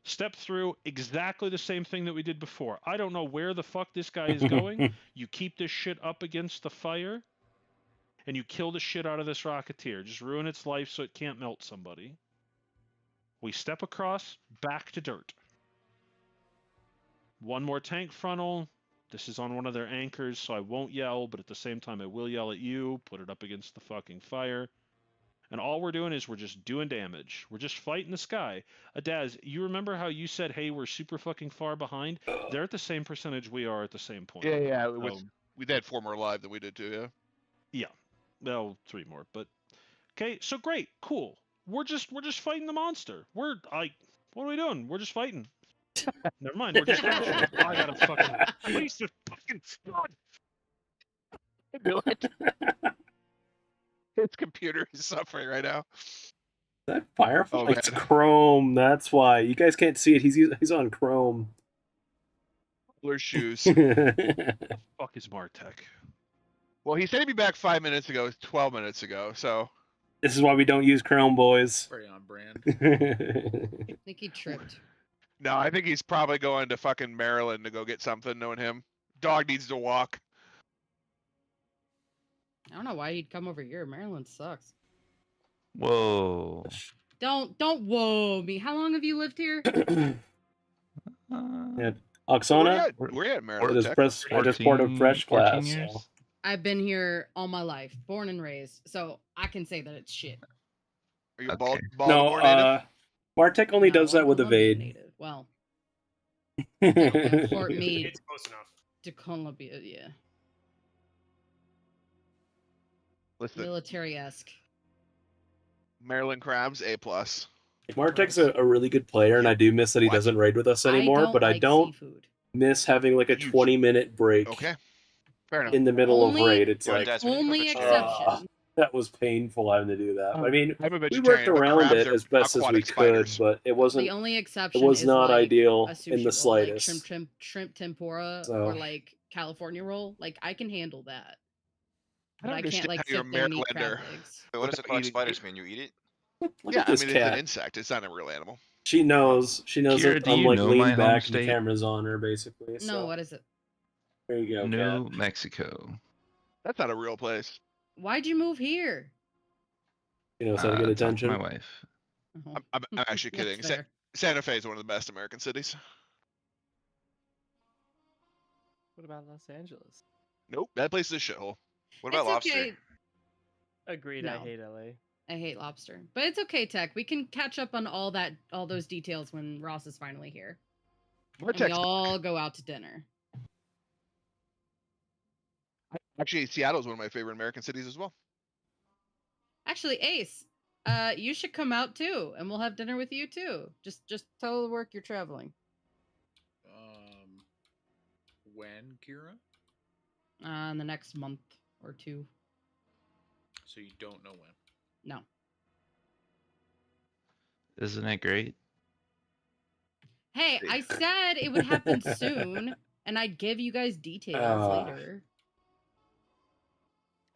Step through exactly the same thing that we did before. I don't know where the fuck this guy is going. You keep this shit up against the fire, and you kill the shit out of this rocketeer. Just ruin its life so it can't melt somebody. We step across, back to dirt. 1 more tank frontal. This is on one of their anchors, so I won't yell, but at the same time I will yell at you. Put it up against the fucking fire. And all we're doing is we're just doing damage. We're just fighting the sky. Adaz, you remember how you said, hey, we're super fucking far behind? They're at the same percentage we are at the same point. Yeah. We had 4 more live than we did too, yeah? Yeah. Well, 3 more, but... Okay, so great. Cool. We're just fighting the monster. We're, like... What are we doing? We're just fighting. Never mind, we're just fighting. I gotta fucking... Waste of fucking blood! Do it. His computer is suffering right now. That Firefly? Oh, It's Chrome. That's why you guys can't see it. He's on Chrome. Blue shoes. The fuck is Martech? Well, he said he'd be back 5 minutes ago. 12 minutes ago. So This is why we don't use Chrome, boys. Very on brand. I think he tripped. no, I think he's probably going to fucking Maryland to go get something. Knowing him, dog needs to walk. I don't know why he'd come over here. Maryland sucks. Whoa. Don't whoa me. How long have you lived here? Yeah. Oksana, We're at Maryland. I just poured a fresh glass. So. I've been here all my life, born and raised, so I can say that it's shit. Are you Okay. Baltimore native? Martech only does that with Columbia evade. native. Well, Fort Fort Meade It's close enough. to Columbia, yeah. Listen, Military-esque. Maryland Crabs A+. Martech's a really good player, and I do miss that he doesn't raid with us anymore. But I don't miss having like a 20-minute break. Okay, fair enough. In the middle of raid, it's Only like exception. that was painful having to do that. I mean, I'm a we vegetarian, worked but around crabs it are as best as we aquatic could, spiders. but it wasn't. The only exception It was is not like ideal a sushi in the roll, slightest. Like shrimp tempura So- or like California roll. Like I can handle that. I But don't I can't understand like how you're sit a there and eat crab Marylander. legs. Wait, what does Without aquatic eating- spiders mean? You eat it? Look Yeah, at I this mean it's an cat. insect. It's not a real animal. She knows. She knows Kira, that do I'm you like know leaned my home back and the state? camera's on her, basically. No, So. what is it? There you go, New Kat. Mexico. That's not a real place. Why'd you move here? You know, so to get Talk to attention. my wife. I'm actually That's kidding. fair. Santa Fe is one of the best American cities. What about Los Angeles? Nope, that place is a shithole. What about It's lobster? okay. Agreed. I No. hate LA. I hate lobster, but it's okay, Tech. We can catch up on all those details when Ross is finally here. And we all go out to dinner. Actually, Seattle is one of my favorite American cities as well. Actually, Ace, you should come out too, and we'll have dinner with you too. Just tell the work you're traveling. When, Kira? In the next month or two. So you don't know when? No. Isn't it great? Hey, I said it would happen soon, and I'd give you guys details later.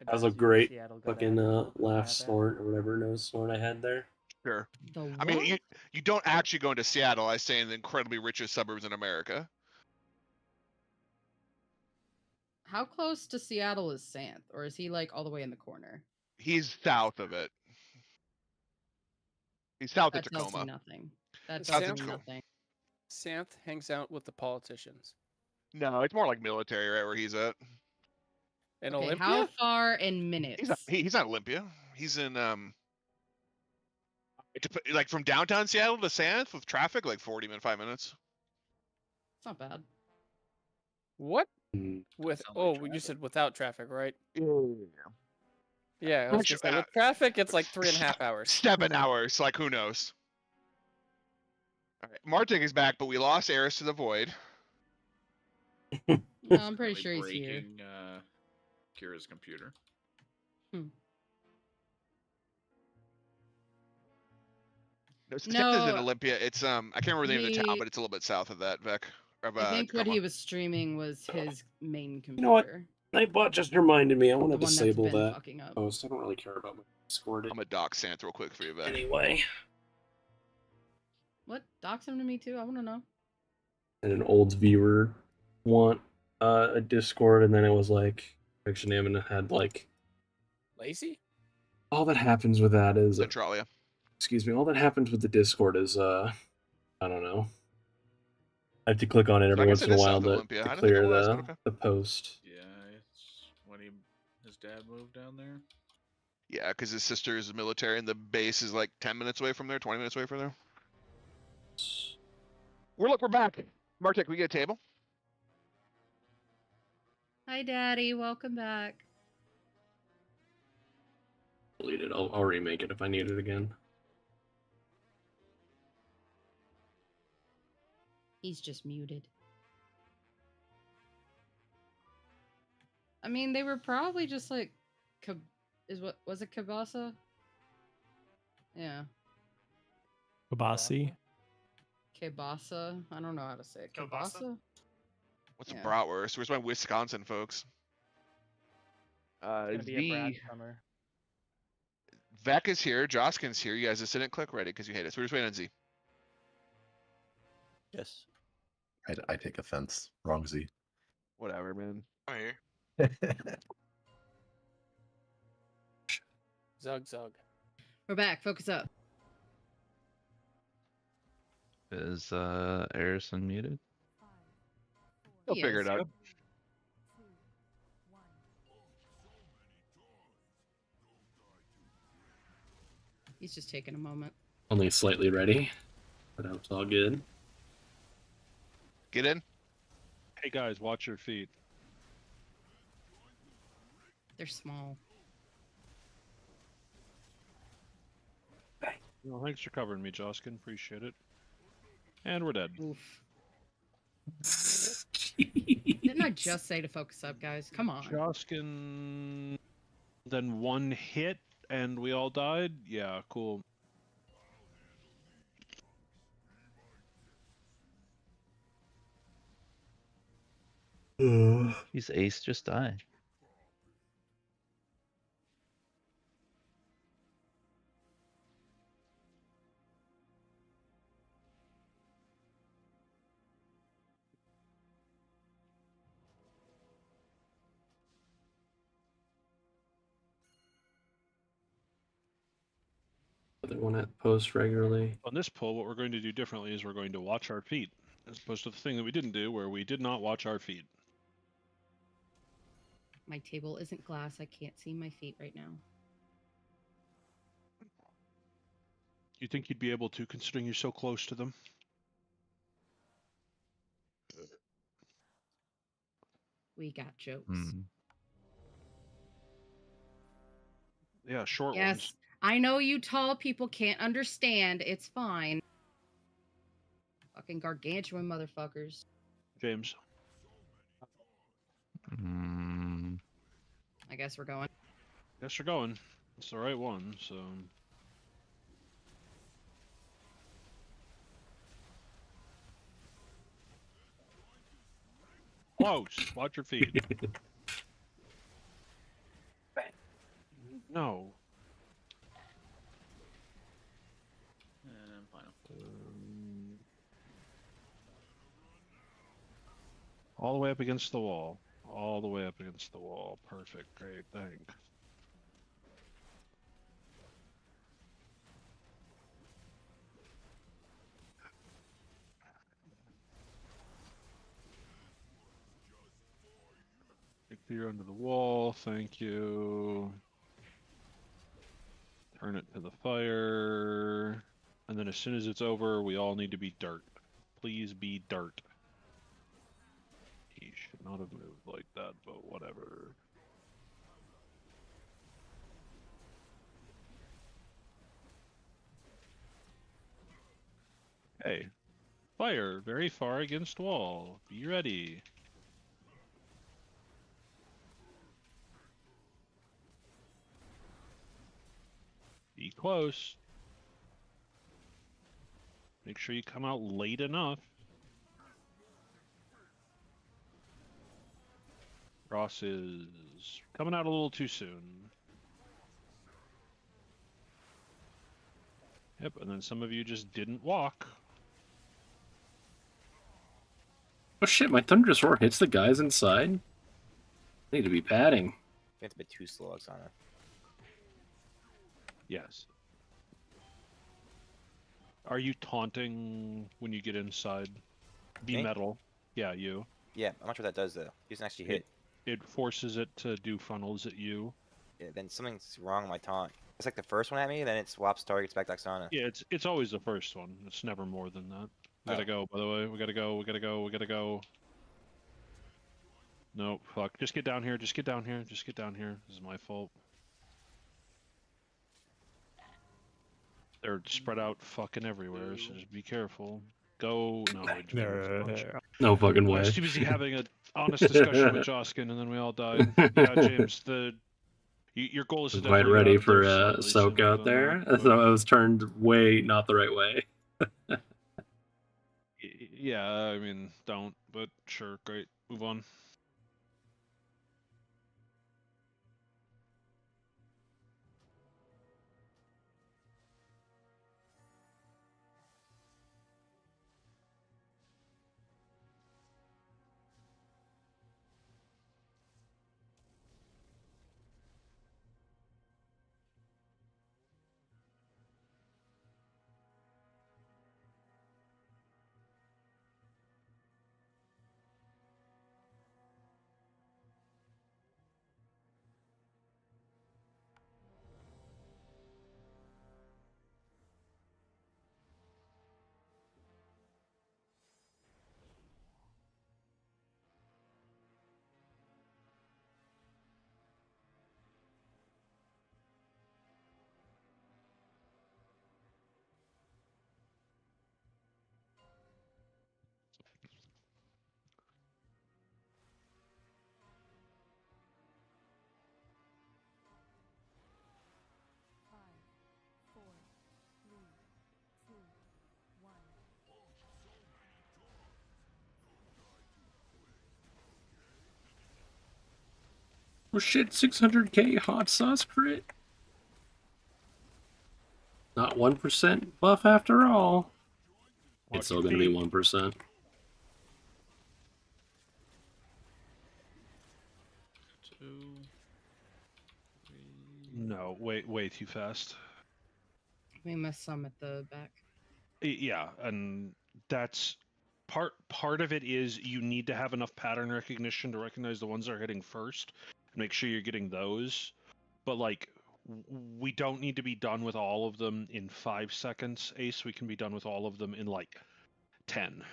That was a great fucking laugh snort or whatever nose snort I had there. Sure. The I mean, you don't actually go into Seattle. I stay in the incredibly richest suburbs in America. How close to Seattle is Santh, or is he like all the way in the corner? He's south of it. He's south of That tells me Tacoma. nothing. That South tells of me Tacoma. nothing. Santh hangs out with the politicians. No, it's more like military, right where he's at. In Okay, Olympia? how far in minutes? He's not Olympia. He's in like from downtown Seattle to Santh with traffic, like 5 minutes. It's not bad. What? With you said without traffic, right? Yeah, I was gonna say with traffic, it's like 3.5 hours. 7 hours, like who knows? All right, Martic is back, but we lost Eris to the void. No, I'm pretty sure he's here. Breaking Kira's computer. No, Santh is in Olympia. It's I can't remember the name of the town, but it's a little bit south of that, Vec. I think what he was streaming was his main computer. You know what? Nightbot just reminded me. I want to The one that's disable been that fucking up. post. I don't really care about my Discord. I'm gonna dock Santh real quick for you, Vec. Anyway. What? Dox him to me too? I want to know. And an old viewer want a Discord, and then it was like Fiction Name and it had like Lazy? all that happens with that is Centralia. Excuse me. All that happens with the Discord is I don't know. I have to click on it every once in a while to clear the post. Yeah, it's when his dad moved down there. Yeah, because his sister is military, and the base is like 10 minutes away from there, 20 minutes away from there. We're back. Martic, we get a table? Hi, Daddy. Welcome back. Delete it. I'll remake it if I need it again. He's just muted. I mean, they were probably just like, was it Kabasa? Yeah. Kabasi? Kabasa? I don't know how to say it. Kabasa? What's a bratwurst? Where's my Wisconsin folks? It's gonna be a Brad summer. Vec is here. Joskin's here. You guys just didn't click ready because you hate us. We're just waiting on Z. Yes. I take offense. Wrong Z. Whatever, man. I'm here. Zug. We're back. Focus up. Is Eris unmuted? He'll figure it out. He's just taking a moment. Only slightly ready, but it's all good. Get in. Hey guys, watch your feet. They're small. Well, thanks for covering me, Joskin. Appreciate it. And we're dead. Oof. Didn't I just say to focus up, guys? Come on. Joskin. Then one hit and we all died? Yeah, cool. He's Ace just died. Other one at post regularly. On this pull, what we're going to do differently is we're going to watch our feet, as opposed to the thing that we didn't do, where we did not watch our feet. My table isn't glass. I can't see my feet right now. You think you'd be able to, considering you're so close to them? We got jokes. Yeah, short Yes, ones. I know you tall people can't understand. It's fine. Fucking gargantuan motherfuckers. James. I guess we're going. Yes, you're going. It's the right one, so... Close. Watch your feet. No. And final. All the way up against the wall. All the way up against the wall. Perfect. Great. Thanks. Clear under the wall. Thank you. Turn it to the fire. And then as soon as it's over, we all need to be dirt. Please be dirt. He should not have moved like that, but whatever. Hey. Fire. Very far against wall. Be ready. Be close. Make sure you come out late enough. Ross is coming out a little too soon. Yep, and then some of you just didn't walk. Oh shit, my Thunderous Roar hits the guys inside? I need to be padding. It's a bit too slow, Oksana. Yes. Are you taunting when you get inside? Be Me? metal. Yeah, you. Yeah, I'm not sure what that does though. He doesn't actually hit. It forces it to do funnels at you. Yeah, then something's wrong with my taunt. It's like the first one at me, then it swaps targets back to Oksana. Yeah, it's always the first one. It's never more than that. We gotta go, by the way. We gotta go, we gotta go, we gotta go. No, fuck. Just get down here, just get down here, just get down here. This is my fault. They're spread out fucking everywhere, so just be careful. Go. No, no fucking way. I was too busy having an honest discussion with Joskin, and then we all died. Yeah, James, your goal is to Quite ready for soak out there, so I was turned way not the right way. Yeah, I mean, don't, but sure, great. Move on. Oh shit, 600k hot sauce crit? Not 1% buff after all. It's still gonna be 1%. No, way too fast. We missed some at the back. Yeah, and that's part of it is you need to have enough pattern recognition to recognize the ones that are hitting first and make sure you're getting those. But like, we don't need to be done with all of them in 5 seconds, Ace. We can be done with all of them in like 10.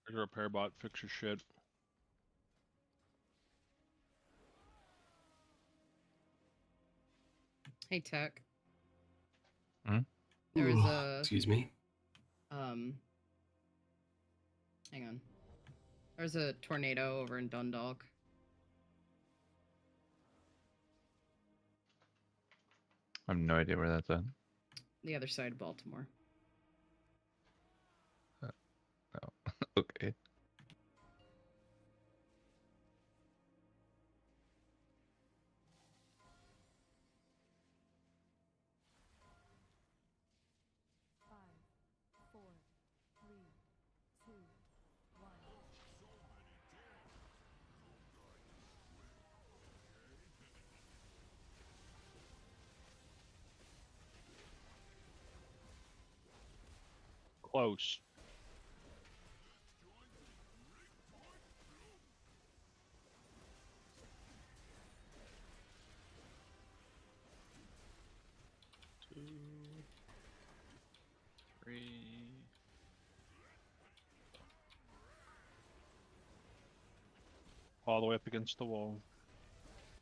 There's a repair bot, fix your shit. Hey, Tech. Hmm? There was a. Excuse me. Hang on. There's a tornado over in Dundalk. I have no idea where that's at. The other side of Baltimore. Oh, okay. Close. Two, three. All the way up against the wall.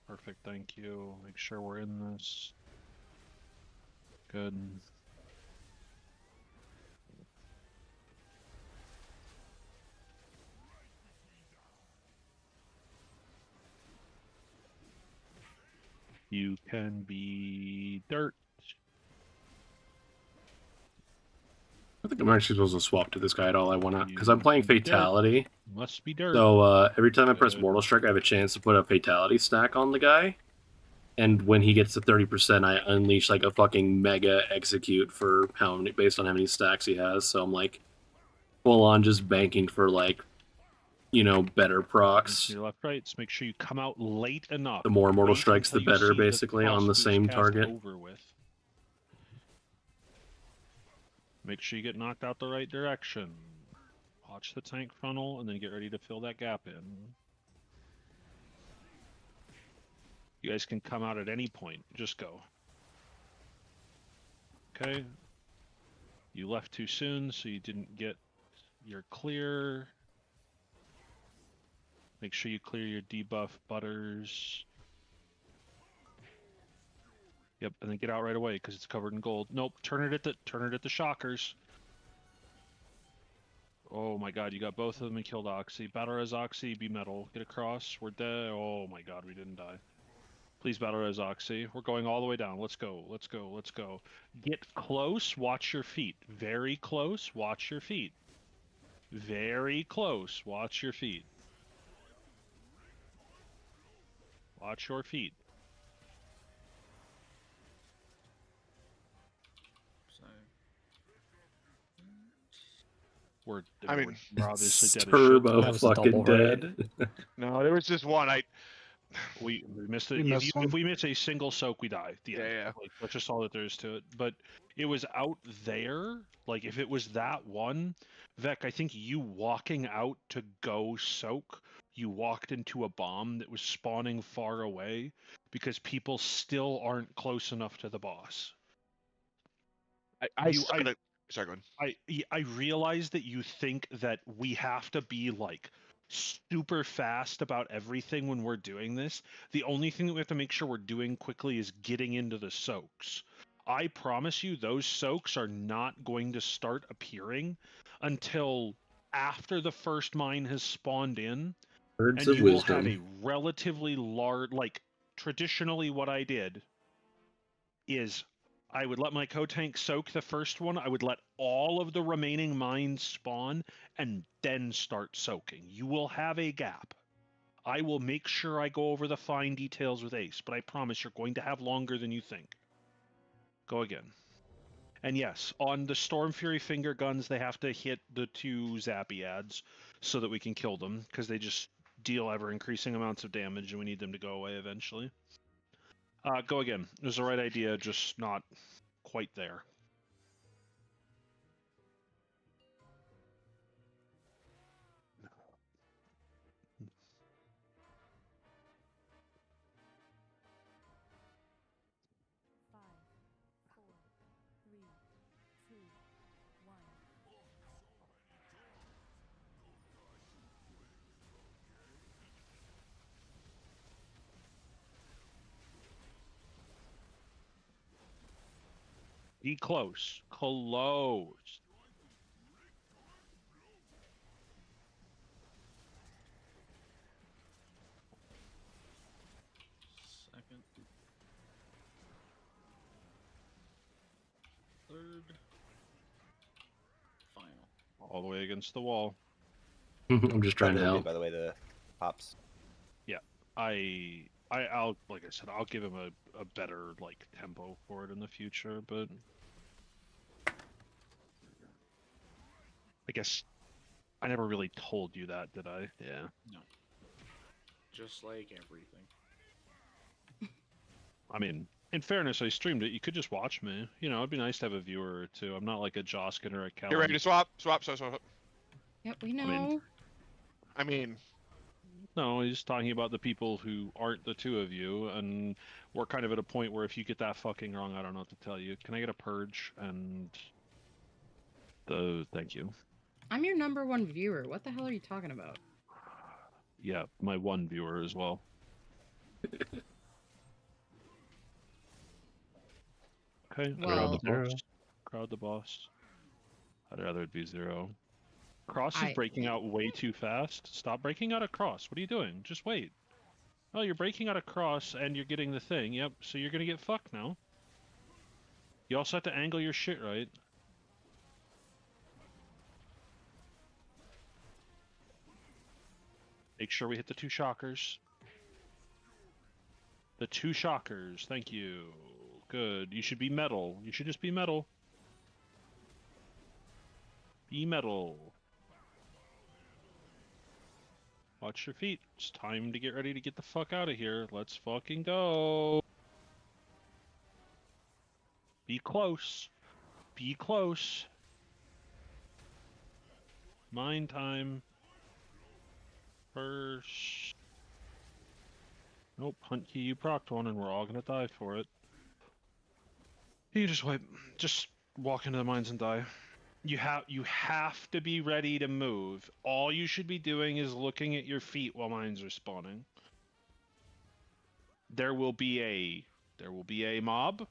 Perfect, thank you. Make sure we're in this. Good. You can be dirt. I think I'm actually supposed to swap to this guy at all I want to, because I'm playing Fatality. Dirt. Must be dirt. So every time I press Mortal Strike, I have a chance to put a Fatality stack on the guy. And when he gets to 30%, I unleash like a fucking mega execute for how many, based on how many stacks he has. So I'm like full on just banking for like, you know, better procs. Your left, right. So make sure you come out late enough. The more Mortal Wait Strikes, the until you better, see basically, on the cross same boost cast target. Over with. Make sure you get knocked out the right direction. Watch the tank funnel, and then get ready to fill that gap in. You guys can come out at any point. Just go. Okay. You left too soon, so you didn't get your clear. Make sure you clear your debuff butters. Yep, and then get out right away because it's covered in gold. Nope, turn it at the shockers. Oh my god, you got both of them and killed Oxy. Battle Res Oxy, be metal. Get across. We're dead. Oh my god, we didn't die. Please Battle Res Oxy. We're going all the way down. Let's go. Let's go. Let's go. Get close. Watch your feet. Very close. Watch your feet. Very close. Watch your feet. Watch your feet. We're obviously dead Turbo as shit. fucking dead. No, there was just one. We missed it. We missed one. If we miss a single soak, we die. Yeah. Like, that's just all that there is to it. But it was out there. Like, if it was that one, Vec, I think you walking out to go soak, you walked into a bomb that was spawning far away because people still aren't close enough to the boss. Sorry, go on. I realize that you think that we have to be like super fast about everything when we're doing this. The only thing that we have to make sure we're doing quickly is getting into the soaks. I promise you those soaks are not going to start appearing until after the first mine has spawned in. Words and of you wisdom. will have a relatively large, like traditionally what I did is I would let my co-tank soak the first one. I would let all of the remaining mines spawn and then start soaking. You will have a gap. I will make sure I go over the fine details with Ace, but I promise you're going to have longer than you think. Go again. And yes, on the Storm Fury finger guns, they have to hit the 2 zappy ads so that we can kill them, because they just deal ever-increasing amounts of damage, and we need them to go away eventually. Go again. It was the right idea, just not quite there. Be close. Close. Second. Third. Final. All the way against the wall. I'm just trying to help. By the way, the pops. Yeah, I'll like I said, I'll give him a better like tempo for it in the future, but I guess I never really told you that, did I? Yeah. No. Just like everything. I mean, in fairness, I streamed it. You could just watch me. You know, it'd be nice to have a viewer or two. I'm not like a Joskin or a Kellen. Get ready to swap. Swap. Yep, we know. I mean, no, he's talking about the people who aren't the two of you, and we're kind of at a point where if you get that fucking wrong, I don't know what to tell you. Can I get a purge and thank you. I'm your #1 viewer. What the hell are you talking about? Yeah, my one viewer as well. Okay, well, crowd the boss. I'd rather it be 0. Cross is breaking out way too fast. Stop breaking out across. What are you doing? Just wait. Oh, you're breaking out across and you're getting the thing. Yep, so you're gonna get fucked now. You also have to angle your shit right. Make sure we hit the 2 shockers. The 2 shockers, thank you. Good. You should be metal. You should just be metal. Be metal. Watch your feet. It's time to get ready to get the fuck out of here. Let's fucking go. Be close. Be close. Mine time. First. Nope, hunt key, you procced one, and we're all gonna die for it. You just wipe. Just walk into the mines and die. You have to be ready to move. All you should be doing is looking at your feet while mines are spawning. There will be a mob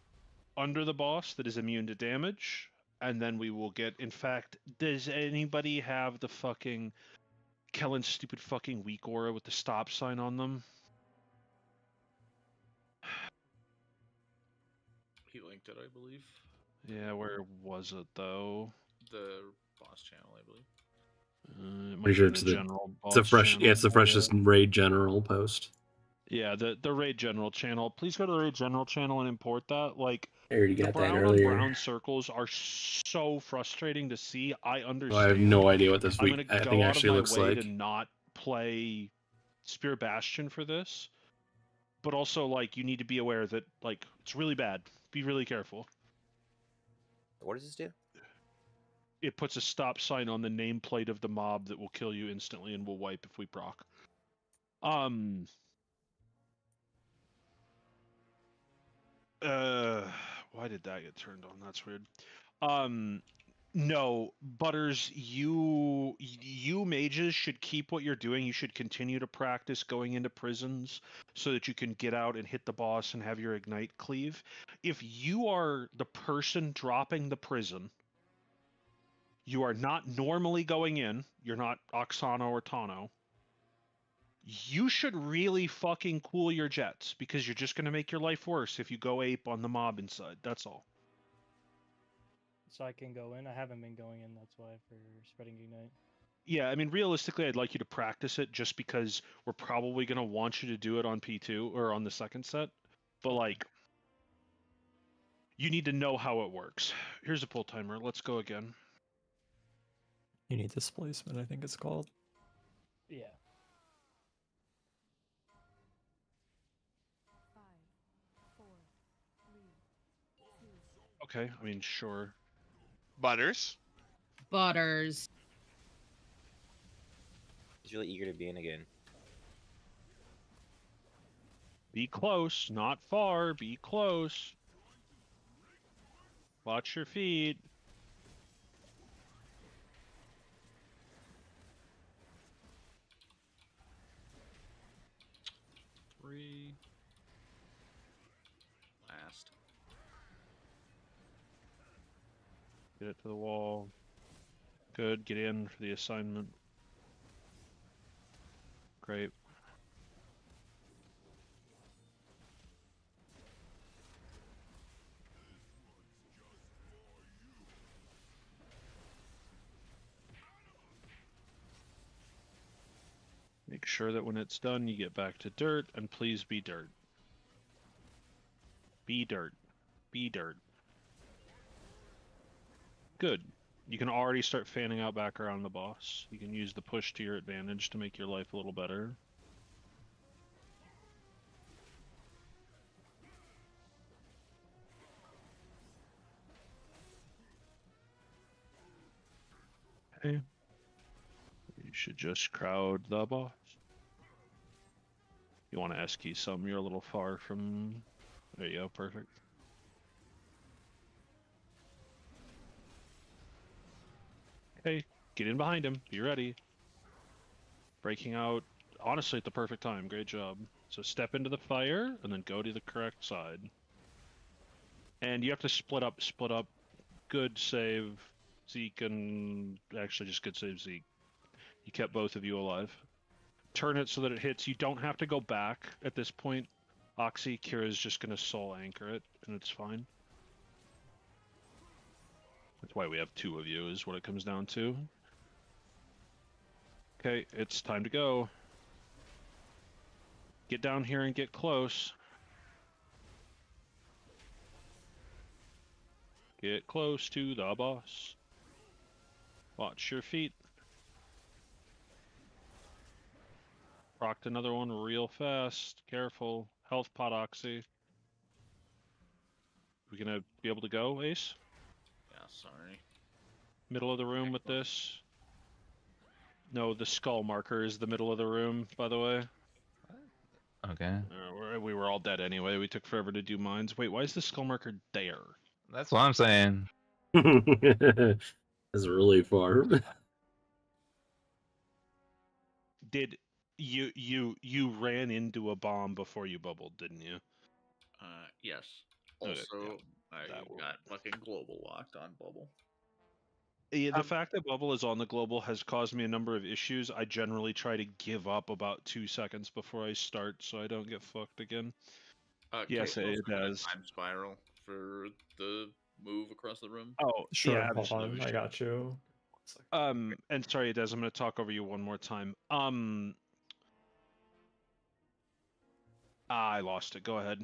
under the boss that is immune to damage, and then we will get. In fact, does anybody have the fucking Kellen's stupid fucking weak aura with the stop sign on them? He linked it, I believe. Yeah, where was it though? The boss channel, I believe. Pretty sure it's the freshest raid general post. Yeah, the raid general channel. Please go to the raid general channel and import that. Like, I already got the brown that earlier. on brown circles are so frustrating to see. I understand. Oh, I have no idea what this week I'm I think actually looks like. to not play Spear Bastion for this, but also like you need to be aware that like it's really bad. Be really careful. What does this do? It puts a stop sign on the nameplate of the mob that will kill you instantly and will wipe if we proc. Why did that get turned on? That's weird. No, Butters, you mages should keep what you're doing. You should continue to practice going into prisons so that you can get out and hit the boss and have your ignite cleave. If you are the person dropping the prison, you are not normally going in. You're not Oksana or Tano. You should really fucking cool your jets because you're just going to make your life worse if you go ape on the mob inside. That's all. so I can go in. I haven't been going in. That's why for spreading ignite. Yeah, I mean, realistically, I'd like you to practice it just because we're probably going to want you to do it on P2 or on the second set. But, like, you need to know how it works. Here's a pull timer. Let's go again. You need displacement, I think it's called. Yeah. Okay, I mean, sure. Butters. Butters. He's really eager to be in again. Be close, not far. Be close. Watch your feet. Last. Get it to the wall. Good. Get in for the assignment. Great. Make sure that when it's done, you get back to dirt, and please be dirt. Be dirt. Be dirt. Good. You can already start fanning out back around the boss. You can use the push to your advantage to make your life a little better. Okay. You should just crowd the boss. You want to S-key some, you're a little far from... There you go, perfect. Okay, get in behind him, be ready. Breaking out, honestly, at the perfect time, great job. So step into the fire, and then go to the correct side. And you have to split up. Good save, Zeke, and actually just good save, Zeke. You kept both of you alive. Turn it so that it hits. You don't have to go back at this point. Oxy, Kira's just going to soul anchor it, and it's fine. That's why we have two of you, is what it comes down to. Okay, it's time to go. Get down here and get close. Get close to the boss. Watch your feet. Procced another one real fast. Careful. Health pot Oxy. We gonna be able to go, Ace? Yeah, sorry. Middle of the room with this. No, the skull marker is the middle of the room, by the way. Okay. We were all dead anyway. We took forever to do mines. Wait, why is the skull marker there? That's what I'm saying. It's really far. Did you ran into a bomb before you bubbled, didn't you? Yes. Okay, Also, yeah, I got fucking global locked on bubble. Yeah, the fact that bubble is on the global has caused me a number of issues. I generally try to give up about 2 seconds before I start, so I don't get fucked again. Yes, it does. Time spiral for the move across the room. Oh, Sure, yeah, hold on, I got you. And sorry, Des, I'm going to talk over you one more time. I lost it. Go ahead.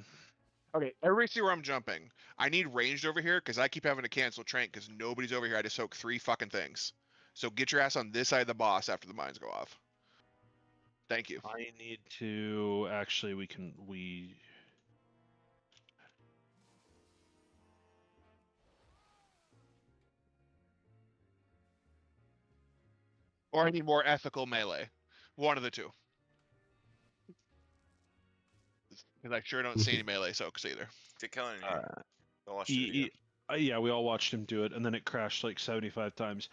Okay, everybody see where I'm jumping. I need ranged over here because I keep having to cancel Trank because nobody's over here. I just soak 3 fucking things. So get your ass on this side of the boss after the mines go off. Thank you. I need to... Actually, Or I need more ethical melee. One of the two. Because I sure don't see any melee soaks either. Did Kellen go watch the video? Yeah, we all watched him do it, and then it crashed like 75 times.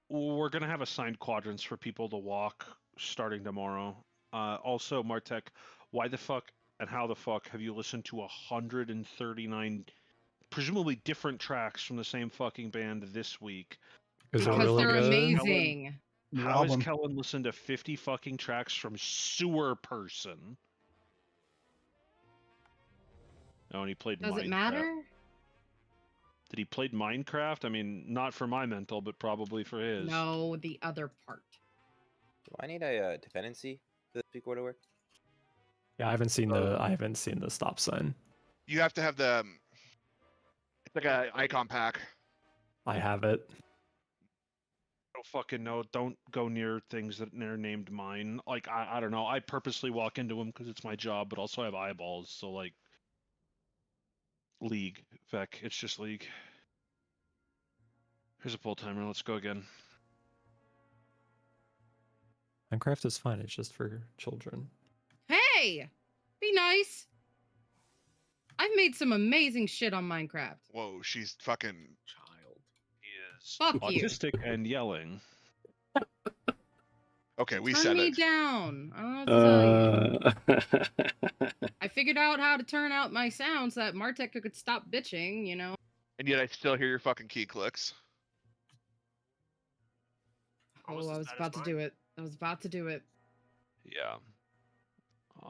We're going to have assigned quadrants for people to walk starting tomorrow. Also, Martek, why the fuck and how the fuck have you listened to 139 presumably different tracks from the same fucking band this week? Because they're amazing. How has Kellen listened to 50 fucking tracks from Sewer Person? Oh, and he played Does Minecraft. it matter? Did he play Minecraft? I mean, not for my mental, but probably for his. No, the other part. Do I need a dependency for this week order work? Yeah, I haven't seen the stop sign. You have to have the. It's like a icon pack. I have it. I don't fucking know. Don't go near things that are named mine. Like, I don't know. I purposely walk into them because it's my job, but also I have eyeballs. So, like, League. Vec, it's just League. Here's a pull timer. Let's go again. Minecraft is fine. It's just for children. Hey, be nice. I've made some amazing shit on Minecraft. Whoa, she's fucking child. He is Fuck you. autistic and yelling. Okay, we Turn said me it. down. I don't know what to tell you. I figured out how to turn out my sounds so that Martek could stop bitching, you know. And yet I still hear your fucking key clicks. Oh, I was about to do it. I was about to do it. Yeah.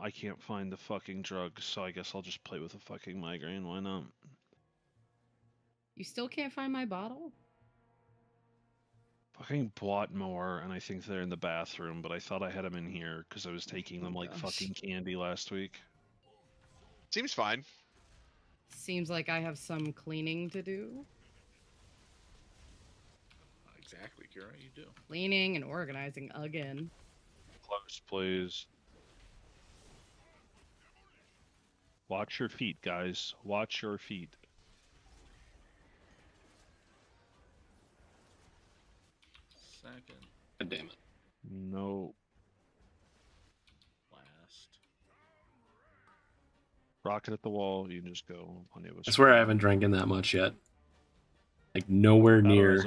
I can't find the fucking drugs, so I guess I'll just play with a fucking migraine. Why not? You still can't find my bottle? Fucking bought more, and I think they're in the bathroom, but I thought I had them in here because I was taking them like fucking candy last week. Seems fine. Seems like I have some cleaning to do. Exactly, Kira, you do. Cleaning and organizing again. Close, please. Watch your feet, guys. Watch your feet. Second. God damn it. No. Last. Rocket at the wall. You can just go. Plenty of us. I swear I haven't drank in that much yet. Like nowhere near.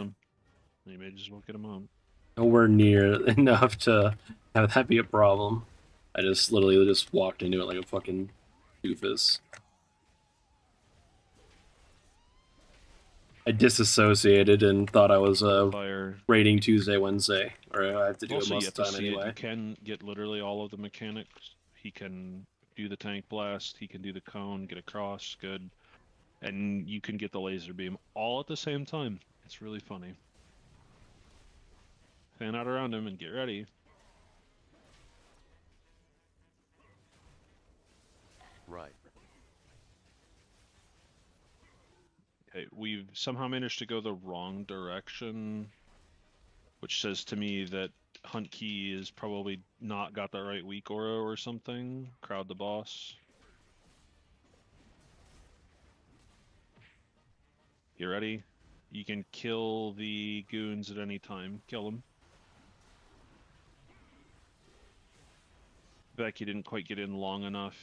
You may just well get them on. Nowhere near enough to have that be a problem. I just literally just walked into it like a fucking doofus. I disassociated and thought I was raiding Tuesday, Wednesday, or I have to do it most of the time anyway. You can get literally all of the mechanics. He can do the tank blast, he can do the cone, get across, good. And you can get the laser beam all at the same time. It's really funny. Fan out around him and get ready. Right. Okay, we've somehow managed to go the wrong direction, which says to me that Hunt Key is probably not got the right weak aura or something. Crowd the boss. You ready? You can kill the goons at any time. Kill them. Becky didn't quite get in long enough.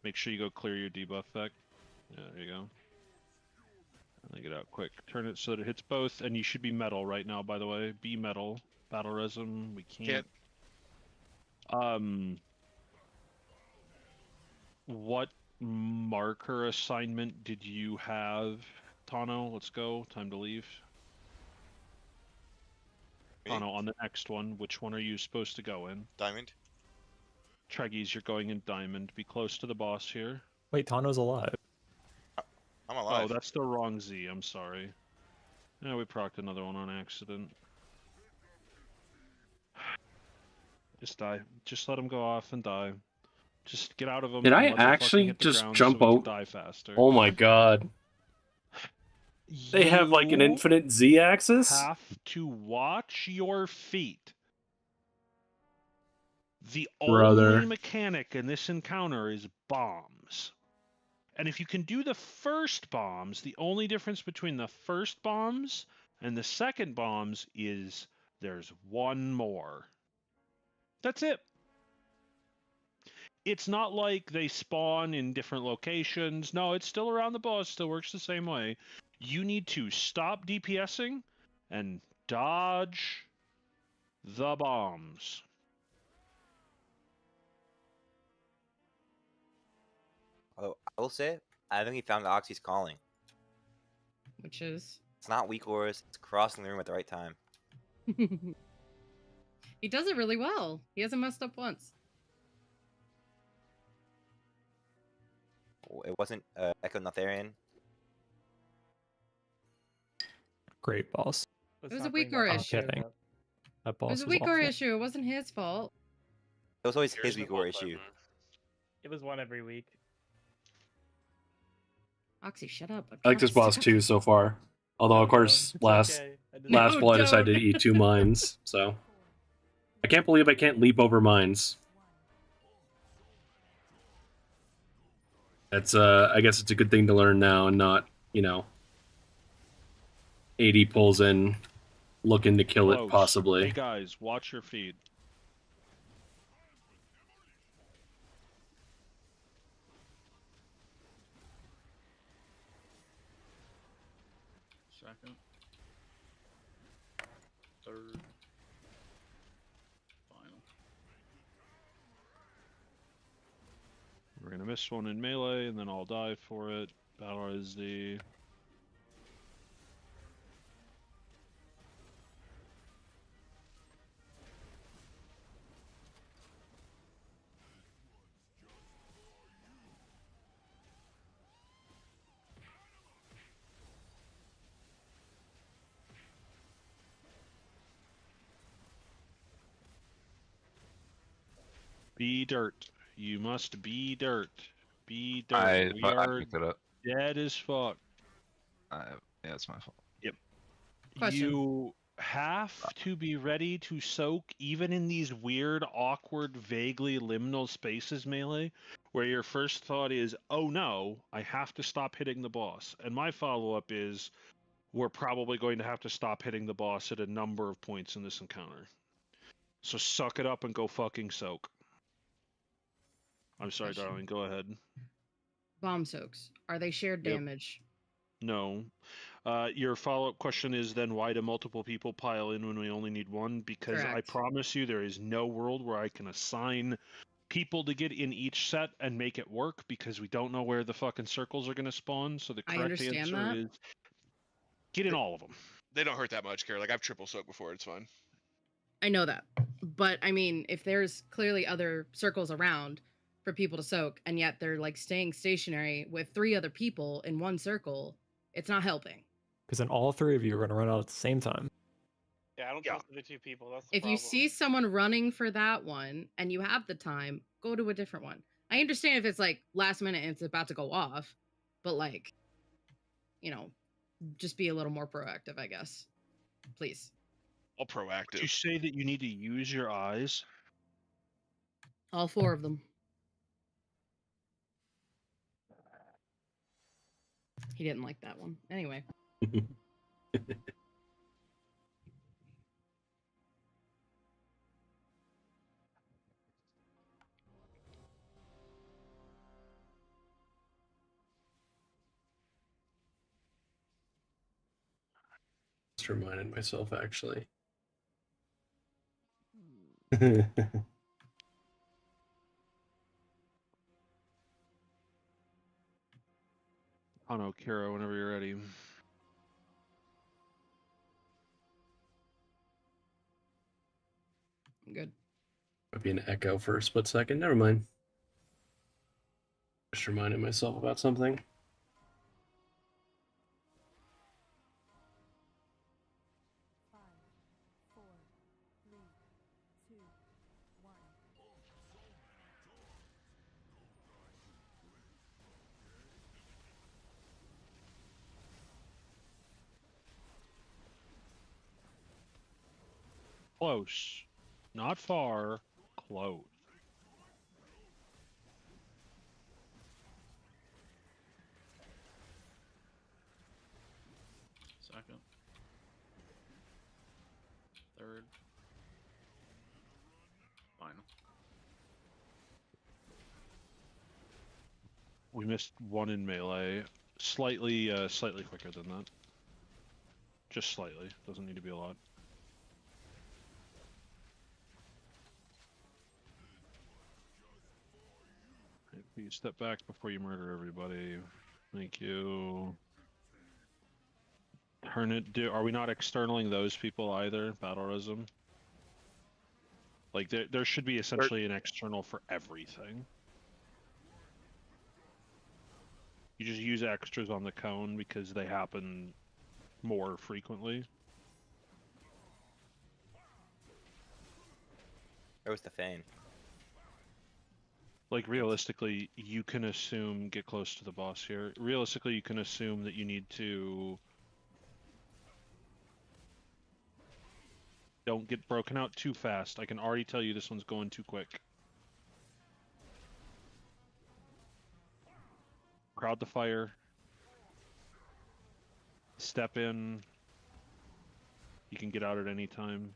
Make sure you go clear your debuff effect. Yeah, there you go. And get out quick. Turn it so that it hits both, and you should be metal right now, by the way. Be metal. Battle resin, we can't. What marker assignment did you have, Tano? Let's go. Time to leave. Tano, on the next one, which one are you supposed to go in? Diamond. Treggyz, you're going in diamond. Be close to the boss here. Wait, Tano's alive. I'm alive. Oh, that's the wrong Z. I'm sorry. Yeah, we procced another one on accident. Just die. Just let him go off and die. Just get out of him. Did I actually just jump out? Die faster. Oh my god. They have like an infinite Z-axis? Have to watch your feet. The only mechanic in this encounter is bombs. And if you can do the first bombs, the only difference between the first bombs and the second bombs is there's one more. That's it. It's not like they spawn in different locations. No, it's still around the boss. Still works the same way. You need to stop DPSing and dodge the bombs. Although I will say, I think he found Oxy's calling. Which is? It's not weak auras, it's crossing the room at the right time. He does it really well. He hasn't messed up once. It wasn't Echo Notharian. Great boss. It was a Weekor issue. Kidding. That It boss was a was Weekor awful. issue. It wasn't his fault. It was always Here's his the Weekor whole issue. button. It was one every week. Oxy, shut up. I'm I like trying this to boss stop. too so far. Although, of course, last blood I decided to eat 2 mines, so I can't believe I can't leap over mines. That's I guess it's a good thing to learn now and not, you know, 80 pulls in, looking to kill it possibly. Hey guys, watch your feed. Second. Third. Final. We're gonna miss one in melee, and then I'll die for it. Battle is the. Be dirt. You must be dirt. Be dirt. I are picked it up. dead as fuck. Yeah, it's my fault. Yep. Question. You have to be ready to soak even in these weird, awkward, vaguely liminal spaces, Melee, where your first thought is, oh no, I have to stop hitting the boss. And my follow-up is, we're probably going to have to stop hitting the boss at a number of points in this encounter. So suck it up and go fucking soak. I'm sorry, Question. darling. Go ahead. Bomb soaks. Are they shared Yep. damage? No. Your follow-up question is then why do multiple people pile in when we only need one? Because I Correct. promise you there is no world where I can assign people to get in each set and make it work because we don't know where the fucking circles are going to spawn. So the I correct understand answer that. is get in all of them. They don't hurt that much, Care. Like I've triple soaked before. It's fine. I know that. But I mean, if there's clearly other circles around for people to soak, and yet they're like staying stationary with 3 other people in one circle, it's not helping. Because then all 3 of you are going to run out at the same time. Yeah, I don't trust the 2 people. That's the If you see someone running for that one and you have the time, go to a different one. I understand if it's like last minute and it's about to go off, but like, you know, just be a little more proactive, I guess. Please. All proactive. Would you say that you need to use your eyes? All 4 of them. He didn't like that one. Anyway. Just reminded myself actually. Oh no, Kira, whenever you're ready. I'm good. Might be an echo for a split second. Never mind. Just reminded myself about something. Close. Not far. Close. Second. Third. Final. We missed one in melee. Slightly quicker than that. Just slightly. Doesn't need to be a lot. You step back before you murder everybody. Thank you. Turn it. Are we not externaling those people either? Battlerism. Like there should be essentially an external for everything. You just use extras on the cone because they happen more frequently. Where was the Fane? Like, realistically, you can assume, get close to the boss here. Realistically, you can assume that you need to... Don't get broken out too fast. I can already tell you this one's going too quick. Crowd the fire. Step in. You can get out at any time.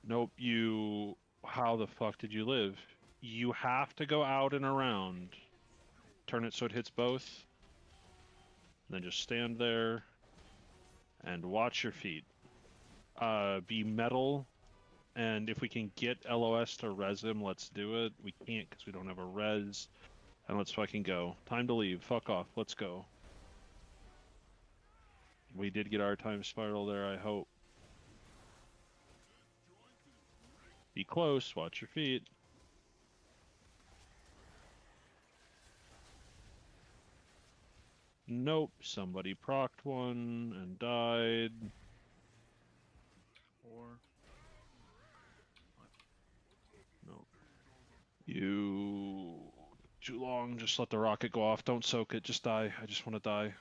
Nope, you... How the fuck did you live? You have to go out and around. Turn it so it hits both. And then just stand there. And watch your feet. Be metal. And if we can get LOS to res him, let's do it. We can't because we don't have a res. And let's fucking go. Time to leave. Fuck off. Let's go. We did get our time spiral there, I hope. Be close. Watch your feet. Nope. Somebody procced one and died. 4. Nope. You... Too long. Just let the rocket go off. Don't soak it. Just die. I just want to die.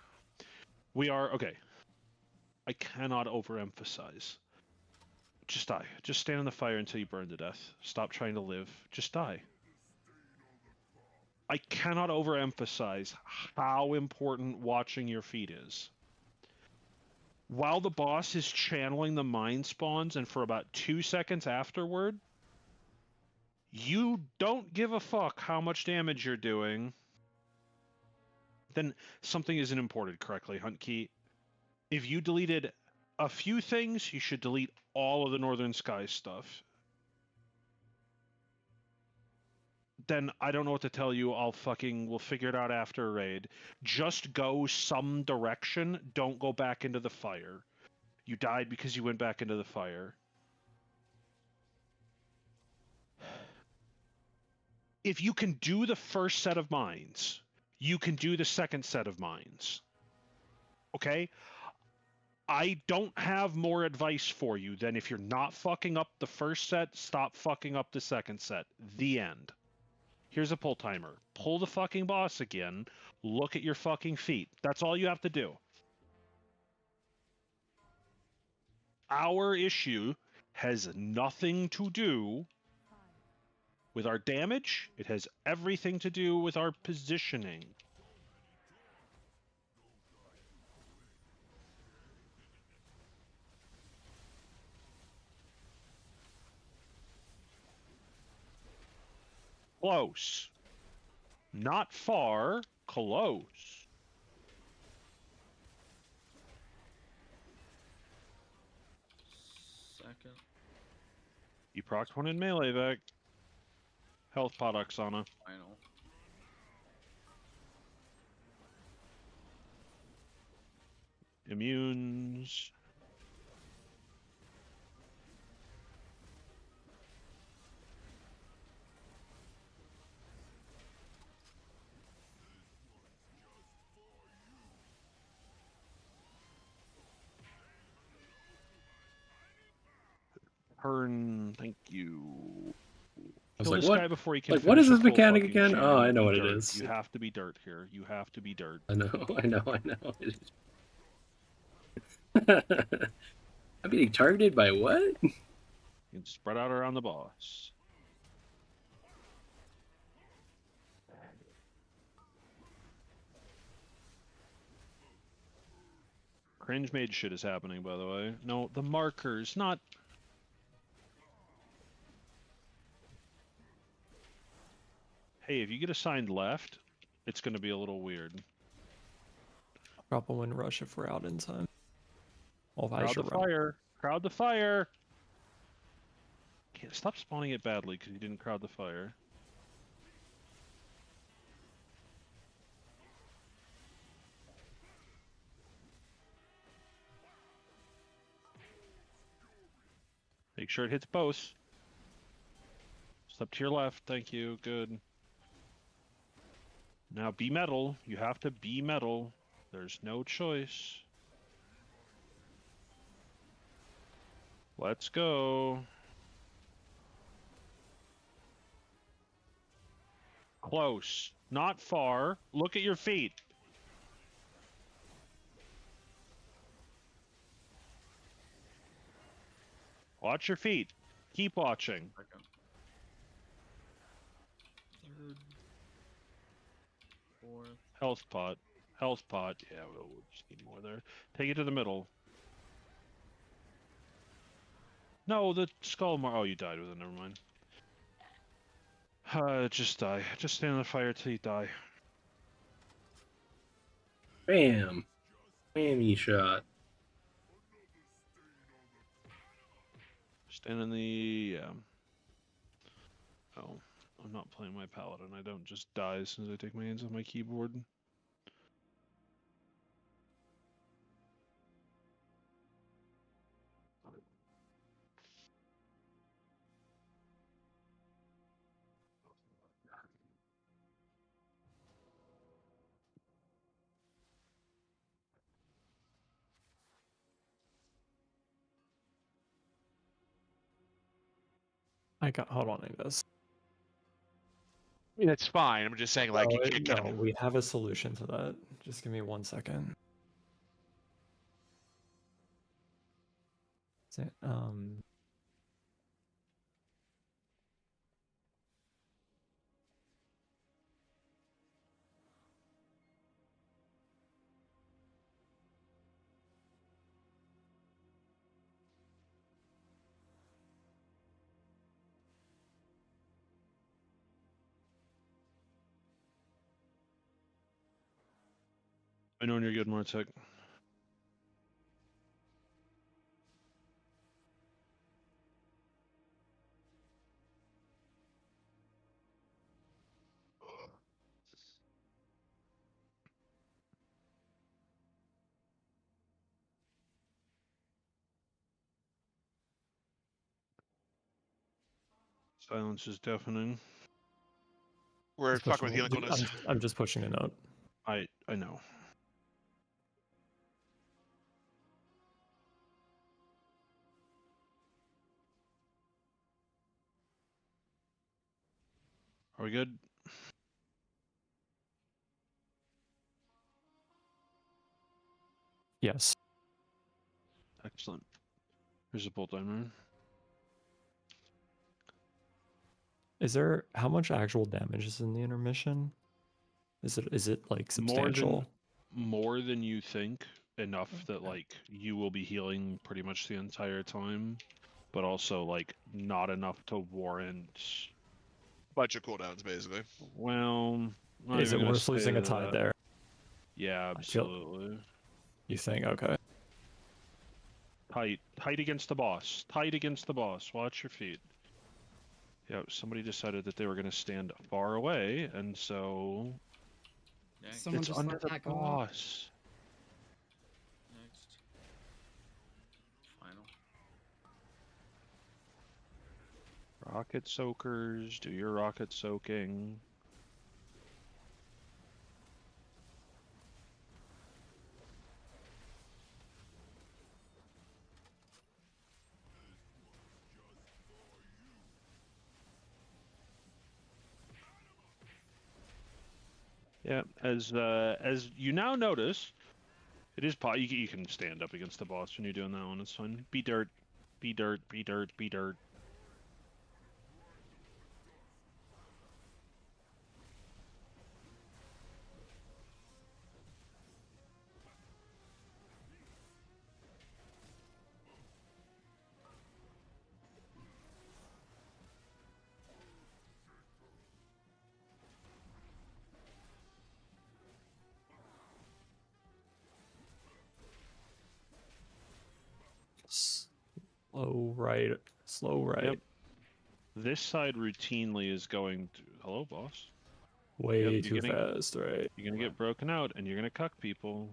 We are... Okay. I cannot overemphasize. Just die. Just stand in the fire until you burn to death. Stop trying to live. Just die. I cannot overemphasize how important watching your feet is. While the boss is channeling the mind spawns, and for about 2 seconds afterward, you don't give a fuck how much damage you're doing, then something isn't imported correctly, Hunt Key. If you deleted a few things, you should delete all of the Northern Skies stuff. Then I don't know what to tell you. We'll figure it out after a raid. Just go some direction. Don't go back into the fire. You died because you went back into the fire. If you can do the first set of mines, you can do the second set of mines. Okay? I don't have more advice for you than if you're not fucking up the first set, stop fucking up the second set. The end. Here's a pull timer. Pull the fucking boss again. Look at your fucking feet. That's all you have to do. Our issue has nothing to do with our damage. It has everything to do with our positioning. Close. Not far. Close. Second. You procced one in melee, Vec. Health pot Oksana. Final. Immunes. Turn, thank you. I was Kill like, this what? guy before he can Like, what is finish this the full mechanic fucking again? chain. Oh, I know what it Dirt. is. You have to be dirt here. You have to be dirt. I know. I'm being targeted by what? You can spread out around the boss. Cringe mage shit is happening, by the way. No, the markers, not... Hey, if you get assigned left, it's going to be a little weird. Probably wouldn't rush if we're out in time. Well, Crowd the fire. Crowd the fire. Can't stop spawning it badly because you didn't crowd the fire. Make sure it hits both. Step to your left. Thank you. Good. Now be metal. You have to be metal. There's no choice. Let's go. Close. Not far. Look at your feet. Watch your feet. Keep watching. Third. Fourth. Health pot. Health pot. Yeah, we'll just need more there. Take it to the middle. No, the skull mar. Oh, you died with it. Never mind. Just die. Just stand in the fire till you die. Bam. Whammy shot. Stand in the... Oh, I'm not playing my paladin. I don't just die as soon as I take my hands off my keyboard. Hold on, I guess. I mean, it's fine. I'm just saying, like, you can't get No, we have a solution to that. Just give me 1 second. I know when you're good, Mythic. Silence is deafening. We're fucking with healing coolness. I'm just pushing a note. I know. Are we good? Yes. Excellent. Here's a bolt diamond. Is there how much actual damage is in the intermission? Is it like substantial? More than you think. Enough that like you will be healing pretty much the entire time, but also like not enough to warrant bunch of cooldowns, basically. Well, is it worth losing a tide there? Yeah, absolutely. You think? Okay. Tight against the boss. Tight against the boss. Watch your feet. Yeah, somebody decided that they were going to stand far away, and so Someone it's just under let the that go. boss. Next. Final. Rocket soakers, do your rocket soaking. Yeah, as you now notice, it is you can stand up against the boss when you're doing that one. It's fine. Be dirt, be dirt, be dirt, be dirt. Slow right. Yep. This side routinely is going to... Hello, boss. Way too fast, right? You're gonna get broken out, and you're gonna cuck people.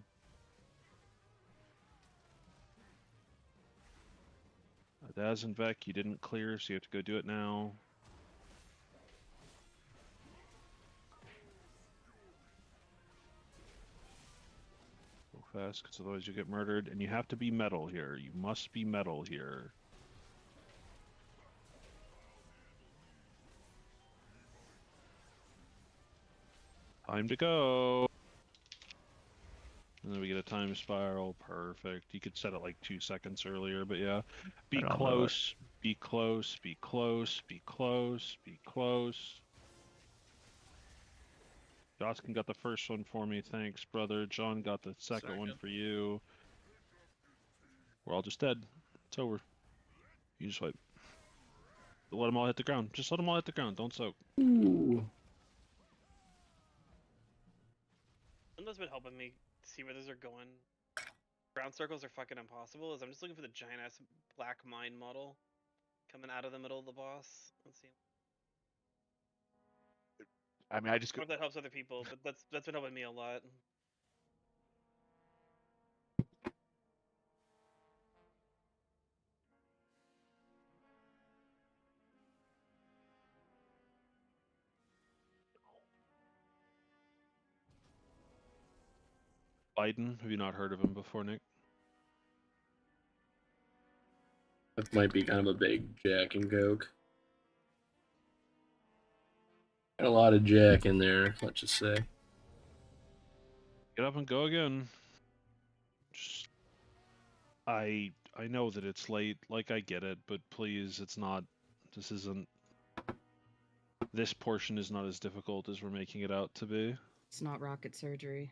Dazenvec, you didn't clear, so you have to go do it now. fast, because otherwise you get murdered. And you have to be metal here. You must be metal here. Time to go. And then we get a time spiral. Perfect. You could set it like 2 seconds earlier, but yeah. Be close. Be close. Be close. Be close. Be close. Joskin got the first one for me. Thanks, brother. John got the second one for you. We're all just dead. It's over. You just wipe. Let them all hit the ground. Just let them all hit the ground. Don't soak. Ooh. Something that's been helping me see where those are going. Ground circles are fucking impossible. Is I'm just looking for the giant ass black mine model coming out of the middle of the boss. Let's see. I mean, I just. I don't know if that helps other people, but that's been helping me a lot. Biden, have you not heard of him before, Nick? That might be kind of a big Jack and Coke. Got a lot of Jack in there, let's just say. Get up and go again. Just, I know that it's late, like I get it, but please, it's not. This isn't. This portion is not as difficult as we're making it out to be. It's not rocket surgery.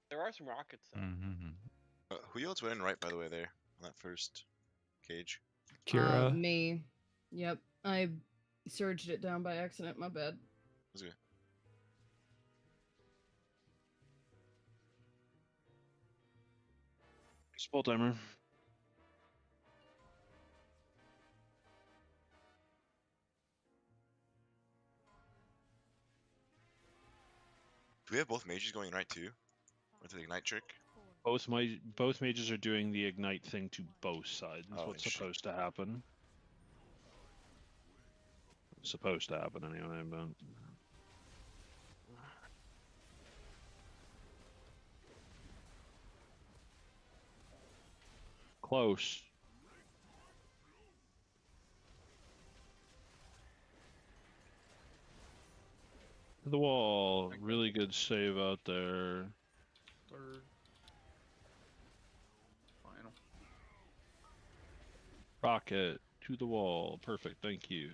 There are some rockets though. Who else went in right, by the way, there on that first cage? Kira. Me. Yep. I surged it down by accident. My bad. That's good. Spell timer. Do we have both mages going right too? With the ignite trick? Both mages are doing the ignite thing to both sides. Is what's supposed to happen. It's supposed to happen anyway, but close. To the wall. Really good save out there. Third. Final. Rocket to the wall. Perfect. Thank you.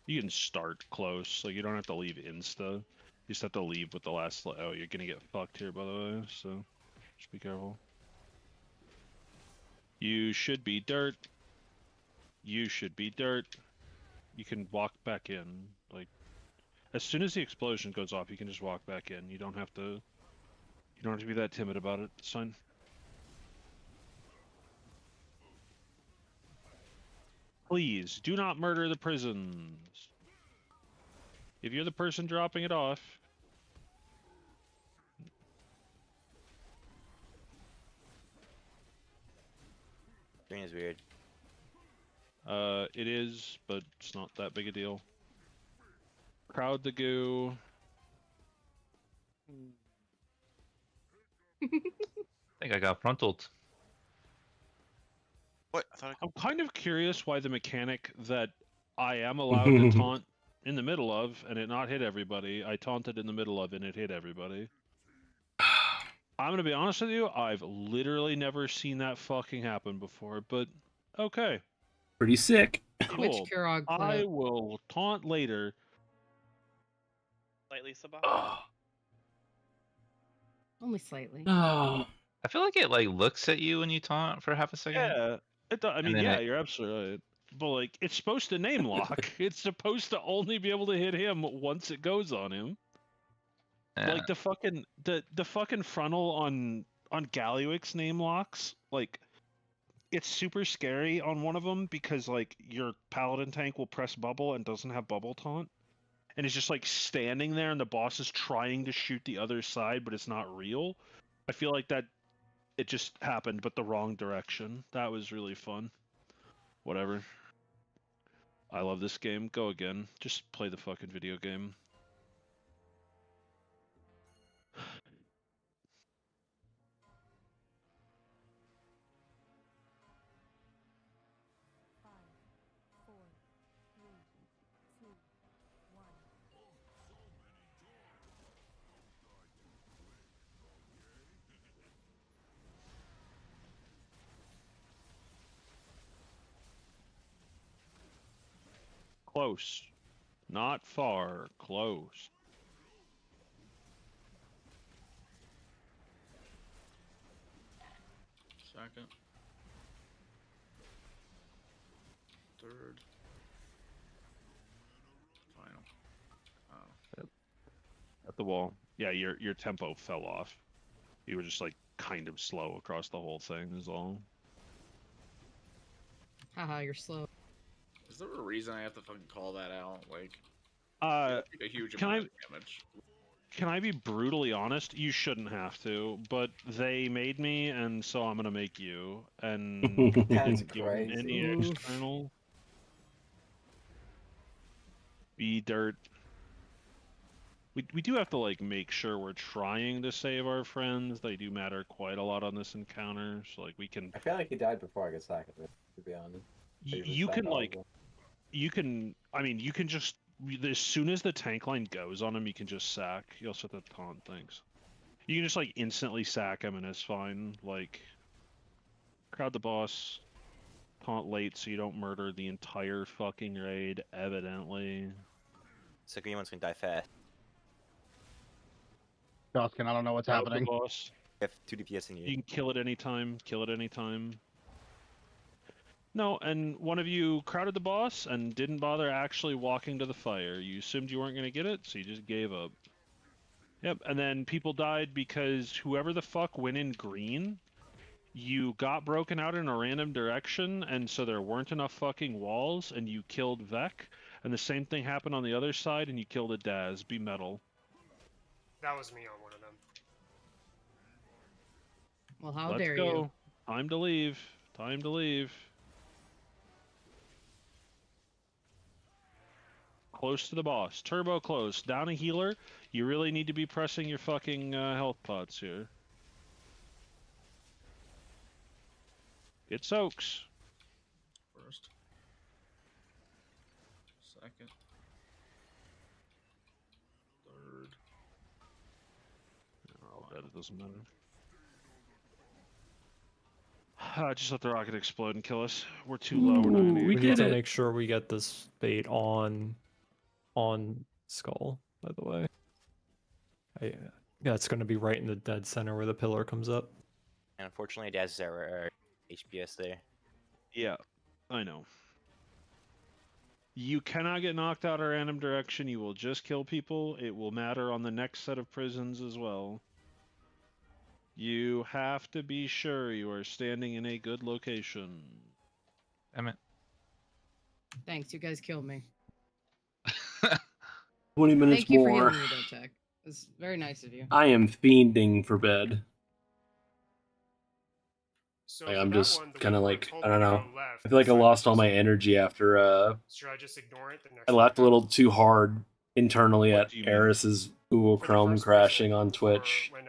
You can start close. Like, you don't have to leave insta. You just have to leave with the last. Oh, you're gonna get fucked here, by the way. So, just be careful. You should be dirt. You should be dirt. You can walk back in. Like, as soon as the explosion goes off, you can just walk back in. You don't have to. You don't have to be that timid about it. It's fine. Please do not murder the prisons. If you're the person dropping it off. Green is weird. It is, but it's not that big a deal. Crowd the goo. I think I got frontaled. What? I'm kind of curious why the mechanic that I am allowed to taunt in the middle of and it not hit everybody, I taunted in the middle of and it hit everybody. I'm gonna be honest with you, I've literally never seen that fucking happen before, but okay. Pretty sick. Cool. Which Kurog I will taunt later. Slightly Sabah. Only slightly. Oh. I feel like it like looks at you when you taunt for half a second. Yeah, I mean, yeah, you're absolutely right. But like, it's supposed to name lock. It's supposed to only be able to hit him once it goes on him. Yeah. Like the fucking frontal on Galliwix name locks, like it's super scary on one of them because like your paladin tank will press bubble and doesn't have bubble taunt, and it's just like standing there and the boss is trying to shoot the other side but it's not real. I feel like that it just happened but the wrong direction. That was really fun. Whatever. I love this game. Go again. Just play the fucking video game. Close. Not far. Close. Second. Third. Final. Oh. At the wall. Yeah, your tempo fell off. You were just like kind of slow across the whole thing is all. Haha, you're slow. Is there a reason I have to fucking call that out? Like, take a huge can amount of damage. Can I be brutally honest? You shouldn't have to, but they made me, and so I'm gonna make you. And That's didn't give them any crazy. external. Be dirt. We do have to like make sure we're trying to save our friends. They do matter quite a lot on this encounter. So like we can. I feel like he died before I got sacked of it, to be honest. You can like, you can. I mean, you can just as soon as the tank line goes on him, you can just sack. You also have to taunt things. You can just like instantly sack him and it's fine. Like, crowd the boss, taunt late so you don't murder the entire fucking raid. Evidently. So green one's gonna die fast. Duskin, I don't know what's happening. The boss. You have 2 DPS in you. You can kill it anytime. Kill it anytime. No, and one of you crowded the boss and didn't bother actually walking to the fire. You assumed you weren't going to get it, so you just gave up. Yep, and then people died because whoever the fuck went in green, you got broken out in a random direction, and so there weren't enough fucking walls, and you killed Vec, and the same thing happened on the other side, and you killed a Daz. Be metal. That was me on one of them. Well, how Let's dare go. you? Time to leave. Time to leave. Close to the boss. Turbo close. Down a healer. You really need to be pressing your fucking health pots here. Get soaks. First. Second. Third. Oh, that it doesn't matter. Just let the rocket explode and kill us. We're too low. We're not gonna We need to it. make sure we get this bait on Skull, by the way. Yeah, it's going to be right in the dead center where the pillar comes up. And unfortunately, Daz is our HPS there. Yeah, I know. You cannot get knocked out a random direction. You will just kill people. It will matter on the next set of prisons as well. You have to be sure you are standing in a good location. Damn it. Thanks, you guys killed me. 20 minutes Thank you for more. healing me, though, Tech. It's very nice of you. I am fiending for bed. So Like, for I'm that just one, the kind of weak one like, told I me don't to know. go left, I feel like I so lost all my energy after should I just ignore it the next I time? laughed a little too hard internally What at do you mean? Eris's Google Chrome crashing on Twitch. When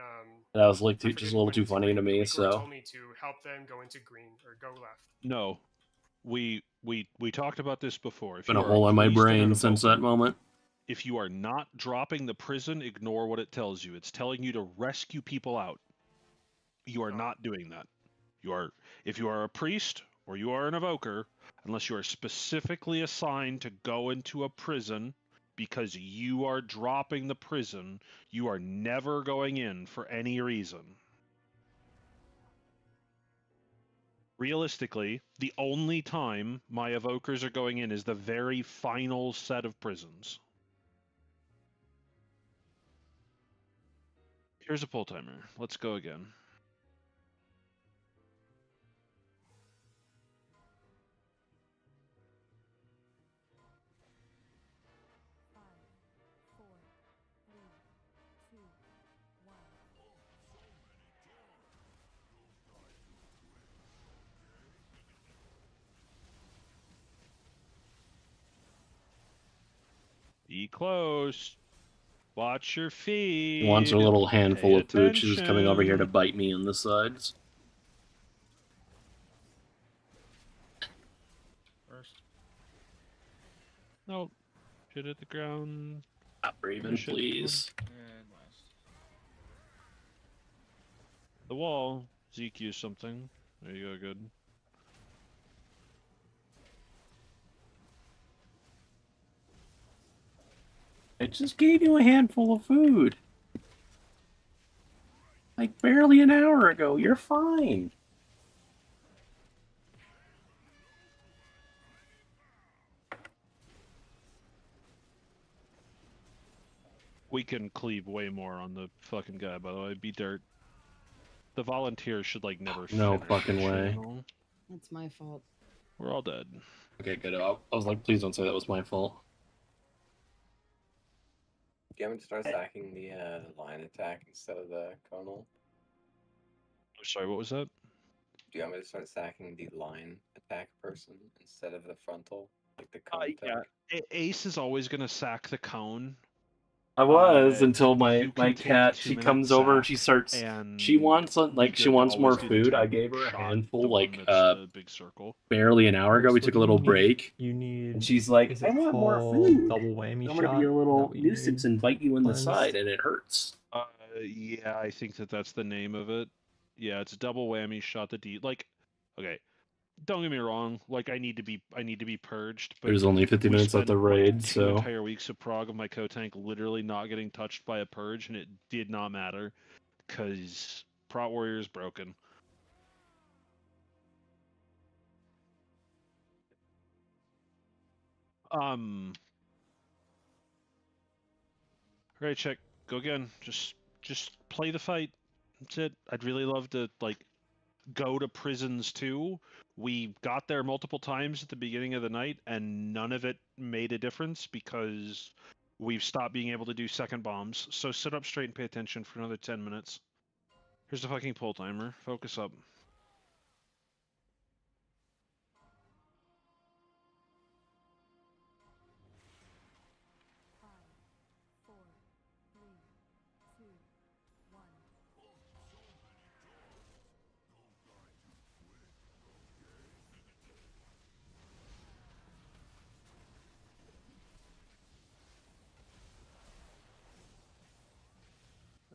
That was like I just forget a who little went too into funny green, to the me, weak one so told me to help them go into green or go left. No, we talked about this before. If been you a are hole in my priest and brain an since evoker, that moment. if you are not dropping the prison, ignore what it tells you. It's telling you to rescue people out. You are not doing that. If you are a priest or you are an evoker, unless you are specifically assigned to go into a prison because you are dropping the prison, you are never going in for any reason. Realistically, the only time my evokers are going in is the very final set of prisons. Here's a pull timer. Let's go again. Be close. Watch your feet. He wants a little handful Pay of pooches coming over here to attention. bite me in the sides. First. Nope. Shit at the ground. Stop Raven, please. And last. The wall. Zeke used something. There you go, good. I just gave you a handful of food. Like barely an hour ago. You're fine. We can cleave way more on the fucking guy, by the way. Be dirt. The volunteers should, like, never No finish fucking their way. channel. That's my fault. We're all dead. Okay, good. I was like, please don't say that was my fault. Do you want me to start sacking the line attack instead of the conal? Sorry, what was that? Do you want me to start sacking the line attack person instead of the frontal? Like the cone Yeah. attack? Ace is always going to sack the cone. I was until you my can take cat. 2 She minute comes over. She sack, starts. and She wants be she good to wants more always do the food. I 10 gave her a shot, handful the one like that's the big circle. barely an hour ago. We took a little break. You need. And she's like, is I it want more called food. double whammy I'm shot? gonna be a Is that little what you nuisance need? and bite you in the Cleansed? side, and it hurts. Yeah, I think that's the name of it. Yeah, it's double whammy shot the D. Like, okay, don't get me wrong. Like, I need to be purged. But There's only 50 we minutes left spent, of raid, like, 2 so entire weeks of Prog of my co-tank literally not getting touched by a purge, and it did not matter because Prot Warrior is broken. Right, check. Go again. Just play the fight. That's it. I'd really love to, like, go to prisons too. We got there multiple times at the beginning of the night, and none of it made a difference because we've stopped being able to do second bombs. So sit up straight and pay attention for another 10 minutes. Here's the fucking pull timer. Focus up.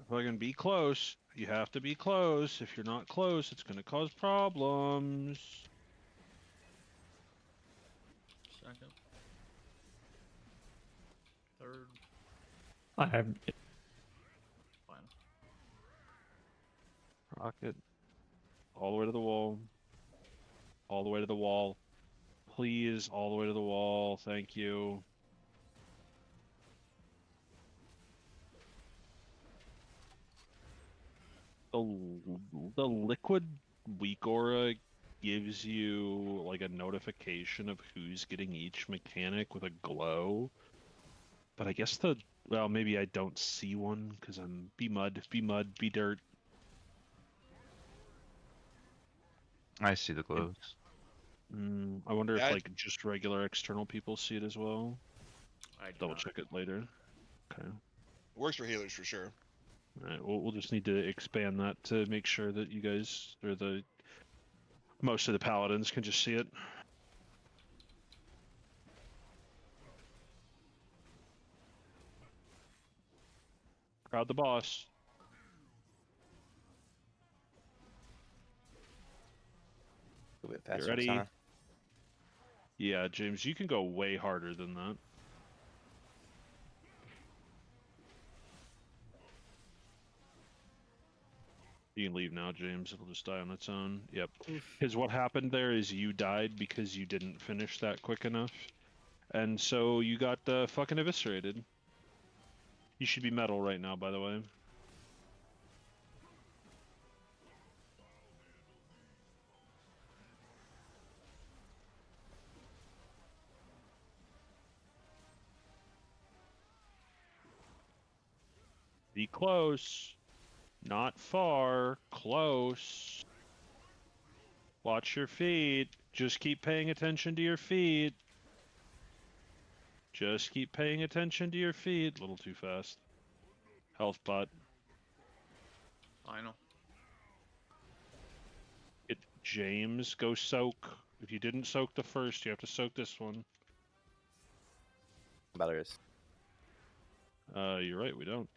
Fucking be close. You have to be close. If you're not close, it's going to cause problems. Second. Third. I have. Fine. Rocket. All the way to the wall. All the way to the wall. Please, all the way to the wall. Thank you. The liquid weak aura gives you like a notification of who's getting each mechanic with a glow. But I guess well, maybe I don't see one because I'm be mud, be dirt. I see the glows. I wonder if like just regular external people see it as well. I double check it later. Okay. Works for healers for sure. Alright, we'll just need to expand that to make sure that you guys, or most of the paladins can just see it. Crowd the boss. A bit Get faster. ready. Sana. Yeah, James, you can go way harder than that. You can leave now, James. It'll just die on its own. Yep. Because what happened there is you died because you didn't finish that quick enough. And so you got fucking eviscerated. You should be metal right now, by the way. Be close. Not far. Close. Watch your feet. Just keep paying attention to your feet. Just keep paying attention to your feet. A little too fast. Health pot. I know. James, go soak. If you didn't soak the first, you have to soak this one. Batteries. You're right, we don't.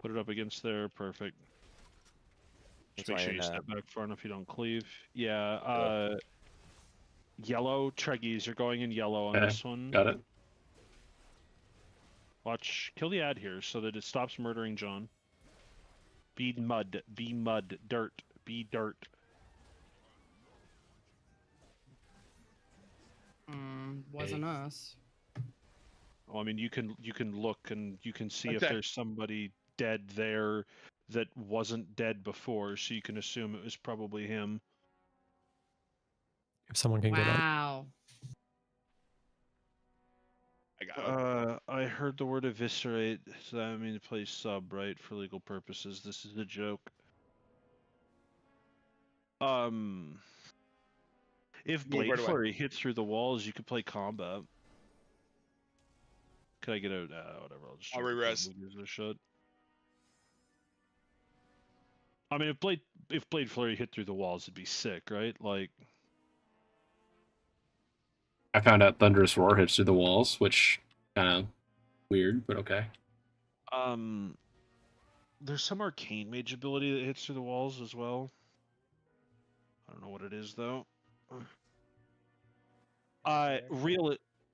Put it up against there, perfect. Just make sure you step back far enough you don't cleave. Yeah, yellow, Treggyz, you're going in yellow on this one. Got it. Watch, kill the ad here so that it stops murdering John. Be mud, dirt, be dirt. Wasn't us. Well, I mean, you can look and you can see if there's somebody dead there that wasn't dead before, so you can assume it was probably him. If someone can get up. Wow. I heard the word eviscerate, so that means play sub, right? For legal purposes, this is a joke. If Blade Flurry hits through the walls, you could play combat. Could I get out? Whatever. I'll re-res. A shot. I mean, if Blade Flurry hit through the walls, it'd be sick, right? Like. I found out Thunderous Roar hits through the walls, which kind of weird, but okay. There's some arcane mage ability that hits through the walls as well. I don't know what it is though.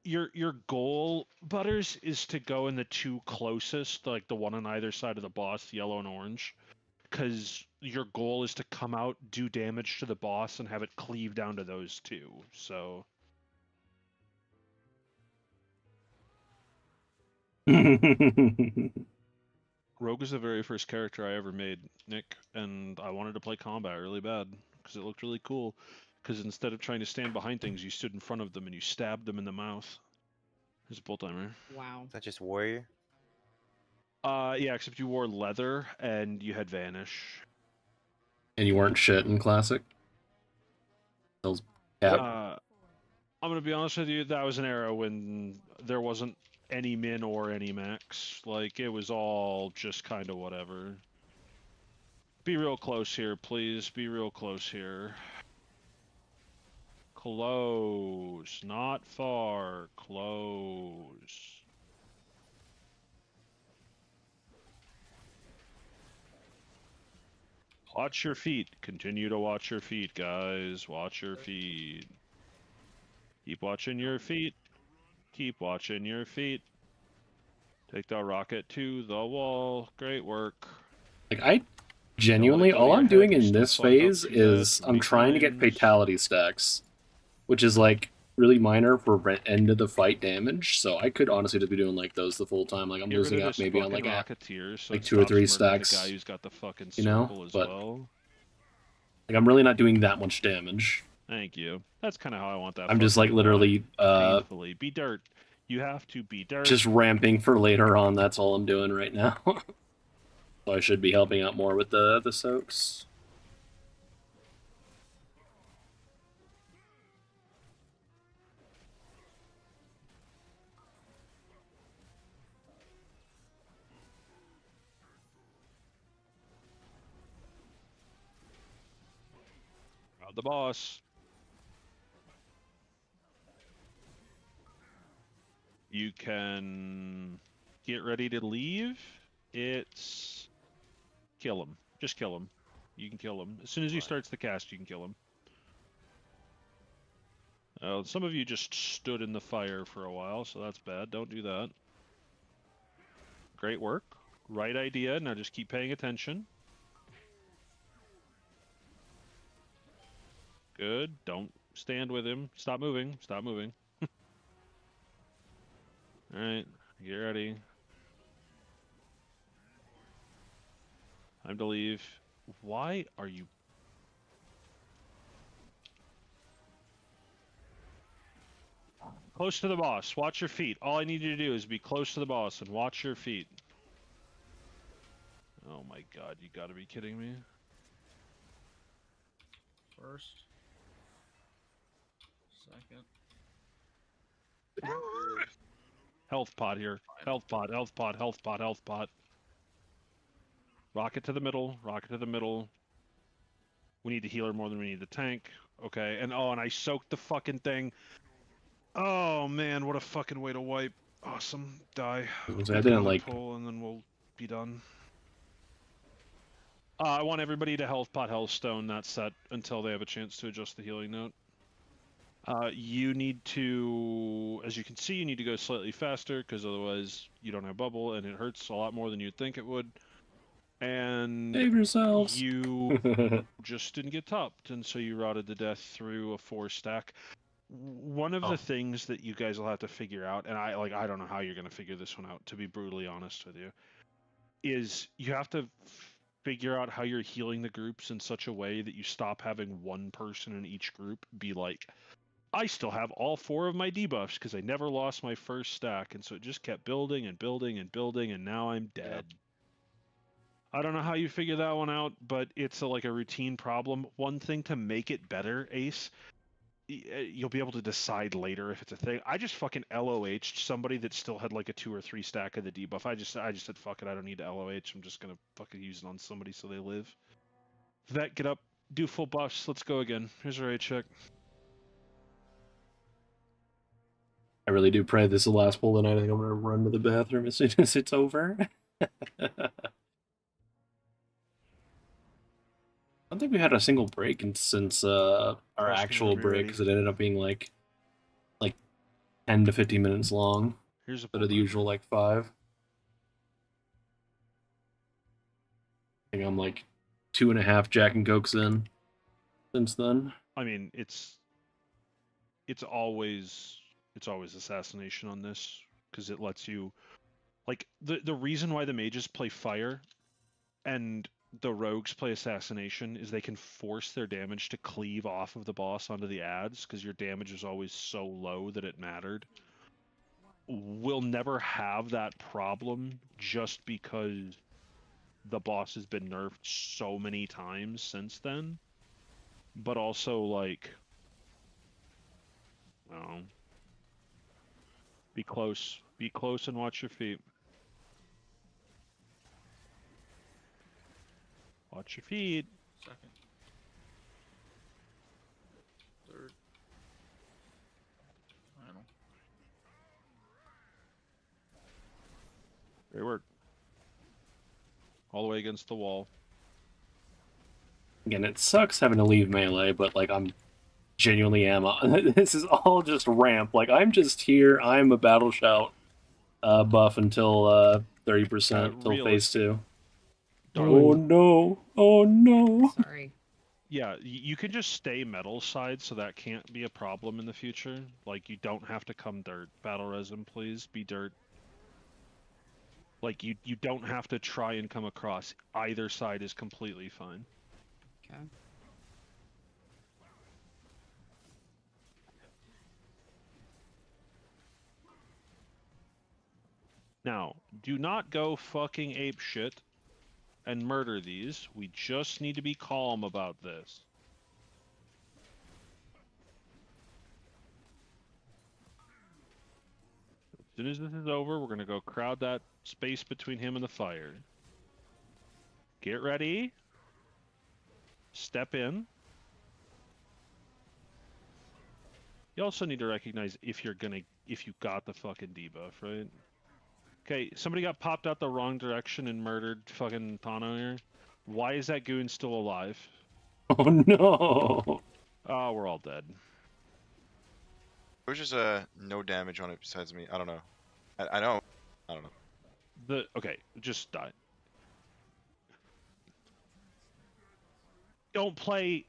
Your goal, Butters, is to go in the two closest, like the one on either side of the boss, yellow and orange, because your goal is to come out, do damage to the boss, and have it cleave down to those two. So. Rogue is the very first character I ever made, Nick, and I wanted to play combat really bad because it looked really cool. Because instead of trying to stand behind things, you stood in front of them and you stabbed them in the mouth. There's a pull timer. Wow. Is that just warrior? Yeah, except you wore leather and you had vanish. And you weren't shit in classic. I'm gonna be honest with you. That was an era when there wasn't any min or any max. Like, it was all just kind of whatever. Be real close here, please. Be real close here. Close. Not far. Close. Watch your feet. Continue to watch your feet, guys. Watch your feet. Keep watching your feet. Keep watching your feet. Take the rocket to the wall. Great work. Like, I genuinely, all I'm doing in this phase is I'm trying to get fatality stacks, which is like really minor for end of the fight damage. So I could honestly just be doing like those the full time. Like I'm losing out maybe on like like 2 or 3 stacks. The guy who's got the fucking you know, circle as but well. like I'm really not doing that much damage. Thank you. That's kind of how I want that. I'm just like literally painfully be dirt. You have to be dirt. Just ramping for later on. That's all I'm doing right now. So I should be helping out more with the soaks. The boss. You can get ready to leave. It's kill him. Just kill him. You can kill him. As soon as he starts the cast, you can kill him. Some of you just stood in the fire for a while, so that's bad. Don't do that. Great work. Right idea. Now just keep paying attention. Good. Don't stand with him. Stop moving. Stop moving. Alright. Get ready. Time to leave. Why are you... Close to the boss. Watch your feet. All I need you to do is be close to the boss and watch your feet. Oh my god, you gotta be kidding me. First. Second. Health pot here. Health pot, health pot, health pot, health pot. Rocket to the middle, rocket to the middle. We need the healer more than we need the tank. Okay, and oh, and I soaked the fucking thing. Oh man, what a fucking way to wipe. Awesome. Die. I didn't like pull and then we'll be done. I want everybody to health pot Healthstone that set until they have a chance to adjust the healing note. You need to, as you can see, you need to go slightly faster because otherwise you don't have bubble and it hurts a lot more than you'd think it would. And save yourselves. You just didn't get topped, and so you rotted to death through a 4-stack. One of the things that you guys will have to figure out, and I don't know how you're going to figure this one out, to be brutally honest with you, is you have to figure out how you're healing the groups in such a way that you stop having one person in each group be like, I still have all 4 of my debuffs because I never lost my first stack, and so it just kept building and building and building, and now I'm dead. Yep. I don't know how you figure that one out, but it's like a routine problem. One thing to make it better, Ace, you'll be able to decide later if it's a thing. I just fucking LOH'd somebody that still had like a 2 or 3 stack of the debuff. I just said, fuck it, I don't need to LOH. I'm just gonna fucking use it on somebody so they live. Vet, get up, do full buffs. Let's go again. Here's our raid check. I really do pray this is the last pull tonight. I think I'm gonna run to the bathroom as soon as it's over. I don't think we had a single break since our actual break, because it ended up being like 10 to 15 minutes long. Here's instead of the usual like 5. I think I'm like 2.5 Jack and Cokes in since then. I mean, it's always assassination on this because it lets you, like, the reason why the mages play fire and the rogues play assassination is they can force their damage to cleave off of the boss onto the adds because your damage is always so low that it mattered. We'll never have that problem just because the boss has been nerfed so many times since then. But also, like, no. Be close and watch your feet. Watch your feet. Second. Third. Final. Great work. All the way against the wall. Again, it sucks having to leave melee, but like I'm genuinely am. This is all just ramp. Like I'm just here. I'm a battle shout buff until 30% till phase 2. Oh no! Oh no! Sorry. Yeah, you can just stay metal side, so that can't be a problem in the future. Like, you don't have to come dirt. Battle resin, please, be dirt. Like, you don't have to try and come across. Either side is completely fine. Okay. Now, do not go fucking ape shit and murder these. We just need to be calm about this. As soon as this is over, we're going to go crowd that space between him and the fire. Get ready. Step in. You also need to recognize if you got the fucking debuff, right? Okay, somebody got popped out the wrong direction and murdered fucking Tano here. Why is that goon still alive? Oh no! Oh, we're all dead. There was just no damage on it besides me. I don't know. I don't know. Okay, just die. Don't play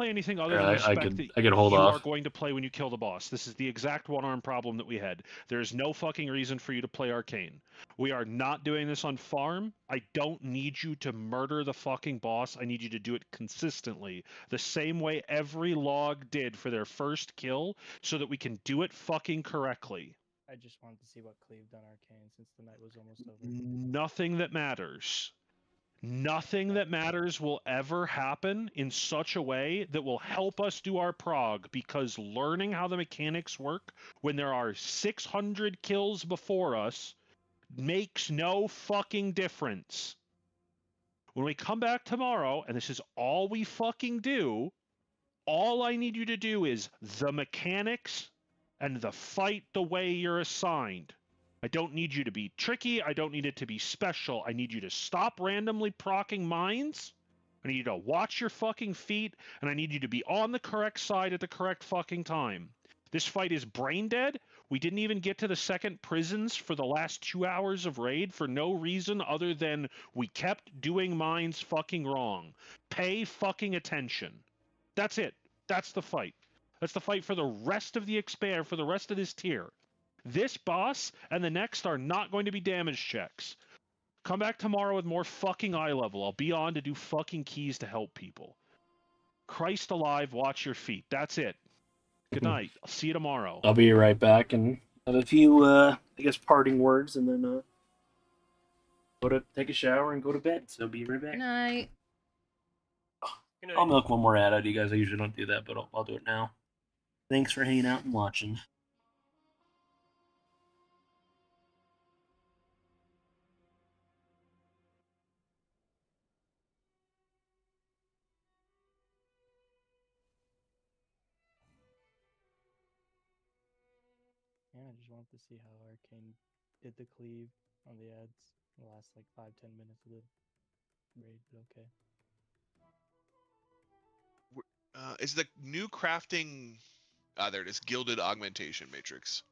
anything other than respect that I can hold you off. are going to play when you kill the boss. This is the exact one-arm problem that we had. There is no fucking reason for you to play Arcane. We are not doing this on farm. I don't need you to murder the fucking boss. I need you to do it consistently. The same way every log did for their first kill, so that we can do it fucking correctly. I just wanted to see what Cleve done Arcane since the night was almost over. Nothing that matters. Nothing that matters will ever happen in such a way that will help us do our prog, because learning how the mechanics work when there are 600 kills before us makes no fucking difference. When we come back tomorrow, and this is all we fucking do, all I need you to do is the mechanics and the fight the way you're assigned. I don't need you to be tricky. I don't need it to be special. I need you to stop randomly proccing mines. I need you to watch your fucking feet, and I need you to be on the correct side at the correct fucking time. This fight is brain dead. We didn't even get to the second prisons for the last 2 hours of raid for no reason other than we kept doing mines fucking wrong. Pay fucking attention. That's it. That's the fight. That's the fight for the rest of the expander, for the rest of this tier. This boss and the next are not going to be damage checks. Come back tomorrow with more fucking eye level. I'll be on to do fucking keys to help people. Christ alive, watch your feet. That's it. Good night. I'll see you tomorrow. I'll be right back and have a few, I guess, parting words, and then go to take a shower and go to bed. So be right back. Good night. I'll milk one more ad out of you guys. I usually don't do that, but I'll do it now. Thanks for hanging out and watching. Yeah, I just wanted to see how Arcane did the cleave on the ads in the last like 5-10 minutes of the raid, but okay. Is the new crafting... there it is. Gilded Augmentation Matrix.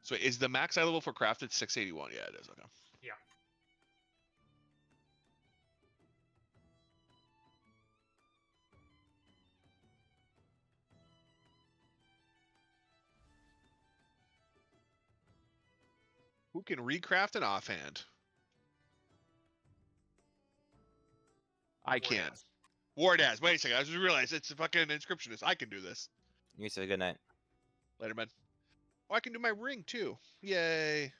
So is the max eye level for crafted 681? Yeah, it is. Okay. Yeah. Who can recraft an offhand? I can. Wardaz. Wait a second. I just realized it's a fucking inscriptionist. I can do this. You say good night. Later, man. Oh, I can do my ring too. Yay.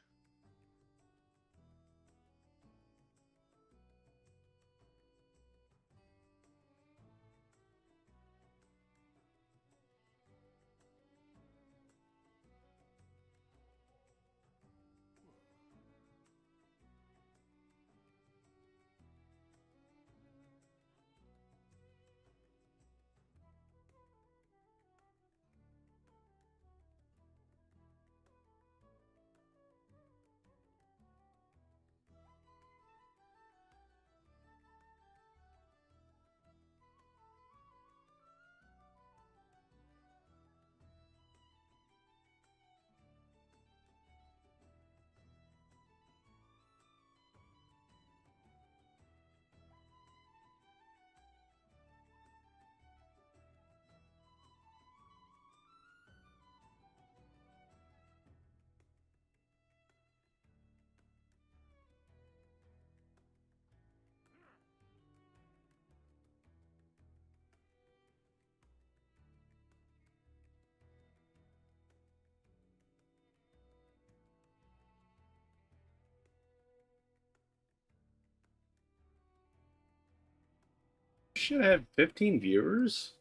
Should have 15 viewers?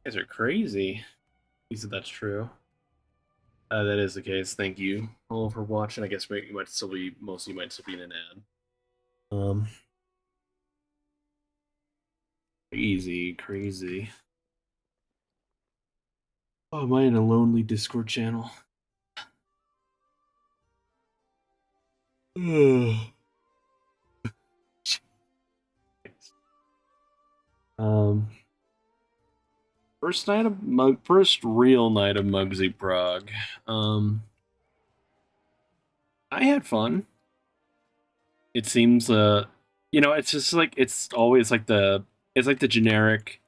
You guys are crazy. You said that's true. That is the case. Thank you all for watching. I guess you might still be, most of you might still be in an ad. Crazy. Oh, am I in a lonely Discord channel? First real night of Mugsy Prog. I had fun. It seems, it's just like, it's always like it's like the generic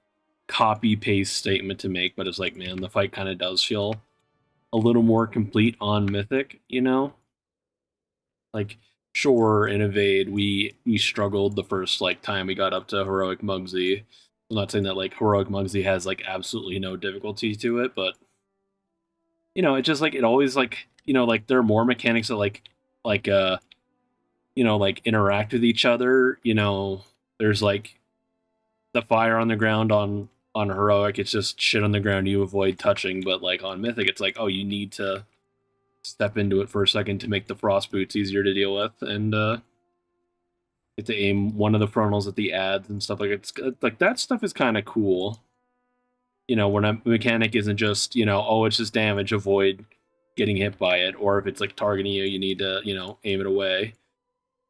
copy paste statement to make, but it's like, man, the fight kind of does feel a little more complete on Mythic, Like, sure, in Evade, we struggled the first time we got up to Heroic Mugsy. I'm not saying that Heroic Mugsy has absolutely no difficulty to it, but you know, it's just like it always like, you know, like there are more mechanics that like you know, like interact with each other. You know, there's like the fire on the ground on heroic, it's just shit on the ground you avoid touching, but like on mythic, it's like, oh, you need to step into it for a second to make the frost boots easier to deal with, and get to aim one of the frontals at the ads and stuff like it's like that stuff is kind of cool. You know, when a mechanic isn't just, you know, oh, it's just damage, avoid getting hit by it, or if it's like targeting you, you need to, you know, aim it away.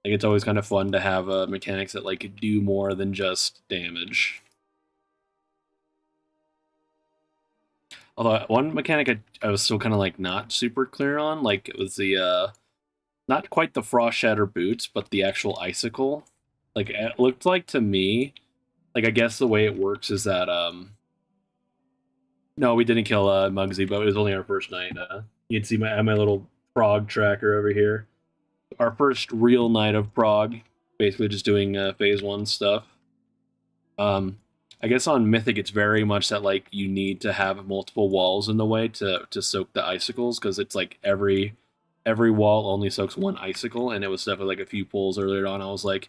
Like it's always kind of fun to have mechanics that like do more than just damage. Although one mechanic I was still kind of like not super clear on, like it was the not quite the frost shatter boots, but the actual icicle. Like it looked like to me, like I guess the way it works is that no, we didn't kill Muggsy, but it was only our first night. You can see my little Prog tracker over here. Our first real night of Prog, basically just doing phase 1 stuff. I guess on Mythic it's very much that like you need to have multiple walls in the way to soak the icicles, because it's like every wall only soaks one icicle, and it was definitely like a few pulls earlier on. I was like,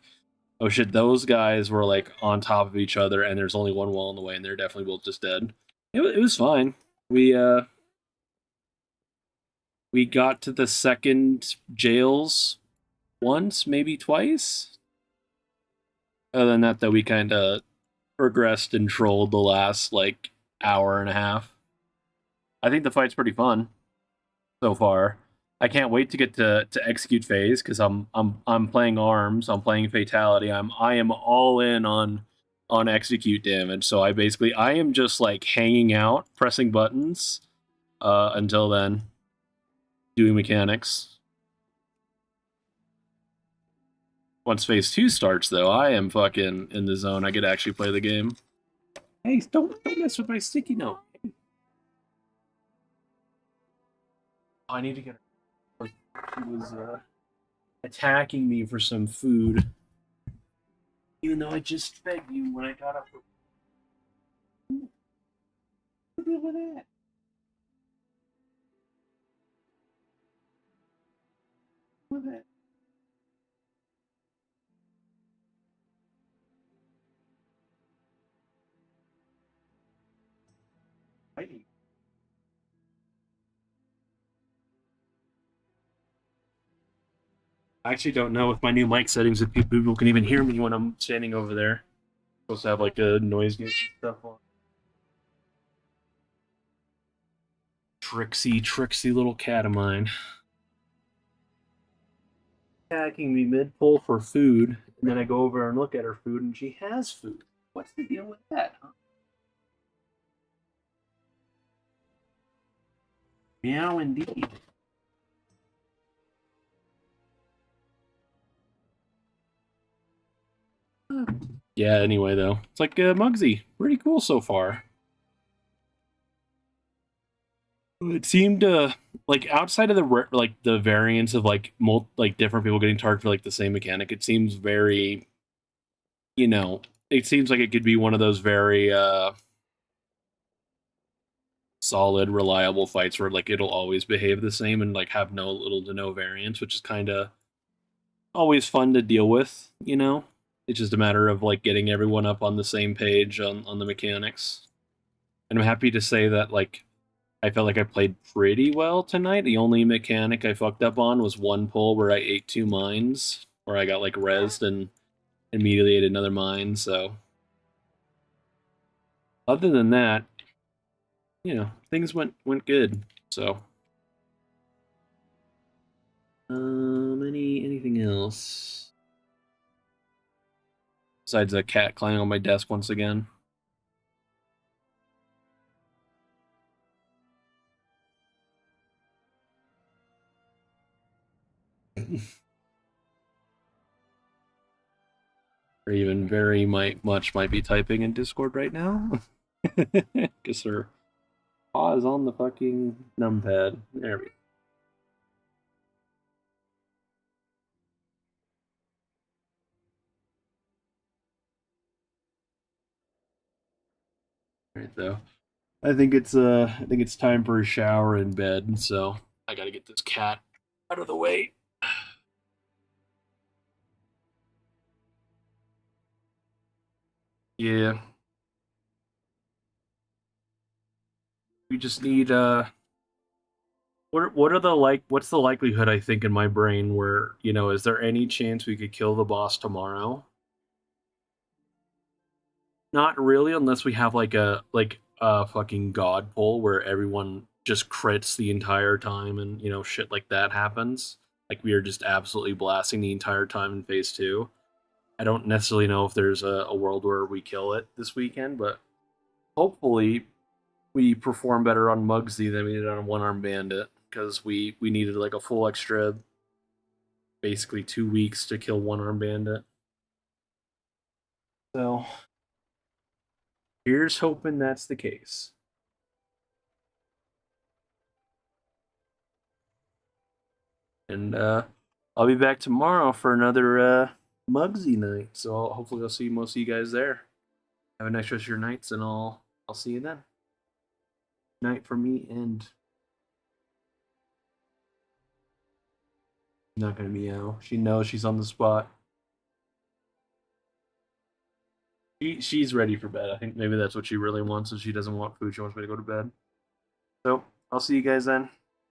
oh shit, those guys were like on top of each other, and there's only one wall in the way, and they're definitely both just dead. It was fine. We got to the second jails once, maybe twice. Other than that, though, we kind of progressed and trolled the last like hour and a half. I think the fight's pretty fun so far. I can't wait to get to execute phase, because I'm playing arms, I'm playing fatality. I am all in on execute damage. So I am just like hanging out, pressing buttons until then, doing mechanics. Once phase 2 starts, though, I am fucking in the zone. I get to actually play the game. Hey, don't mess with my sticky note. I need to get her. She was attacking me for some food, even though I just fed you when I got up. Look at that. Look at that. I actually don't know with my new mic settings if people can even hear me when I'm standing over there. I'm supposed to have like a noise gate stuff on. Tricksy little cat of mine. Attacking me mid-pull for food, and then I go over and look at her food, and she has food. What's the deal with that, huh? Meow indeed. Yeah, anyway, though. It's like Muggsy. Pretty cool so far. It seemed like outside of the variance of like different people getting targeted for like the same mechanic, it seems very, you know, it seems like it could be one of those very solid, reliable fights where like it'll always behave the same and like have no little to no variance, which is kind of always fun to deal with, you know? It's just a matter of like getting everyone up on the same page on the mechanics. And I'm happy to say that like I felt like I played pretty well tonight. The only mechanic I fucked up on was one pull where I ate 2 mines, where I got like rezzed and immediately ate another mine, so other than that, you know, things went good. So anything else? Besides a cat climbing on my desk once again. Or even very much might be typing in Discord right now. Because her paw is on the fucking numpad. There we go. Right, though. I think it's time for a shower and bed, so I gotta get this cat out of the way. Yeah. We just need what are the what's the likelihood, I think, in my brain where, is there any chance we could kill the boss tomorrow? Not really, unless we have like a fucking god pull where everyone just crits the entire time and shit like that happens. Like we are just absolutely blasting the entire time in phase 2. I don't necessarily know if there's a world where we kill it this weekend, but hopefully we perform better on Mugsy than we did on One Arm Bandit, because we needed like a full extra, basically 2 weeks to kill One Arm Bandit. So here's hoping that's the case. And I'll be back tomorrow for another Mugsy night. So hopefully I'll see most of you guys there. Have a nice rest of your nights, and I'll see you then. Night for me, and not gonna meow. She knows she's on the spot. She's ready for bed. I think maybe that's what she really wants. If she doesn't want food, she wants me to go to bed. So I'll see you guys then.